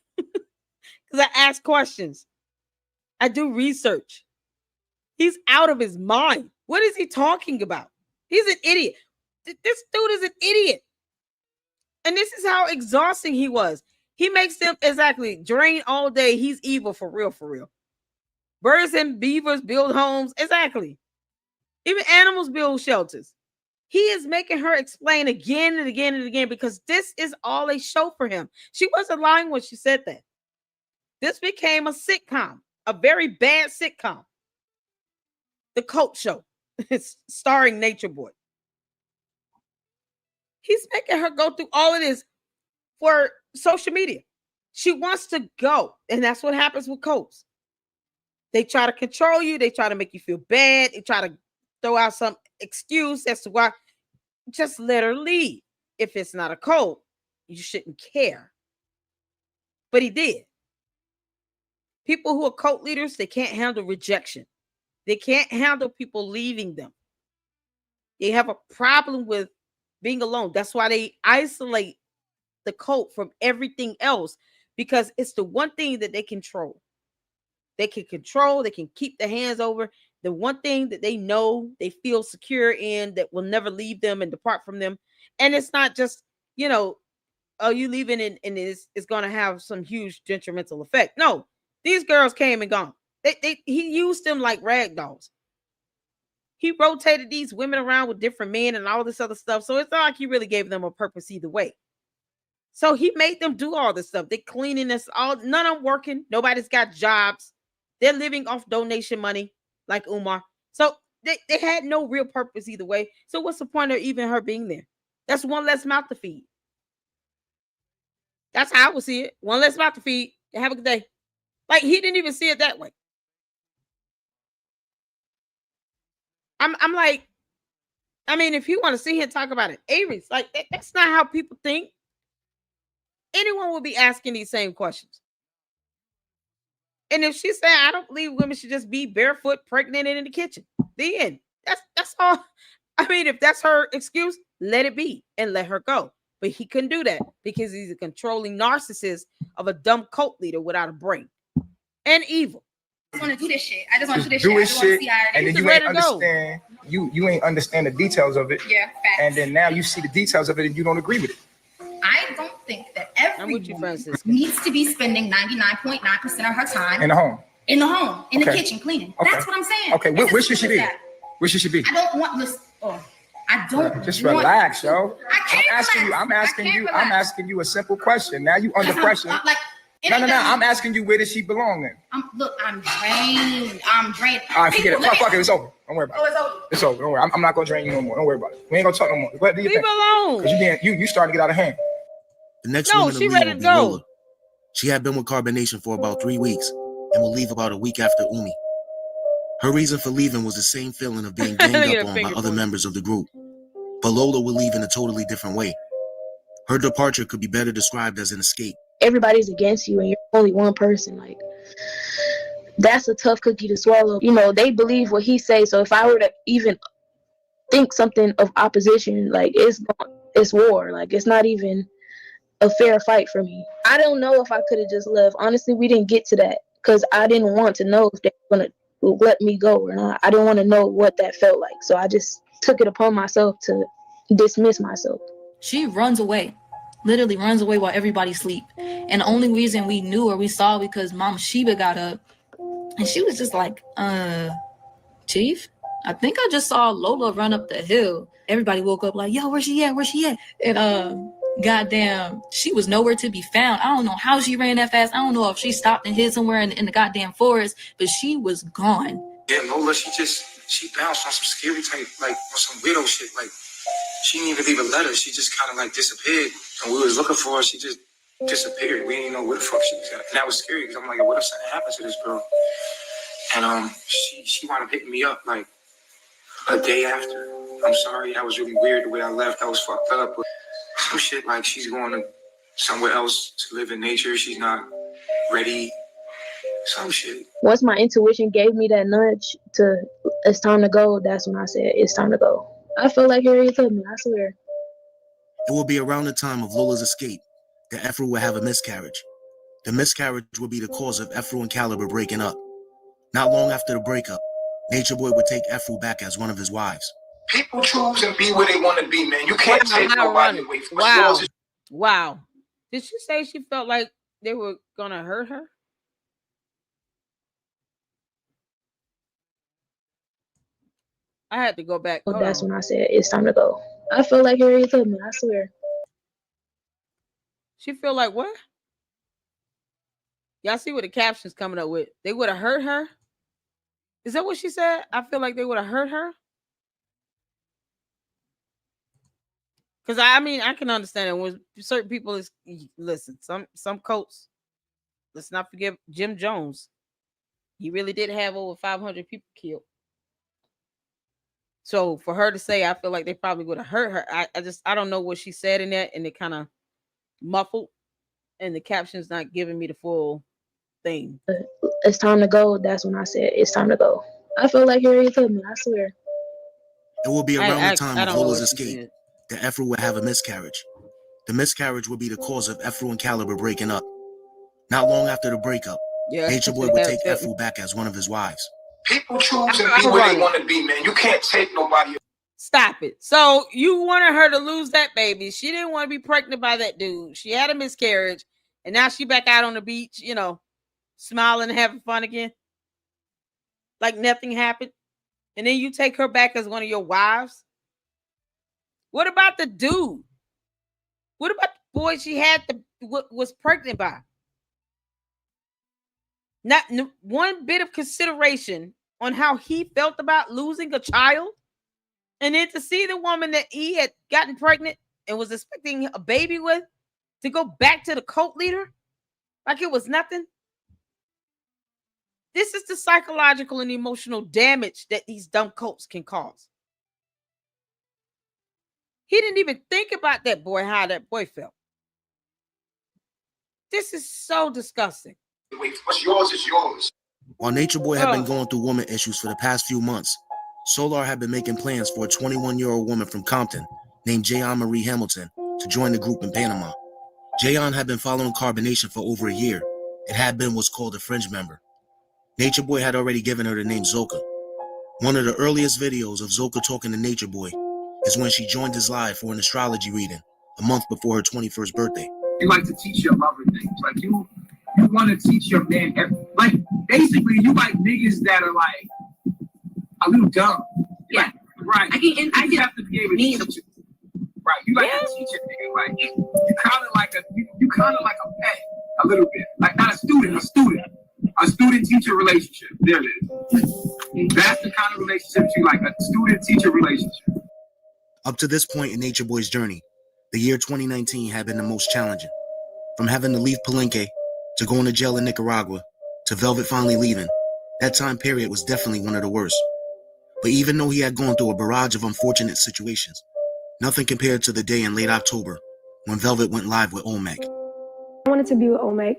I ask questions. I do research. He's out of his mind. What is he talking about? He's an idiot. This dude is an idiot. And this is how exhausting he was. He makes them exactly drain all day. He's evil for real, for real. Birds and beavers build homes. Exactly. Even animals build shelters. He is making her explain again and again and again because this is all a show for him. She wasn't lying when she said that. This became a sitcom, a very bad sitcom. The Cult Show. It's starring Nature Boy. He's making her go through all of this for social media. She wants to go. And that's what happens with cults. They try to control you. They try to make you feel bad. They try to throw out some excuse as to why. Just let her leave. If it's not a cult, you shouldn't care. But he did. People who are cult leaders, they can't handle rejection. They can't handle people leaving them. They have a problem with being alone. That's why they isolate the cult from everything else, because it's the one thing that they control. They can control, they can keep their hands over. The one thing that they know, they feel secure in, that will never leave them and depart from them. And it's not just, oh, you leaving and it's going to have some huge detrimental effect. No, these girls came and gone. He used them like rag dolls. He rotated these women around with different men and all this other stuff. So it's not like he really gave them a purpose either way. So he made them do all this stuff. They cleaning this all. None of them working. Nobody's got jobs. They're living off donation money like Umar. So they had no real purpose either way. So what's the point of even her being there? That's one less mouth to feed. That's how I would see it. One less mouth to feed. Have a good day. Like, he didn't even see it that way. I'm like, I mean, if you want to sit here and talk about it, Aries, like that's not how people think. Anyone will be asking these same questions. And if she's saying, I don't believe women should just be barefoot, pregnant, and in the kitchen, then that's all. I mean, if that's her excuse, let it be and let her go. But he couldn't do that because he's a controlling narcissist of a dumb cult leader without a brain and evil. I just want to do this shit. I just want to do this Do shit. his shit, and then you ain't ready to go. understand. You ain't understand the details of it. Yeah, facts. And then now you see the details of it, and you don't agree with it. I don't think that every woman needs to be spending 99.9% of her time In the home. in the Okay. kitchen cleaning. Okay. That's what I'm saying. Okay, It's where as should she simple be? as that. Where should she be? I don't want this. I don't. Just want relax, to. yo. I can't I'm relax. I'm asking you a simple question. Now you under pressure. No. I'm asking you, where does she belong in? I'm drained. I'm drained. All right, forget it. Fuck it. It's over. Don't worry about it. It's over. It's over. Don't worry. I'm not gonna drain you no more. Don't worry about it. We ain't gonna talk no more. What do you Leave think? alone. Because you starting to get out of hand. The next No, woman to she leave ready will to be go. Lola. She had been with Carbonation for about 3 weeks and will leave about a week after Umi. Her reason for leaving was the same feeling of being ganged Look at up her on by finger other pointing. members of the group. But Lola will leave in a totally different way. Her departure could be better described as an escape. Everybody's against you and you're only one person. Like, that's a tough cookie to swallow. They believe what he says. So if I were to even think something of opposition, like, it's war. Like, it's not even a fair fight for me. I don't know if I could have just left. Honestly, we didn't get to that because I didn't want to know if they were going to let me go or not. I didn't want to know what that felt like. So I just took it upon myself to dismiss myself. She runs away, literally runs away while everybody sleep. And the only reason we knew or we saw because Mama Sheba got up and she was just like, Chief, I think I just saw Lola run up the hill. Everybody woke up like, yo, where's she at? Where's she at? And goddamn, she was nowhere to be found. I don't know how she ran that fast. I don't know if she stopped and hid somewhere in the goddamn forest, but she was gone. Yeah, Lola, she bounced on some scary type, like on some widow shit. Like, she didn't even leave a letter. She just kind of like disappeared. And we was looking for her. She just disappeared. We didn't know where the fuck she was at. And that was scary because I'm like, what if something happens to this girl? And she wound up hitting me up like a day after. I'm sorry, that was really weird the way I left. That was fucked up. But some shit like she's going to somewhere else to live in nature. She's not ready. Some shit. Once my intuition gave me that nudge to, it's time to go, that's when I said, it's time to go. I feel like Harriet Tubman, I swear. It will be around the time of Lola's escape that Ephru will have a miscarriage. The miscarriage will be the cause of Ephru and Caliber breaking up. Not long after the breakup, Nature Boy would take Ephru back as one of his wives. People choose and be where they want to be, man. You can't take nobody away from us. Wow. Did she say she felt like they were gonna hurt her? I had to go back. Hold That's on. when I said it's time to go. I feel like Harriet Tubman, I swear. She feel like what? Y'all see what the caption's coming up with? They would have hurt her? Is that what she said? I feel like they would have hurt her? Because I mean, I can understand it when certain people is listen, some cults. Let's not forget Jim Jones. He really did have over 500 people killed. So for her to say, I feel like they probably would have hurt her. I don't know what she said in that, and it kind of muffled, and the caption's not giving me the full thing. It's time to go. That's when I said it's time to go. I feel like Harriet Tubman, I swear. It will be around the time of Lola's escape said. that Efru would have a miscarriage. The miscarriage would be the cause of Efru and Caliber breaking up. Not long after the breakup, Nature Boy would take Efru back as one of his wives. People choose and be where they want to be, man. You can't take nobody. Stop it. So you wanted her to lose that baby. She didn't want to be pregnant by that dude. She had a miscarriage, and now she back out on the beach, smiling and having fun again. Like nothing happened. And then you take her back as one of your wives. What about the dude? What about the boy she had was pregnant by? Not one bit of consideration on how he felt about losing a child. And then to see the woman that he had gotten pregnant and was expecting a baby with to go back to the cult leader like it was nothing. This is the psychological and emotional damage that these dumb cults can cause. He didn't even think about that boy, how that boy felt. This is so disgusting. What's yours is yours. While Nature Boy had been going through woman issues for the past few months, Solar had been making plans for a 21-year-old woman from Compton named Jayon Marie Hamilton to join the group in Panama. Jayon had been following Carbonation for over a year and had been what's called a fringe member. Nature Boy had already given her the name Zoka. One of the earliest videos of Zoka talking to Nature Boy is when she joined his live for an astrology reading a month before her 21st birthday. You like to teach your lover things. Like you want to teach your man, like basically you like niggas that are like a little dumb. Yeah, like, right. I have to be able to teach it. Right, you like to teach a nigga. Like you kind of like a pet a little bit. Like not a student-teacher relationship. There it is. That's the kind of relationship you like, a student-teacher relationship. Up to this point in Nature Boy's journey, the year 2019 had been the most challenging. From having to leave Palenque, to going to jail in Nicaragua, to Velvet finally leaving, that time period was definitely one of the worst. But even though he had gone through a barrage of unfortunate situations, nothing compared to the day in late October when Velvet went live with Olmec. I wanted to be with Olmec,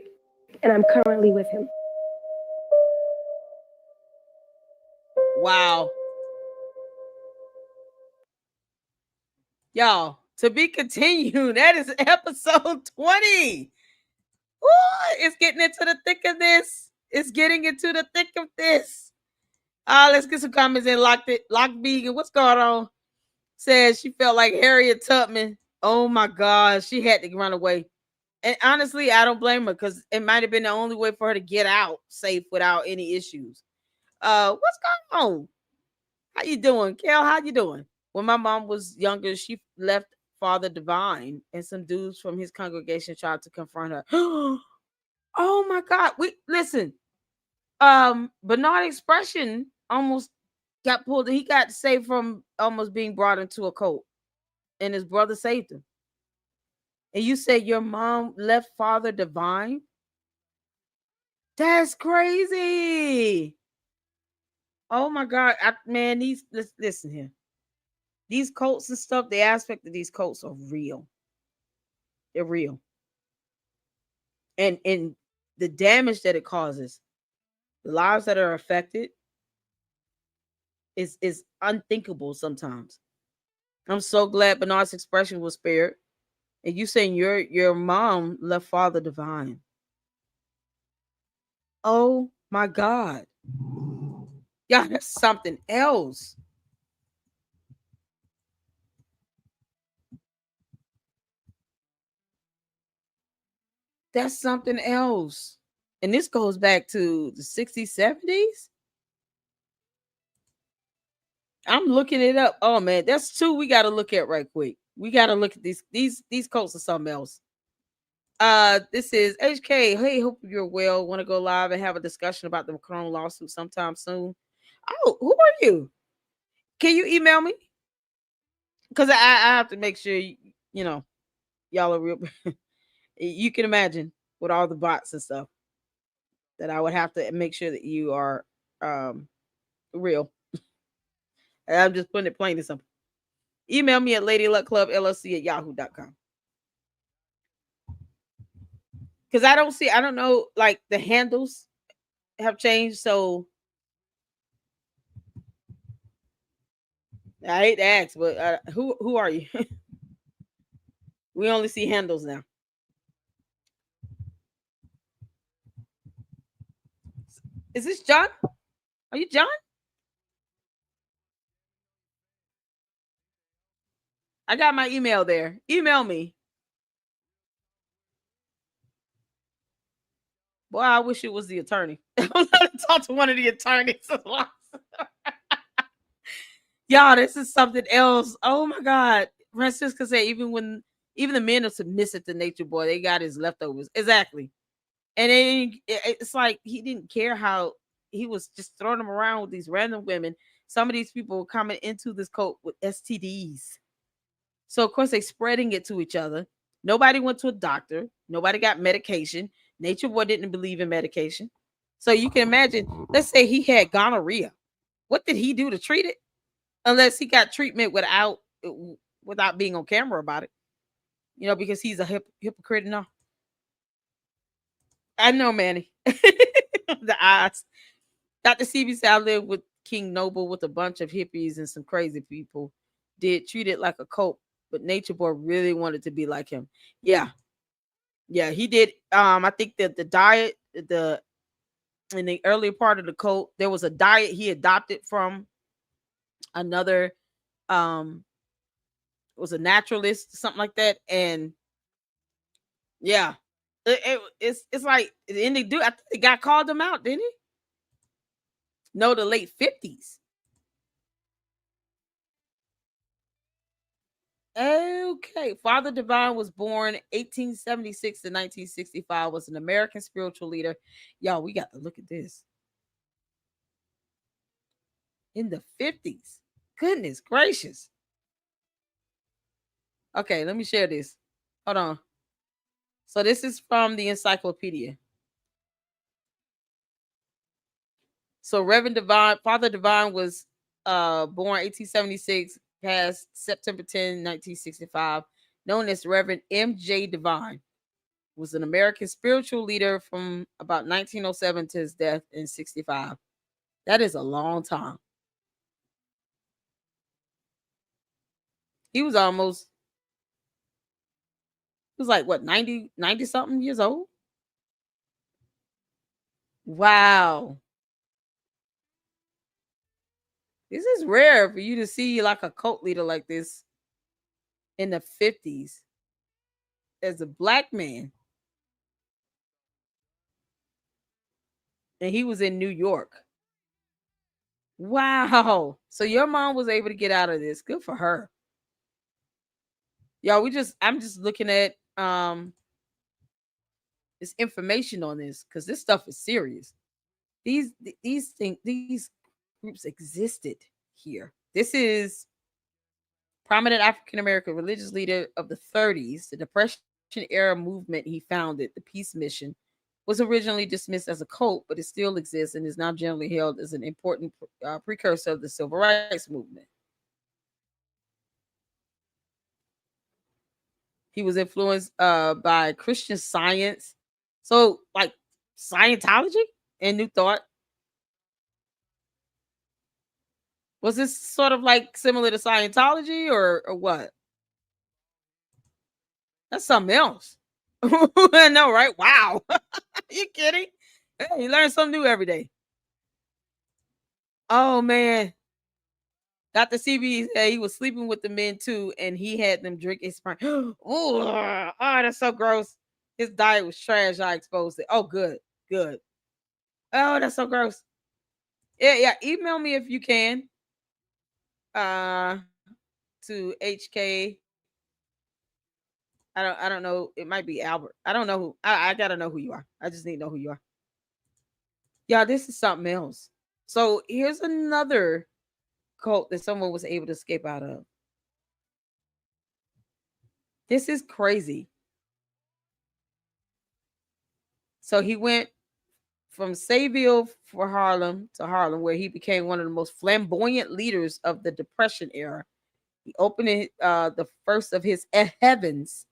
and I'm currently with him. Wow. Y'all, to be continued. That is episode 20. Ooh, it's getting into the thick of this. It's getting into the thick of this. Let's get some comments in. Lock Vegan, what's going on? Says she felt like Harriet Tubman. Oh my God, she had to run away. And honestly, I don't blame her because it might have been the only way for her to get out safe without any issues. What's going on? How you doing, Kel? How you doing? When my mom was younger, she left Father Divine, and some dudes from his congregation tried to confront her. Oh my God! Listen. Bernard Expression almost got pulled. He got saved from almost being brought into a cult, and his brother saved him. And you say your mom left Father Divine? That's crazy. Oh my God, man! Listen here. These cults and stuff, the aspect of these cults are real. They're real. And the damage that it causes, the lives that are affected is unthinkable sometimes. I'm so glad Bernard's Expression was spared. And you saying your mom left Father Divine. Oh my God. Yeah, that's something else. That's something else. And this goes back to the 60s, 70s. I'm looking it up. Oh man, that's two we got to look at right quick. We got to look at these coats are something else. This is HK. Hey, hope you're well. Want to go live and have a discussion about the Macron lawsuit sometime soon. Oh, who are you? Can you email me? Because I have to make sure you know y'all are real. You can imagine with all the bots and stuff that I would have to make sure that you are real. I'm just putting it plain and simple. Email me at LadyLuckClubLLC at yahoo.com. Because I don't know, like the handles have changed. So I hate to ask, but who are you? We only see handles now. Is this John? Are you John? I got my email there. Email me. Boy, I wish it was the attorney. I'm gonna talk to one of the attorneys. Y'all, this is something else. Oh my God. Francisca said even the men are submissive to Nature Boy, they got his leftovers. Exactly. And then it's like he didn't care how he was just throwing them around with these random women. Some of these people were coming into this cult with STDs. So of course they spreading it to each other. Nobody went to a doctor. Nobody got medication. Nature Boy didn't believe in medication. So you can imagine, let's say he had gonorrhea. What did he do to treat it? Unless he got treatment without being on camera about it. You know, because he's a hypocrite and all. I know, Manny. The eyes. Dr. CB said I lived with King Noble with a bunch of hippies and some crazy people. Did treat it like a cult, but Nature Boy really wanted to be like him. Yeah. Yeah, he did. I think that the diet, in the earlier part of the cult, there was a diet he adopted from another was a naturalist, something like that. And yeah, it's like, and they do. I think the guy called him out, didn't he? No, the late 50s. Okay, Father Divine was born 1876 to 1965. Was an American spiritual leader. Y'all, we got to look at this in the 50s. Goodness gracious. Okay, let me share this. Hold on. So this is from the encyclopedia. So Reverend Divine, Father Divine was born 1876, passed September 10, 1965, known as Reverend M.J. Divine. Was an American spiritual leader from about 1907 to his death in 65. That is a long time. He was like what, 90 something years old? Wow. This is rare for you to see like a cult leader like this in the 50s as a black man. And he was in New York. Wow. So your mom was able to get out of this. Good for her. Y'all, I'm just looking at this information on this because this stuff is serious. These groups existed here. This is prominent African American religious leader of the 30s, the Depression era movement he founded, the Peace Mission, was originally dismissed as a cult, but it still exists and is now generally held as an important precursor of the civil rights movement. He was influenced by Christian Science, so like Scientology and New Thought. Was this sort of like similar to Scientology or what? That's something else. I know, right? Wow. You kidding? Hey, you learn something new every day. Oh man. Dr. CB said he was sleeping with the men too, and he had them drink his sperm. Oh, that's so gross. His diet was trash. I exposed it. Oh, good. Good. Oh, that's so gross. Yeah. Email me if you can. To HK. I don't know. It might be Albert. I don't know who. I gotta know who you are. I just need to know who you are. Yeah, this is something else. So here's another cult that someone was able to escape out of. This is crazy. So he went from Sayville for Harlem to Harlem, where he became one of the most flamboyant leaders of the Depression era. He opened the first of his heavens.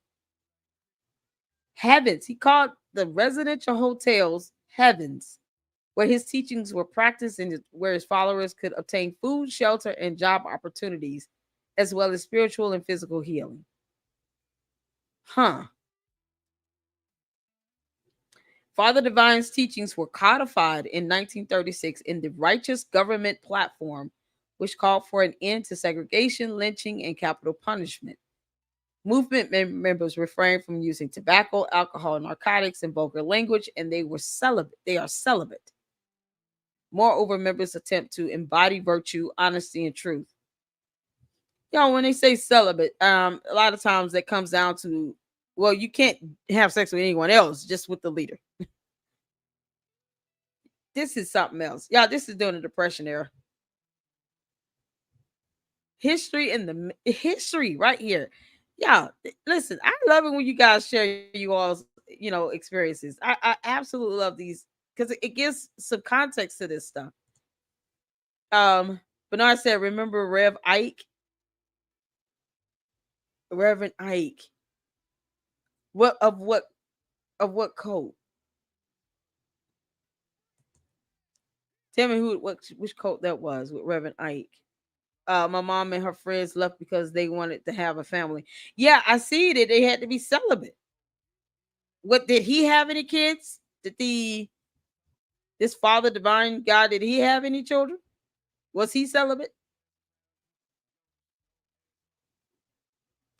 Heavens. He called the residential hotels heavens, where his teachings were practiced and where his followers could obtain food, shelter, and job opportunities, as well as spiritual and physical healing. Huh. Father Divine's teachings were codified in 1936 in the Righteous Government Platform, which called for an end to segregation, lynching, and capital punishment. Movement members refrained from using tobacco, alcohol, narcotics, and vulgar language, and they were celibate. They are celibate. Moreover, members attempt to embody virtue, honesty, and truth. When they say celibate, a lot of times that comes down to, well, you can't have sex with anyone else, just with the leader. This is something else. This is during the Depression era. History right here. Listen, I love it when you guys share you all's, experiences. I absolutely love these because it gives some context to this stuff. Bernard said, remember Reverend Ike? What code? Tell me which code that was with Reverend Ike. My mom and her friends left because they wanted to have a family. Yeah, I see that they had to be celibate. What, did he have any kids? This Father Divine God, did he have any children? Was he celibate?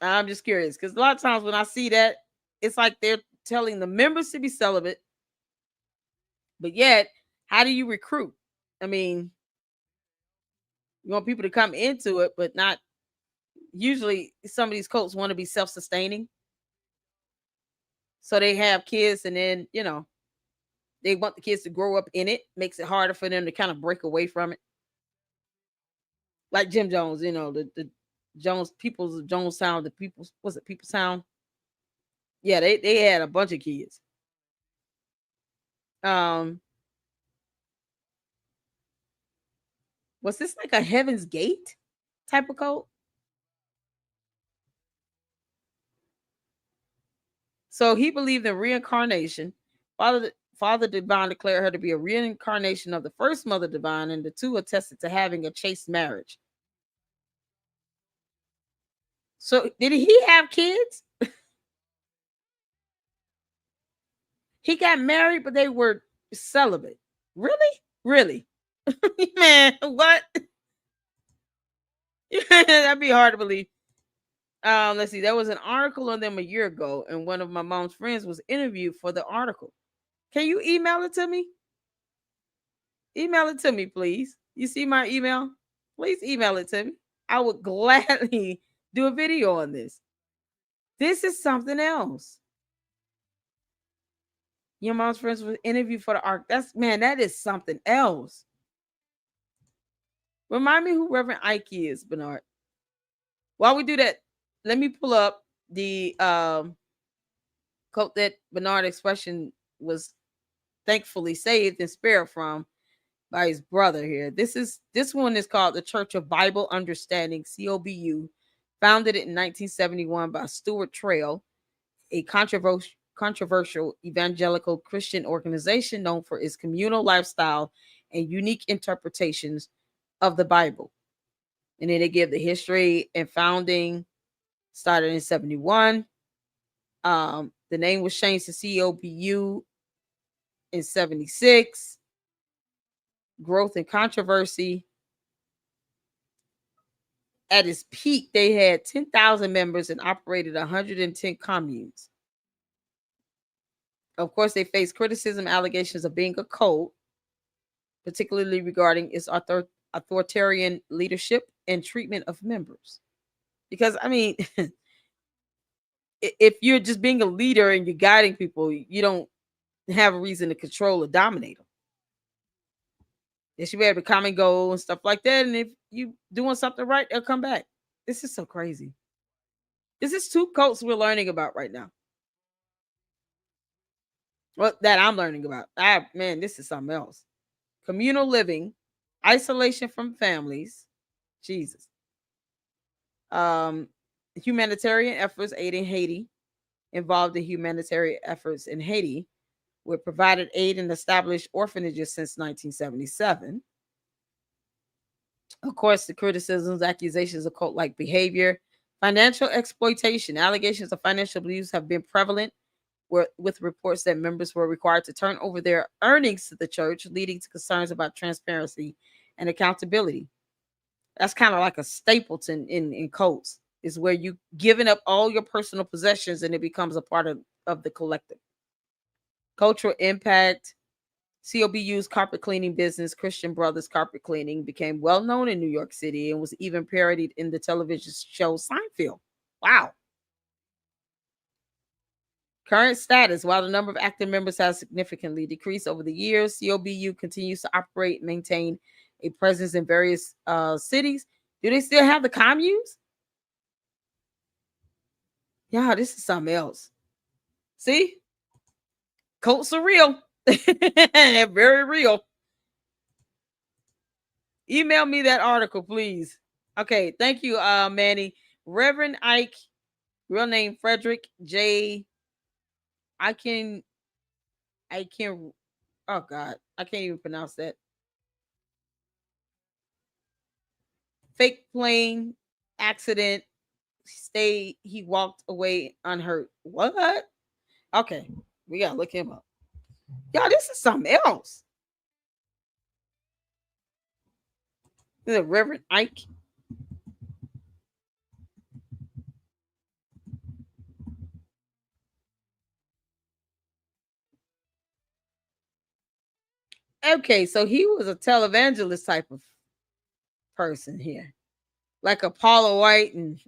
I'm just curious because a lot of times when I see that, it's like they're telling the members to be celibate, but yet, how do you recruit? I mean, you want people to come into it, but not. Usually, some of these cults want to be self-sustaining, so they have kids, and then they want the kids to grow up in it. Makes it harder for them to kind of break away from it. Like Jim Jones, the Jonestown, the Peoplestown. Yeah, they had a bunch of kids. Was this like a Heaven's Gate type of cult? So he believed in reincarnation. Father Divine declared her to be a reincarnation of the first Mother Divine, and the two attested to having a chaste marriage. So did he have kids? He got married, but they were celibate. Really? Really? Man, what? That'd be hard to believe. Let's see. There was an article on them a year ago, and one of my mom's friends was interviewed for the article. Can you email it to me? Email it to me, please. You see my email? Please email it to me. I would gladly do a video on this. This is something else. Your mom's friends was interviewed for the arc. That is something else. Remind me who Reverend Ike is, Bernard. While we do that, let me pull up the quote that Bernard Expression was thankfully saved and spared from by his brother here. This one is called the Church of Bible Understanding, COBU, founded in 1971 by Stuart Trail, a controversial evangelical Christian organization known for its communal lifestyle and unique interpretations of the Bible. And then they give the history and founding. Started in 71. The name was changed to COBU in 76. Growth and controversy. At its peak, they had 10,000 members and operated 110 communes. Of course, they face criticism, allegations of being a cult, particularly regarding its authoritarian leadership and treatment of members. Because, I mean, if you're just being a leader and you're guiding people, you don't have a reason to control or dominate them. They should be able to come and go and stuff like that. And if you doing something right, they'll come back. This is so crazy. This is two cults we're learning about right now. Well, that I'm learning about. Man, this is something else. Communal living, isolation from families, Jesus. Humanitarian efforts aiding Haiti, involved in humanitarian efforts in Haiti, were provided aid and established orphanages since 1977. Of course, the criticisms, accusations of cult-like behavior, financial exploitation, allegations of financial abuse have been prevalent, with reports that members were required to turn over their earnings to the church, leading to concerns about transparency and accountability. That's kind of like a stapleton in cults, is where you giving up all your personal possessions and it becomes a part of the collective. Cultural impact. COBU's carpet cleaning business, Christian Brothers Carpet Cleaning, became well known in New York City and was even parodied in the television show Seinfeld. Wow. Current status. While the number of active members has significantly decreased over the years, COBU continues to operate and maintain a presence in various cities. Do they still have the communes? Yeah, this is something else. See? Cults are real. Very real. Email me that article, please. Okay, thank you, Manny. Reverend Ike, real name Frederick J. I can, oh God, I can't even pronounce that. Fake plane accident. He walked away unhurt. What? Okay, we gotta look him up. Y'all, this is something else. This is Reverend Ike. Okay, so he was a televangelist type of person here, like Apollo White and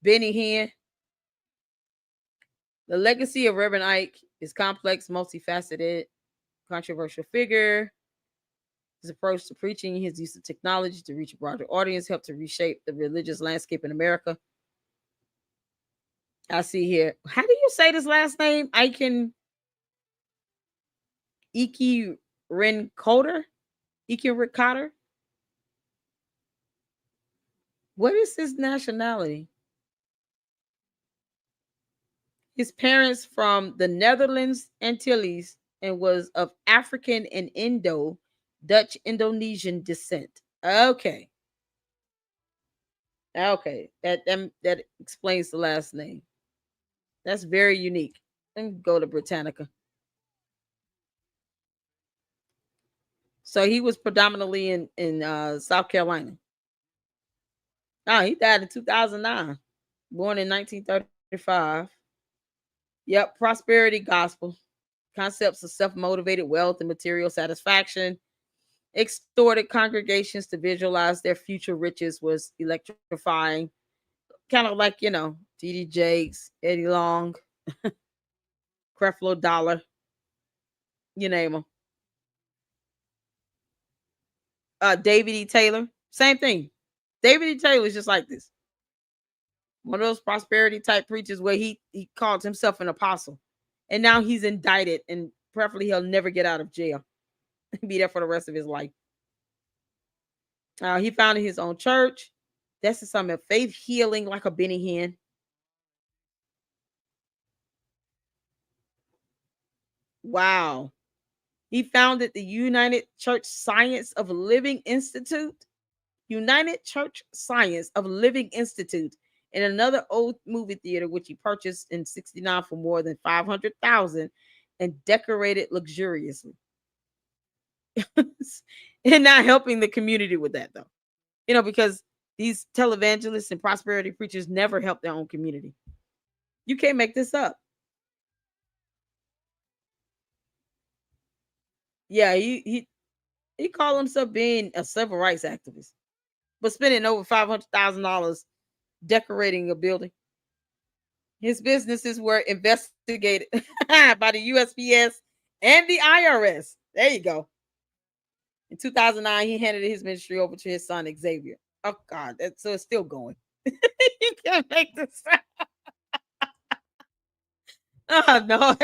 Benny Hinn. The legacy of Reverend Ike is complex, multifaceted, controversial figure. His approach to preaching, his use of technology to reach a broader audience, helped to reshape the religious landscape in America. I see here. How do you say this last name? Iki Rencoder? Iki Ricotter? What is his nationality? His parents from the Netherlands Antilles and was of African and Dutch Indonesian descent. Okay. Okay. That explains the last name. That's very unique. Let me go to Britannica. So he was predominantly in South Carolina. Oh, he died in 2009. Born in 1935. Yep, prosperity gospel. Concepts of self-motivated wealth and material satisfaction. Extorted congregations to visualize their future riches was electrifying. Kind of like, T.D. Jakes, Eddie Long, Creflo Dollar, you name them. David E. Taylor, same thing. David E. Taylor is just like this. One of those prosperity type preachers where he called himself an apostle. And now he's indicted and preferably he'll never get out of jail. Be there for the rest of his life. He founded his own church. That's something of faith healing, like a Benny Hinn. Wow. He founded the United Church Science of Living Institute. United Church Science of Living Institute, and another old movie theater, which he purchased in '69 for more than $500,000 and decorated luxuriously. And not helping the community with that, though. Because these televangelists and prosperity preachers never help their own community. You can't make this up. Yeah, he called himself being a civil rights activist, but spending over $500,000 decorating a building. His businesses were investigated by the USPS and the IRS. There you go. In 2009, he handed his ministry over to his son Xavier. Oh God, so it's still going. You can't make this. Oh no.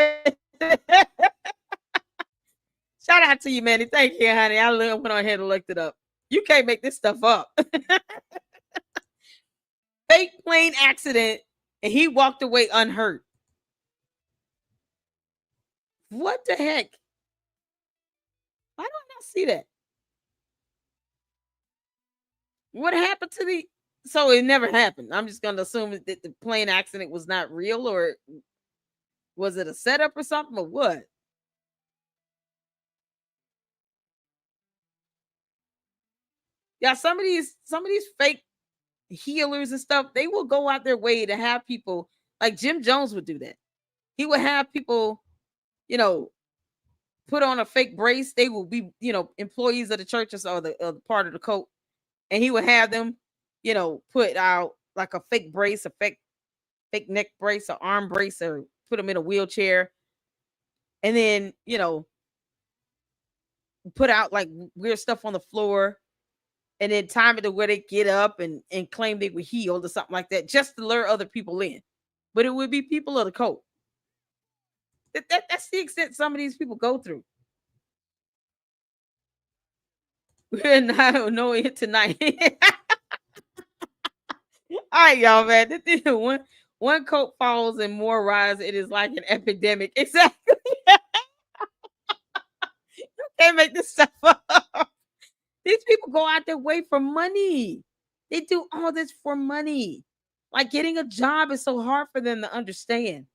Shout out to you, Manny. Thank you, honey. I went on ahead and looked it up. You can't make this stuff up. Fake plane accident, and he walked away unhurt. What the heck? Why don't I not see that? What happened to the? So it never happened. I'm just gonna assume that the plane accident was not real, or was it a setup or something, or what? Yeah, some of these fake healers and stuff, they will go out their way to have people like Jim Jones would do that. He would have people, you know, put on a fake brace. They will be, employees of the churches or the part of the cult, and he would have them, put out like a fake brace, a fake neck brace, or arm brace, or put them in a wheelchair, and then put out like weird stuff on the floor, and then time it to where they get up and claim they were healed or something like that, just to lure other people in. But it would be people of the cult. That's the extent some of these people go through. We're not know it tonight. All right, y'all, man. This is one cult falls and more rise. It is like an epidemic. Exactly. You can't make this stuff up. These people go out their way for money. They do all this for money. Like getting a job is so hard for them to understand.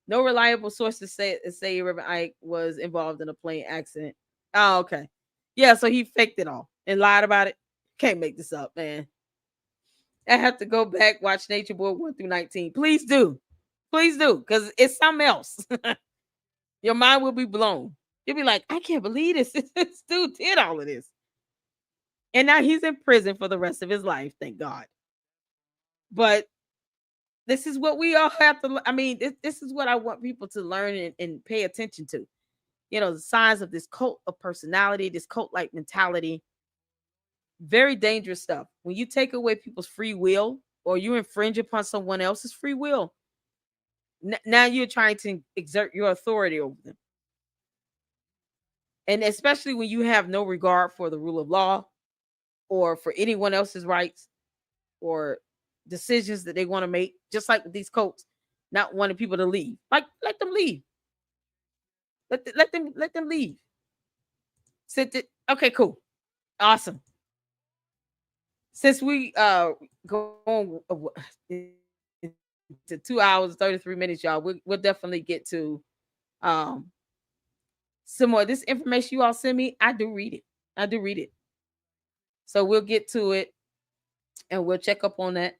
No reliable sources say Reverend Ike was involved in a plane accident. Oh, okay. Yeah, so he faked it all and lied about it. Can't make this up, man. I have to go back, watch Nature Boy 1 through 19. Please do. Please do, because it's something else. Your mind will be blown. You'll be like, I can't believe this. This dude did all of this. And now he's in prison for the rest of his life, thank God. But this is what we all have to, this is what I want people to learn and pay attention to. The signs of this cult of personality, this cult-like mentality. Very dangerous stuff. When you take away people's free will or you infringe upon someone else's free will, now you're trying to exert your authority over them. And especially when you have no regard for the rule of law or for anyone else's rights or decisions that they want to make, just like with these cults, not wanting people to leave. Like, let them leave. Let them leave. Okay, cool. Awesome. Since we go on to 2 hours 33 minutes, y'all, we'll definitely get to some more. This information you all send me, I do read it. So we'll get to it and we'll check up on that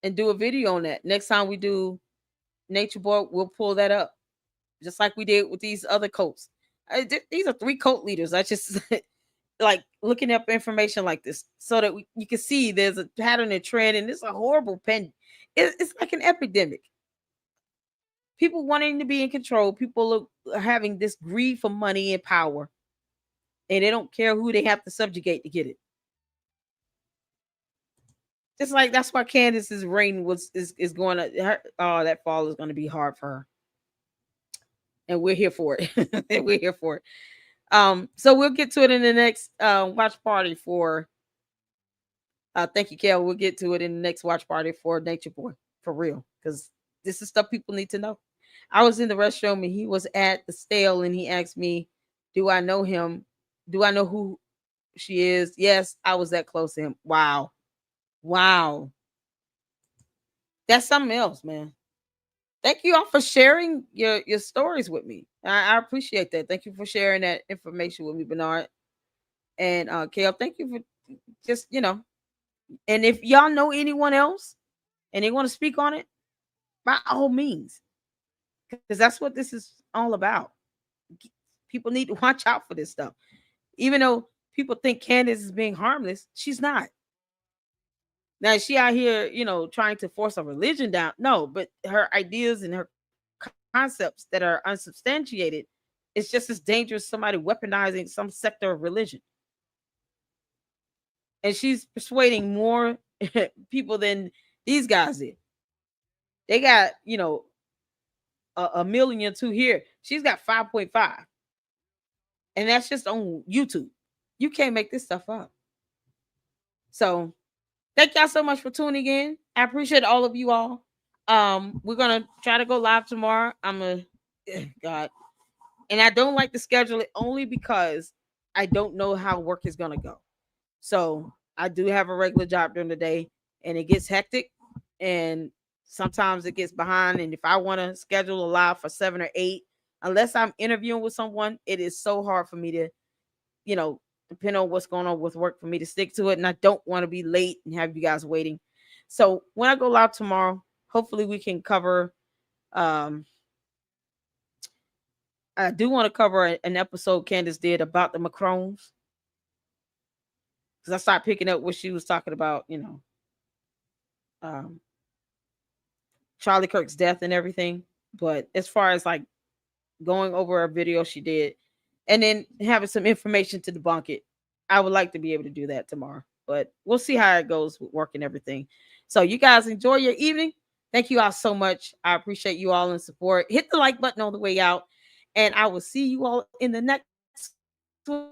and do a video on that. Next time we do Nature Boy, we'll pull that up, just like we did with these other cults. These are 3 cult leaders. I just like looking up information like this so that you can see there's a pattern and trend, and it's a horrible it's like an epidemic. People wanting to be in control. People are having this greed for money and power, and they don't care who they have to subjugate to get it. Just like that's why Candace's reign is going to that fall is going to be hard for her, and we're here for it. We're here for it. So we'll get to it in the next watch party for. Thank you, Kel. We'll get to it in the next watch party for Nature Boy, for real, because this is stuff people need to know. I was in the restroom and he was at the stale and he asked me, do I know him? Do I know who she is? Yes, I was that close to him. Wow. That's something else, man. Thank you all for sharing your stories with me. I appreciate that. Thank you for sharing that information with me, Bernard. And Kel, thank you for just, and if y'all know anyone else and they want to speak on it, by all means, because that's what this is all about. People need to watch out for this stuff. Even though people think Candace is being harmless, she's not. Now she out here, trying to force a religion down. No, but her ideas and her concepts that are unsubstantiated, it's just as dangerous as somebody weaponizing some sector of religion. And she's persuading more people than these guys did. They got, a million or two here. She's got 5.5. And that's just on YouTube. You can't make this stuff up. So thank y'all so much for tuning in. I appreciate all of you all. We're gonna try to go live tomorrow. God. And I don't like to schedule it only because I don't know how work is gonna go. So I do have a regular job during the day and it gets hectic and sometimes it gets behind. And if I want to schedule a live for 7 or 8, unless I'm interviewing with someone, it is so hard for me to, depending on what's going on with work, for me to stick to it. And I don't want to be late and have you guys waiting. So when I go live tomorrow, hopefully we can cover, I do want to cover an episode Candace did about the Macrones. Because I started picking up what she was talking about, Charlie Kirk's death and everything. But as far as like going over a video she did and then having some information to debunk it, I would like to be able to do that tomorrow. But we'll see how it goes with work and everything. So you guys enjoy your evening. Thank you all so much. I appreciate you all in support. Hit the like button on the way out. And I will see you all in the next one.